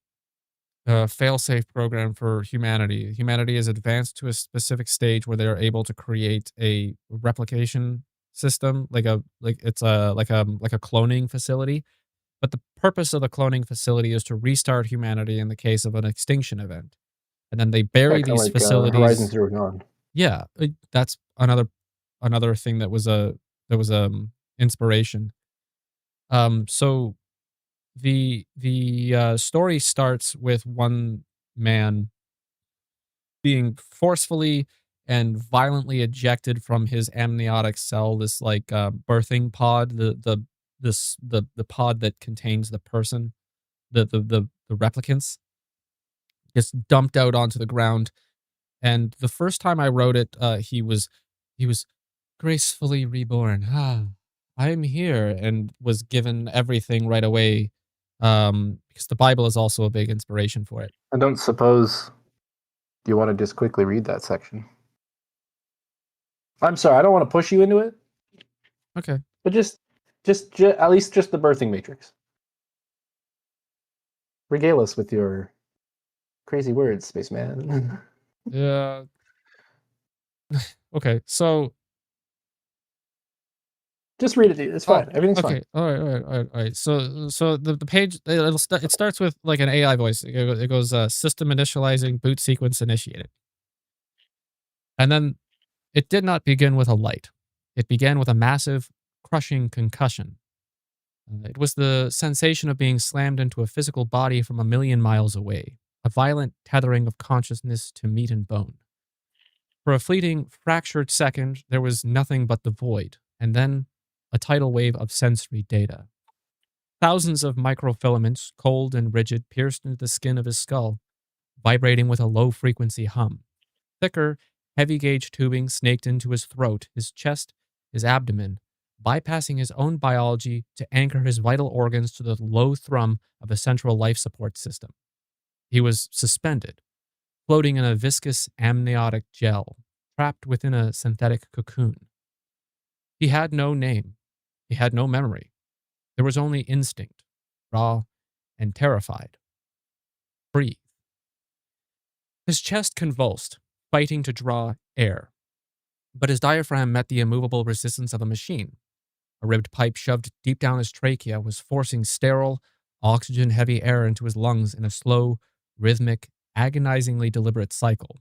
fail-safe program for humanity. Humanity is advanced to a specific stage where they are able to create a replication system, like it's a like a cloning facility, but the purpose of the cloning facility is to restart humanity in the case of an extinction event, and then they yeah, bury kind of these like Horizon facilities. Zero Dawn. Yeah, that's another thing that was, inspiration. So the story starts with one man being forcefully and violently ejected from his amniotic cell this like birthing pod, the pod that contains the person, the replicants, gets dumped out onto the ground. And the first time I wrote it, he was gracefully reborn. Ah, I'm here, and was given everything right away. Because the Bible is also a big inspiration for it. I don't suppose you want to just quickly read that section. I'm sorry, I don't want to push you into it, Okay. but just at least just the birthing matrix. Regale us with your crazy words, spaceman. Yeah. Okay. So Just read it. It's fine. Everything's okay. fine. All right. So the page it starts with like an AI voice. It goes system initializing, boot sequence initiated, and then it did not begin with a light. It began with a massive, crushing concussion. It was the sensation of being slammed into a physical body from a million miles away, a violent tethering of consciousness to meat and bone. For a fleeting, fractured second, there was nothing but the void, and then a tidal wave of sensory data. Thousands of microfilaments, cold and rigid, pierced into the skin of his skull, vibrating with a low-frequency hum. Thicker, heavy-gauge tubing snaked into his throat, his chest, his abdomen, bypassing his own biology to anchor his vital organs to the low thrum of a central life support system. He was suspended, floating in a viscous amniotic gel, trapped within a synthetic cocoon. He had no name. He had no memory. There was only instinct, raw and terrified. Breathe. His chest convulsed, fighting to draw air. But his diaphragm met the immovable resistance of a machine. A ribbed pipe shoved deep down his trachea was forcing sterile, oxygen-heavy air into his lungs in a slow, rhythmic, agonizingly deliberate cycle.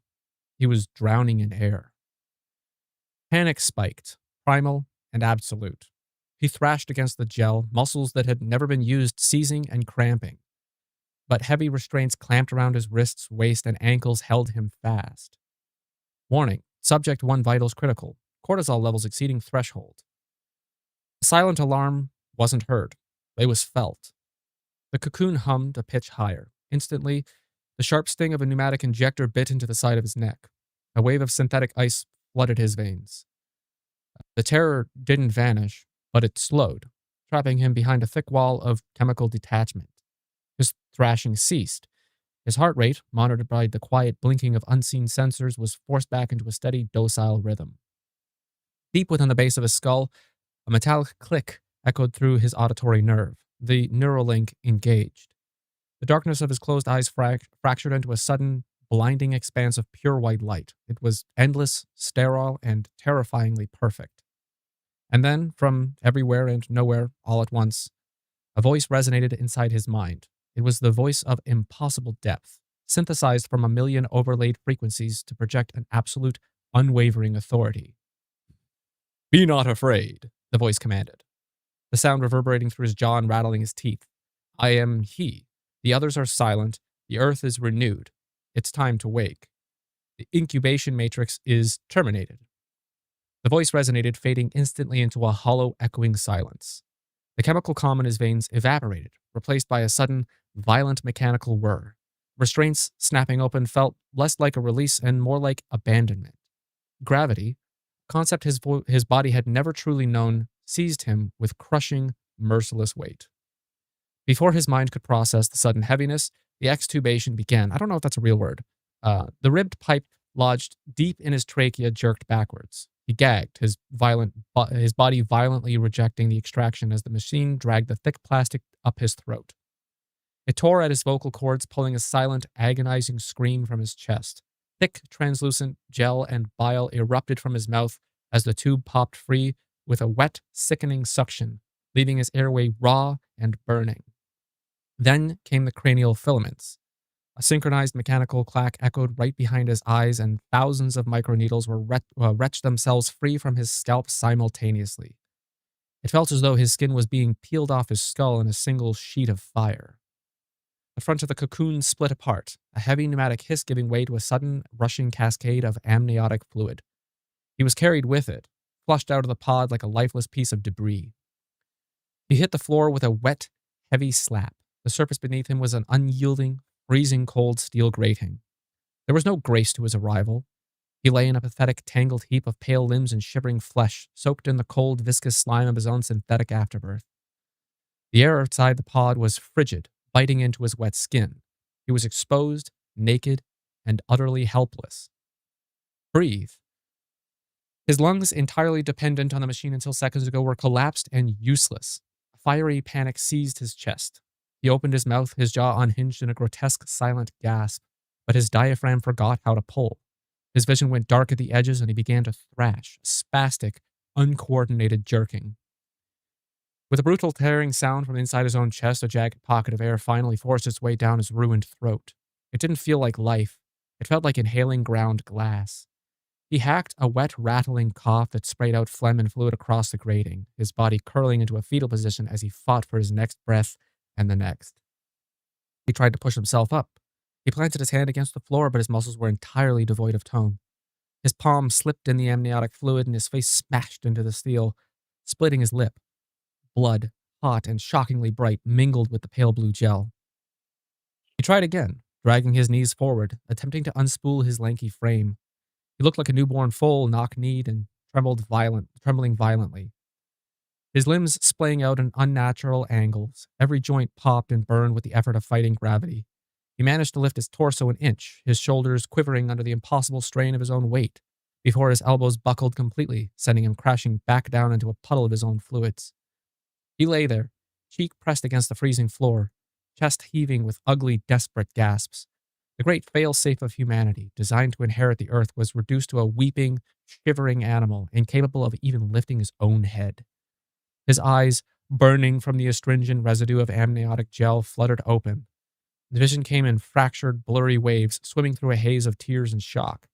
He was drowning in air. Panic spiked, primal and absolute. He thrashed against the gel, muscles that had never been used seizing and cramping. But heavy restraints clamped around his wrists, waist, and ankles held him fast. Warning, subject 1 vitals critical, cortisol levels exceeding threshold. The silent alarm wasn't heard. It was felt. The cocoon hummed a pitch higher. Instantly, the sharp sting of a pneumatic injector bit into the side of his neck. A wave of synthetic ice flooded his veins. The terror didn't vanish, but it slowed, trapping him behind a thick wall of chemical detachment. His thrashing ceased. His heart rate, monitored by the quiet blinking of unseen sensors, was forced back into a steady, docile rhythm. Deep within the base of his skull, a metallic click echoed through his auditory nerve. The neural link engaged. The darkness of his closed eyes fractured into a sudden, blinding expanse of pure white light. It was endless, sterile, and terrifyingly perfect. And then, from everywhere and nowhere, all at once, a voice resonated inside his mind. It was the voice of impossible depth, synthesized from a million overlaid frequencies to project an absolute, unwavering authority. "Be not afraid," the voice commanded, the sound reverberating through his jaw and rattling his teeth. "I am he. The others are silent. The earth is renewed. It's time to wake. The incubation matrix is terminated." The voice resonated, fading instantly into a hollow, echoing silence. The chemical calm in his veins evaporated, replaced by a sudden, violent mechanical whir. Restraints snapping open felt less like a release and more like abandonment. Gravity, concept his body had never truly known, seized him with crushing, merciless weight. Before his mind could process the sudden heaviness, the extubation began. I don't know if that's a real word. The ribbed pipe lodged deep in his trachea jerked backwards. He gagged, his body violently rejecting the extraction as the machine dragged the thick plastic up his throat. It tore at his vocal cords, pulling a silent, agonizing scream from his chest. Thick, translucent gel and bile erupted from his mouth as the tube popped free with a wet, sickening suction, leaving his airway raw and burning. Then came the cranial filaments. A synchronized mechanical clack echoed right behind his eyes, and thousands of microneedles wretched themselves free from his scalp simultaneously. It felt as though his skin was being peeled off his skull in a single sheet of fire. The front of the cocoon split apart, a heavy pneumatic hiss giving way to a sudden, rushing cascade of amniotic fluid. He was carried with it, flushed out of the pod like a lifeless piece of debris. He hit the floor with a wet, heavy slap. The surface beneath him was an unyielding, freezing cold steel grating. There was no grace to his arrival. He lay in a pathetic, tangled heap of pale limbs and shivering flesh, soaked in the cold, viscous slime of his own synthetic afterbirth. The air outside the pod was frigid, biting into his wet skin. He was exposed, naked, and utterly helpless. Breathe. His lungs, entirely dependent on the machine until seconds ago, were collapsed and useless. A fiery panic seized his chest. He opened his mouth, his jaw unhinged in a grotesque, silent gasp, but his diaphragm forgot how to pull. His vision went dark at the edges and he began to thrash, spastic, uncoordinated jerking. With a brutal tearing sound from inside his own chest, a jagged pocket of air finally forced its way down his ruined throat. It didn't feel like life. It felt like inhaling ground glass. He hacked a wet, rattling cough that sprayed out phlegm and fluid across the grating, his body curling into a fetal position as he fought for his next breath and the next. He tried to push himself up. He planted his hand against the floor, but his muscles were entirely devoid of tone. His palm slipped in the amniotic fluid and his face smashed into the steel, splitting his lip. Blood, hot and shockingly bright, mingled with the pale blue gel. He tried again, dragging his knees forward, attempting to unspool his lanky frame. He looked like a newborn foal, knock-kneed and trembling violently. His limbs splaying out in unnatural angles, every joint popped and burned with the effort of fighting gravity. He managed to lift his torso an inch, his shoulders quivering under the impossible strain of his own weight, before his elbows buckled completely, sending him crashing back down into a puddle of his own fluids. He lay there, cheek pressed against the freezing floor, chest heaving with ugly, desperate gasps. The great fail-safe of humanity, designed to inherit the earth, was reduced to a weeping, shivering animal, incapable of even lifting his own head. His eyes, burning from the astringent residue of amniotic gel, fluttered open. The vision came in fractured, blurry waves, swimming through a haze of tears and shock.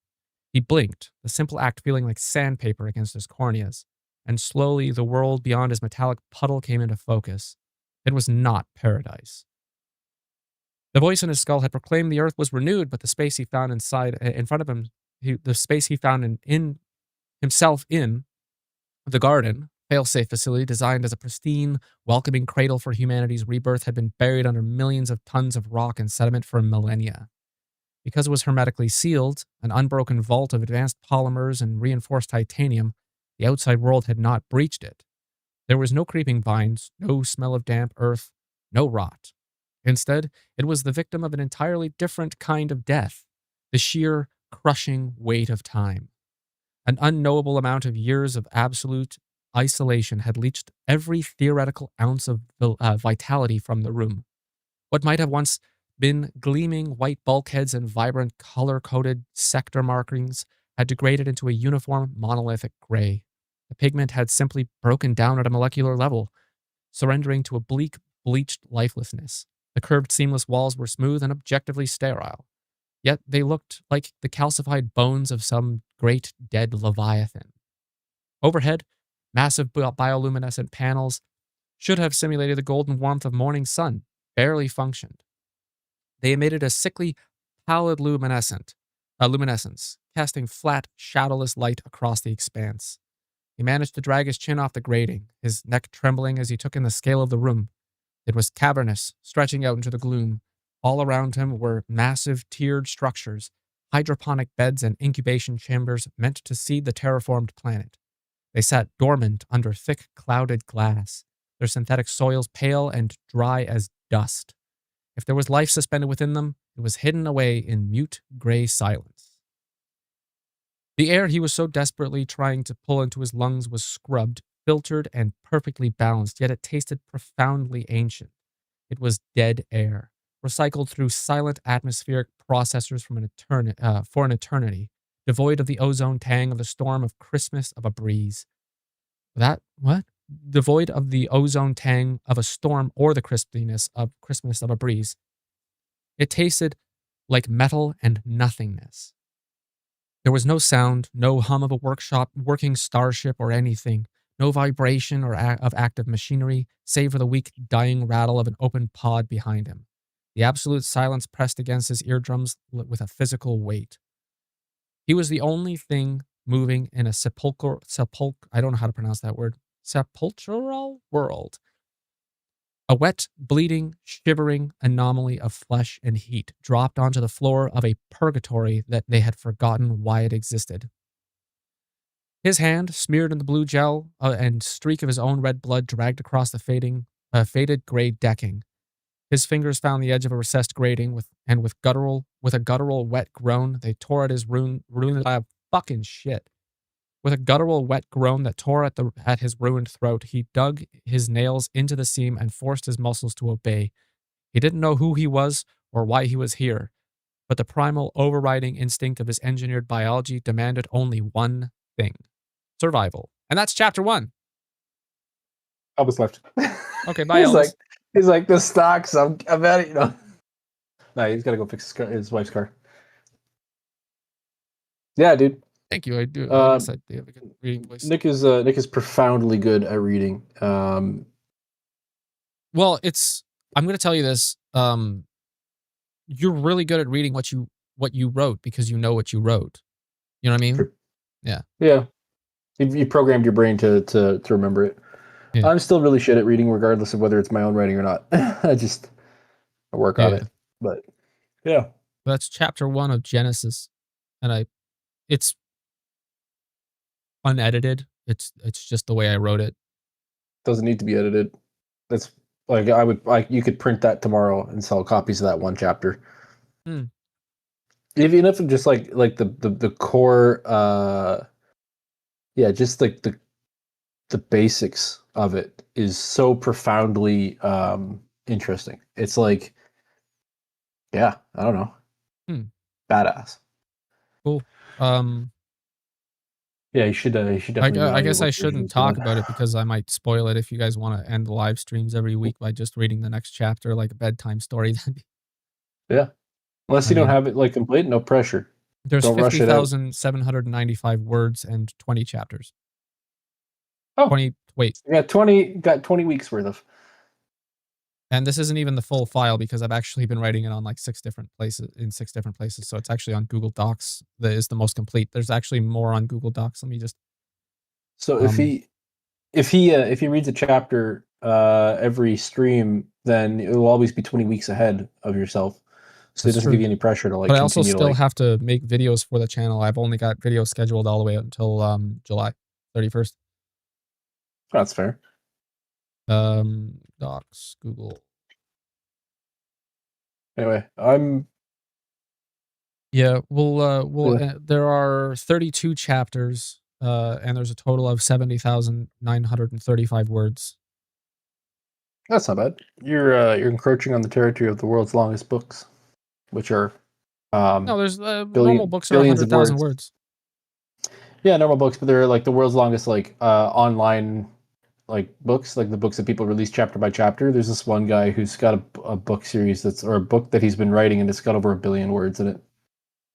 He blinked, the simple act feeling like sandpaper against his corneas, and slowly the world beyond his metallic puddle came into focus. It was not paradise. The voice in his skull had proclaimed the earth was renewed, but the space he found in front of him, the space he found in himself in the garden, fail-safe facility designed as a pristine, welcoming cradle for humanity's rebirth, had been buried under millions of tons of rock and sediment for millennia. Because it was hermetically sealed, an unbroken vault of advanced polymers and reinforced titanium, the outside world had not breached it. There was no creeping vines, no smell of damp earth, no rot. Instead, it was the victim of an entirely different kind of death, the sheer, crushing weight of time. An unknowable amount of years of absolute isolation had leached every theoretical ounce of vitality from the room. What might have once been gleaming white bulkheads and vibrant color-coded sector markings had degraded into a uniform monolithic gray. The pigment had simply broken down at a molecular level, surrendering to a bleak, bleached lifelessness. The curved, seamless walls were smooth and objectively sterile, yet they looked like the calcified bones of some great dead leviathan. Overhead, massive bioluminescent panels should have simulated the golden warmth of morning sun, barely functioned. They emitted a sickly, pallid luminescence, casting flat, shadowless light across the expanse. He managed to drag his chin off the grating, his neck trembling as he took in the scale of the room. It was cavernous, stretching out into the gloom. All around him were massive, tiered structures, hydroponic beds and incubation chambers meant to seed the terraformed planet. They sat dormant under thick, clouded glass, their synthetic soils pale and dry as dust. If there was life suspended within them, it was hidden away in mute, gray silence. The air he was so desperately trying to pull into his lungs was scrubbed, filtered, and perfectly balanced, yet it tasted profoundly ancient. It was dead air, recycled through silent atmospheric processors for an eternity, devoid of the ozone tang of the storm of Christmas of a breeze. Devoid of the ozone tang of a storm or the crispiness of Christmas of a breeze. It tasted like metal and nothingness. There was no sound, no hum of a working starship or anything, no vibration of active machinery, save for the weak, dying rattle of an open pod behind him. The absolute silence pressed against his eardrums with a physical weight. He was the only thing moving in a I don't know how to pronounce that word, sepulchral world. A wet, bleeding, shivering anomaly of flesh and heat dropped onto the floor of a purgatory that they had forgotten why it existed. His hand, smeared in the blue gel, and streak of his own red blood dragged across the faded gray decking. His fingers found the edge of a recessed grating, with a guttural wet groan, they tore at his fucking shit. With a guttural wet groan that tore at his ruined throat, he dug his nails into the seam and forced his muscles to obey. He didn't know who he was or why he was here, but the primal overriding instinct of his engineered biology demanded only one thing: survival. And that's chapter 1. Elvis left. Okay, bye, he's Elvis. he's like, the stocks, I'm at it, you know. No, he's got to go fix his wife's car. Yeah, dude. Thank you. I do. I guess I do have a good reading voice. Nick is profoundly good at reading. Well, I'm going to tell you this. You're really good at reading what you wrote because you know what you wrote. You know what I mean? True. Yeah. Yeah. You programmed your brain to remember it. Yeah. I'm still really shit at reading, regardless of whether it's my own writing or not. I work on it. But yeah. That's chapter 1 of Genesis, and it's unedited. It's just the way I wrote it. Doesn't need to be edited. That's like you could print that tomorrow and sell copies of that one chapter. Even if just like the core, just like the basics of it is so profoundly interesting. It's like, yeah, I don't know, badass. Cool. Yeah, you should definitely. I guess I shouldn't talk about it because I might spoil it. If you guys want to end the live streams every week by just reading the next chapter like a bedtime story, then yeah. Unless you don't have it like complete, no pressure. There's 50,795 words and 20 chapters. Oh, 20. Wait. Yeah, 20 weeks worth of. And this isn't even the full file because I've actually been writing it on like 6 different places. So it's actually on Google Docs that is the most complete. There's actually more on Google Docs. Let me just. So if he reads a chapter every stream, then it will always be 20 weeks ahead of yourself. So it doesn't give you any pressure to like. But I also still have to make videos for the channel. I've only got videos scheduled all the way until July 31st. That's fair. Docs, Google. Anyway, Yeah, there are 32 chapters, and there's a total of 70,935 words. That's not bad. You're encroaching on the territory of the world's longest books, which are no, there's normal books are 100,000 words. Yeah, normal books, but they're like the world's longest like online like books, like the books that people release chapter by chapter. There's this one guy who's got a book series or a book that he's been writing, and it's got over 1 billion words in it.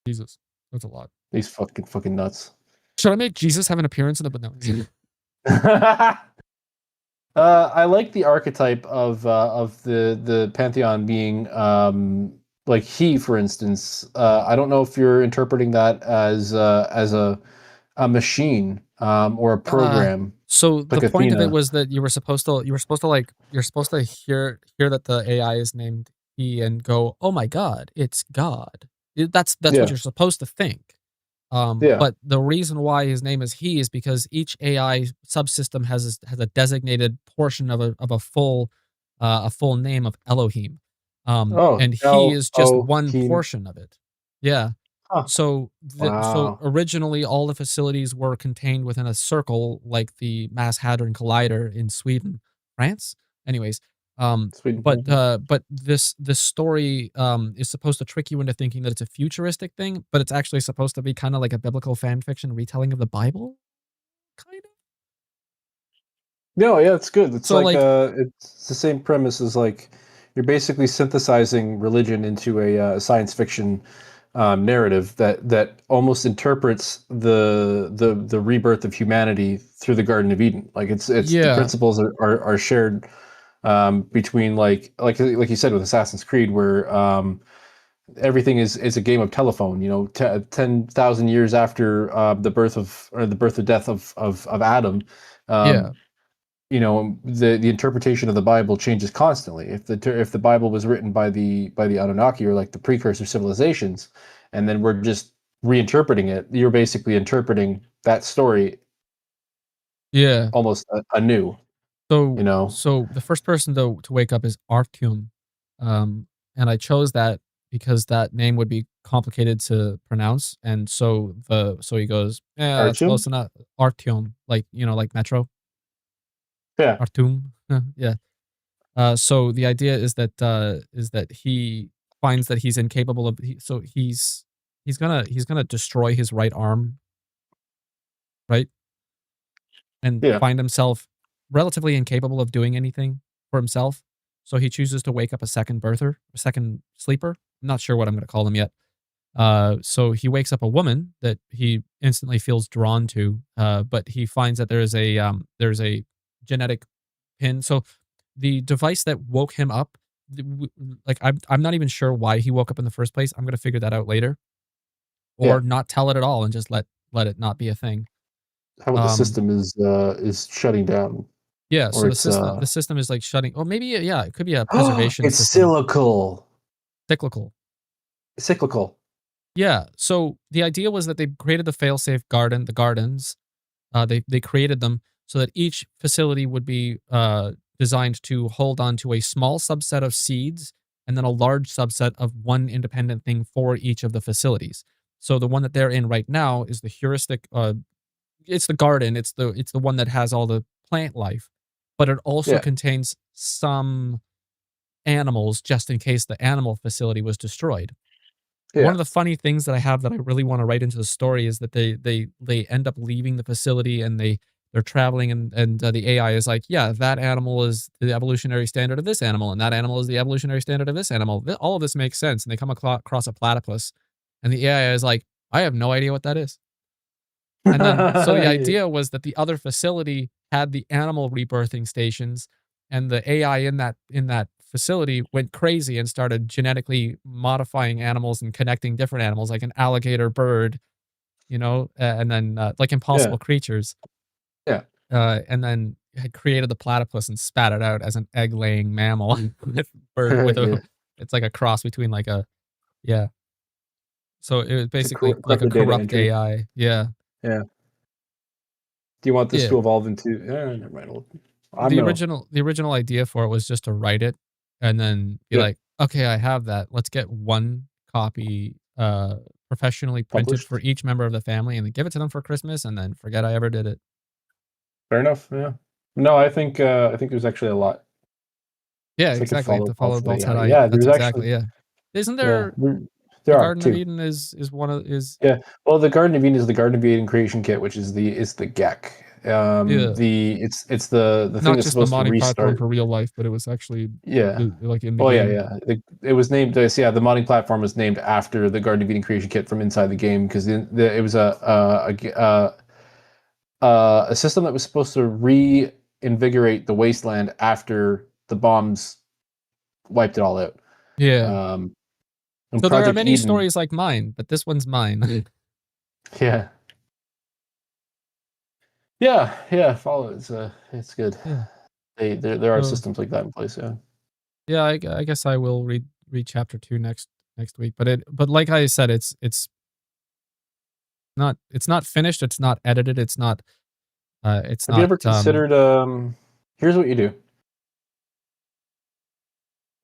Jesus, that's a lot. He's fucking nuts. Should I make Jesus have an appearance in it? But no. I like the archetype of the pantheon being like he, for instance. I don't know if you're interpreting that as a machine or a program. So like the point Athena. of it was that you're supposed to hear that the AI is named he and go, oh my god, it's God. That's what you're supposed to think. But the reason why his name is he is because each AI subsystem has a designated portion of a full name of Elohim. And he is just one portion of it. Yeah. Huh. So originally all the facilities were contained within a circle, like the Mass Hadron Collider in Sweden, France. Anyways, but this story is supposed to trick you into thinking that it's a futuristic thing, but it's actually supposed to be kind of like a biblical fan fiction retelling of the Bible, kind of. No, yeah, it's good. It's it's the same premise as like you're basically synthesizing religion into a science fiction narrative that almost interprets the rebirth of humanity through the Garden of Eden. Like it's the principles are shared between like you said with Assassin's Creed, where everything is a game of telephone. 10,000 years after the birth of death of Adam. Yeah. Um, the interpretation of the Bible changes constantly. If the Bible was written by the Anunnaki, or like the precursor civilizations, and then we're just reinterpreting it, you're basically interpreting that story Yeah. almost anew. So You know, so the first person to wake up is Artyom, and I chose that because that name would be complicated to pronounce, and so he goes, "Yeah, that's Artyom. close enough." Artyom, like, like Metro, Yeah, Artyom, yeah. So the idea is that he finds that he's incapable of so he's gonna destroy his right arm, right? And yeah, find himself relatively incapable of doing anything for himself. So he chooses to wake up a second birther, a second sleeper. I'm not sure what I'm going to call him yet. So he wakes up a woman that he instantly feels drawn to, but he finds that there's a genetic pin. So the device that woke him up, like I'm not even sure why he woke up in the first place. I'm going to figure that out later, yeah. or not tell it at all and just let it not be a thing. How about the Um, system is shutting down, Yeah, so or it's the system is, like, shutting, or maybe, yeah, it could be a preservation it's system. cyclical. Cyclical. Cyclical. Yeah, so the idea was that they created the fail-safe garden, the gardens, they created them so that each facility would be, designed to hold on to a small subset of seeds, and then a large subset of one independent thing for each of the facilities. So the one that they're in right now is the heuristic, it's the garden, it's the one that has all the plant life, but it also Yeah, contains some animals just in case the animal facility was destroyed. One yeah, of the funny things that I have that I really want to write into the story is that they end up leaving the facility, and they're traveling, and the AI is like, yeah, that animal is the evolutionary standard of this animal, and that animal is the evolutionary standard of this animal. All of this makes sense, and they come across a platypus, and the AI is like, I have no idea what that is. And then so the yeah. idea was that the other facility had the animal rebirthing stations, and the AI in that facility went crazy and started genetically modifying animals and connecting different animals like an alligator bird, and then, like Yeah, impossible creatures, yeah. and then had created the platypus and spat it out as an egg-laying mammal with bird with Yeah. a it's like a cross between like a yeah. So it was It's a basically like a corrupted data corrupt entry. AI. Yeah. Yeah. Do you want this Yeah. to evolve into? Never mind. I'm the gonna. original the original idea for it was just to write it and then be Yeah. like, "Okay, I have that. Let's get one copy, professionally printed for Published. each member of the family and then give it to them for Christmas and then forget I ever did it." Fair enough. Yeah. No, I think there's actually a lot. Yeah, It's like a exactly. You have follow to follow up to both AI. head I Yeah, that's there's actually. exactly, yeah. Isn't Yeah, there there the are Garden of two. Eden is one of is Yeah. Well, the Garden of Eden is the Garden of Eden creation kit, which is the GEC. yeah, It's the thing not that's just the supposed to modding platform restart. for real life, but it was actually, Yeah. like, in the Oh yeah, game. yeah. It was named. Yeah, the modding platform was named after the Garden of Eden creation kit from inside the game because it was a system that was supposed to reinvigorate the wasteland after the bombs wiped it all out. Yeah. Um, and So there are Project many Eden, stories like mine, but this one's mine. yeah, yeah, yeah. Follow it. It's good. Yeah. There are So systems like that in place. Yeah. yeah, I guess I will read chapter 2 next week, but like I said, it's not finished, it's not edited, it's Have you not, ever considered? Here's what you do: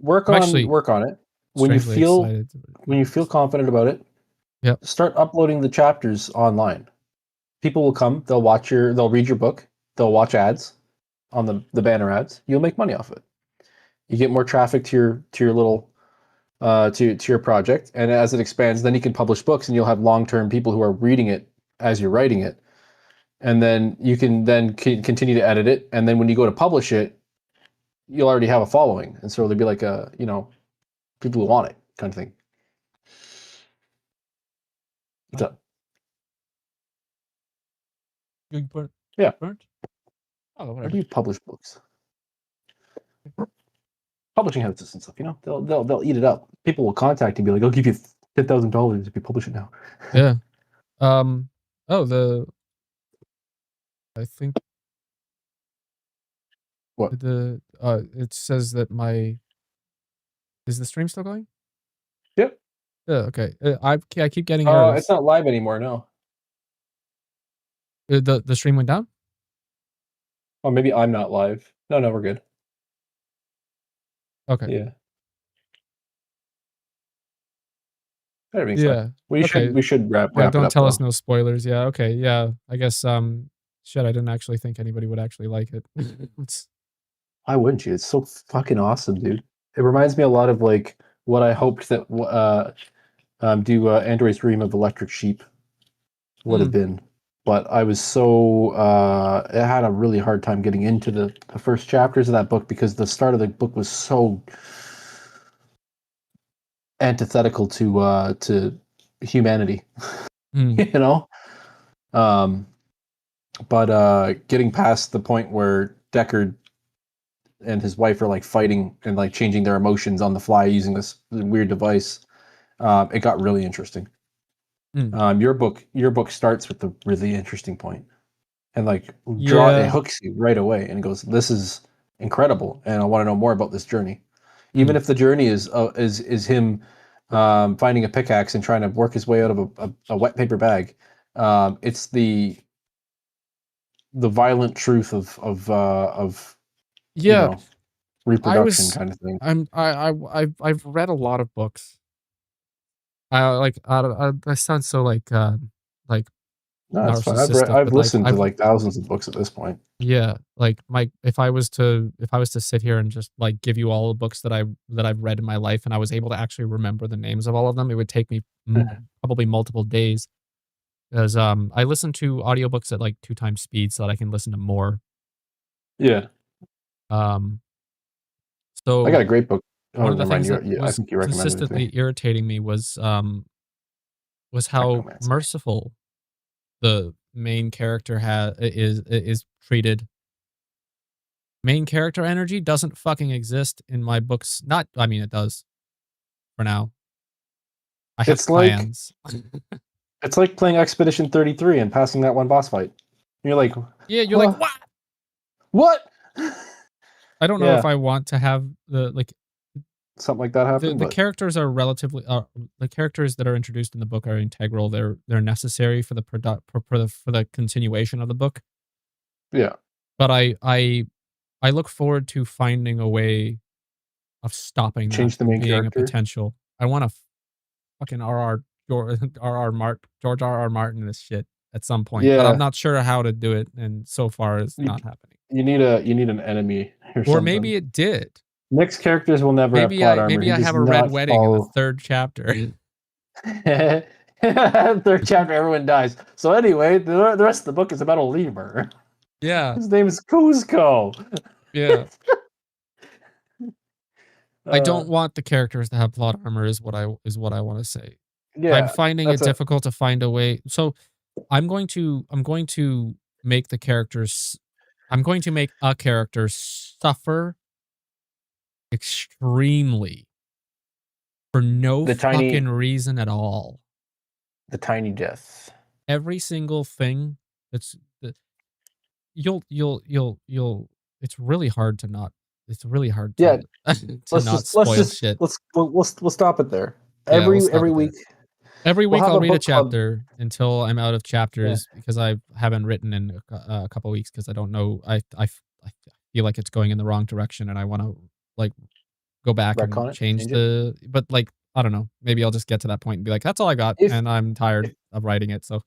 I'm actually work on it. When you strangely feel excited. confident about it, Yep. start uploading the chapters online. People will come. They'll read your book. They'll watch ads on the banner ads. You'll make money off it. You get more traffic to your little to your project, and as it expands, then you can publish books, and you'll have long term people who are reading it as you're writing it, and then you can then continue to edit it, and then when you go to publish it, you'll already have a following, and so there'll be like a people who want it kind of thing. What's Oh, up? you burnt Yeah. burnt? Oh, How whatever. do you publish books? Publishing houses and stuff, you know, they'll eat it up. People will contact you and be like, "I'll give you $10,000 if you publish it now." Yeah. Oh, I think What? it says that is the stream still going? Yep. Yeah, okay. I keep getting errors. It's not live anymore. No. The stream went down? Or maybe I'm not live. No, we're good. Okay. Yeah. Everything's fine. Yeah. We Okay. should wrap Yeah, it don't up tell us though. no spoilers. Yeah, okay. Yeah. I guess shit, I didn't actually think anybody would actually like it. Why wouldn't you? It's so fucking awesome, dude. It reminds me a lot of like what I hoped that Android's Dream of Electric Sheep would have been. But I was so I had a really hard time getting into the first chapters of that book because the start of the book was so antithetical to humanity. You know? But getting past the point where Deckard and his wife are like fighting and like changing their emotions on the fly using this weird device, it got really interesting. Your book starts with the really interesting point, and like it hooks you right away, and goes, "This is incredible, and I want to know more about this journey." Even if the journey is him finding a pickaxe and trying to work his way out of a wet paper bag, it's the violent truth of you know, reproduction kind of thing. I've read a lot of books. I sound so like No, that's fine. narcissistic, I've but like listened to like thousands of books at this point. yeah, like if I was to sit here and just like give you all the books that I've read in my life and I was able to actually remember the names of all of them, it would take me probably multiple days. Because I listen to audiobooks at like 2 times speed so that I can listen to more. Yeah. Um, I got a so great book. Oh, one of the never mind. things that I was think you recommended it to me. consistently irritating me was how Necromancer. merciful the main character is treated. Main character energy doesn't fucking exist in my books. I mean, it does for now. I have It's like clans. it's like playing Expedition 33 and passing that one boss fight. You're like, yeah, you're like, what? What? I don't know if I want to have something like that happen. The characters are relatively the characters that are introduced in the book are integral. They're necessary for the continuation of the book. Yeah. But I look forward to finding a way of stopping Change that the from main being character. a potential. I want to fucking George R.R. Martin this shit at some point, but I'm not sure how to do it, and so far it's not happening. You need an enemy or something. Maybe it did. Mixed characters will never have plot armor. Maybe I have a red wedding in the 3rd chapter. 3rd chapter, everyone dies. So anyway, the rest of the book is about a lemur. Yeah. His name is Kuzco. Yeah. I don't want the characters to have plot armor is what I want to say. Yeah. I'm finding it difficult to find a way. So I'm going to make the characters I'm going to make a character suffer extremely for no fucking reason at all. The tiny death. Every single thing that's you'll it's really hard to not not spoil shit. We'll stop it there. Every week. Every week I'll read a chapter until I'm out of chapters because I haven't written in a couple weeks because I don't know. I feel like it's going in the wrong direction and I want to like go back and change but like I don't know. Maybe I'll just get to that point and be like, that's all I got, and I'm tired of writing it. So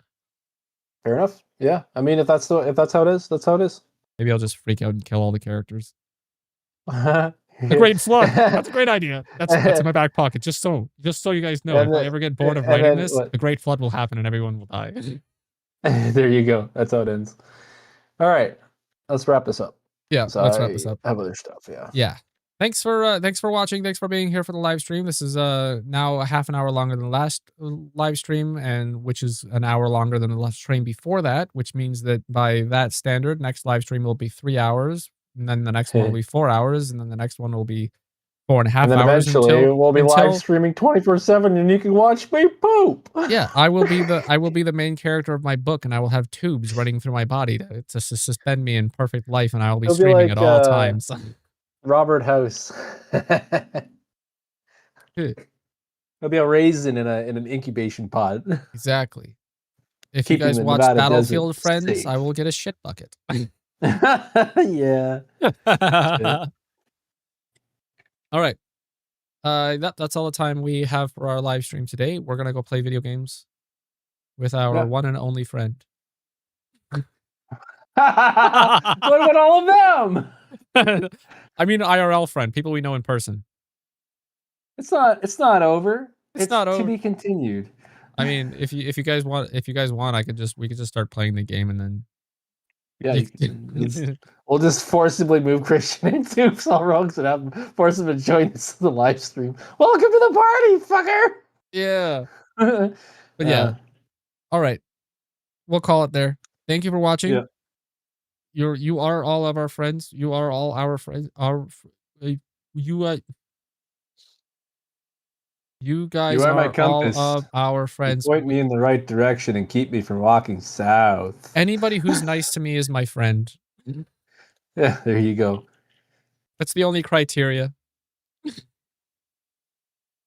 fair enough. Yeah, I mean, if that's how it is, that's how it is. Maybe I'll just freak out and kill all the characters. The Great Flood. That's a great idea. That's in my back pocket. Just so you guys know, if I ever get bored of writing this, the Great Flood will happen and everyone will die. There you go. That's how it ends. All right, let's wrap this up. Yeah, let's wrap this up. I have other stuff. Yeah. Yeah. Thanks for watching. Thanks for being here for the live stream. This is now a half an hour longer than the last live stream, and which is an hour longer than the last stream before that, which means that by that standard, next live stream will be 3 hours. and then the next one will be 4 hours, and then the next one will be 4.5 And then hours eventually we'll be live until streaming 24/7, and you can watch me poop. yeah, I will be the main character of my book, and I will have tubes running through my body to suspend me in perfect life, and I will be It'll be streaming like at all times. Robert House. It'll be a raisin in an incubation pod, Exactly. If you keeping guys the watch Nevada desert Battlefield Friends, safe. I will get a shit bucket. Yeah. Shit. All right. That's all the time we have for our live stream today. We're gonna go play video games with our one and only friend. What about all of them? I mean, IRL friend, people we know in person. It's not over. It's It's not to over. be continued. I mean, if you guys want, we could just start playing the game and then. Yeah, we'll just forcibly move Christian into All Rogues and force him to join us in the live stream. Welcome to the party, fucker. Yeah. But yeah. All right. We'll call it there. Thank you for watching. Yeah. You are all of our friends. You are all our friends. You guys my are all compass. of our You friends. point me in the right direction and keep me from walking south. Anybody who's nice to me is my friend. Yeah, there you go. That's the only criteria.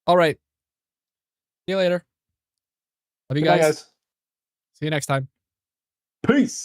All right. See you later. Love you Good night, guys. guys. See you next time. Peace.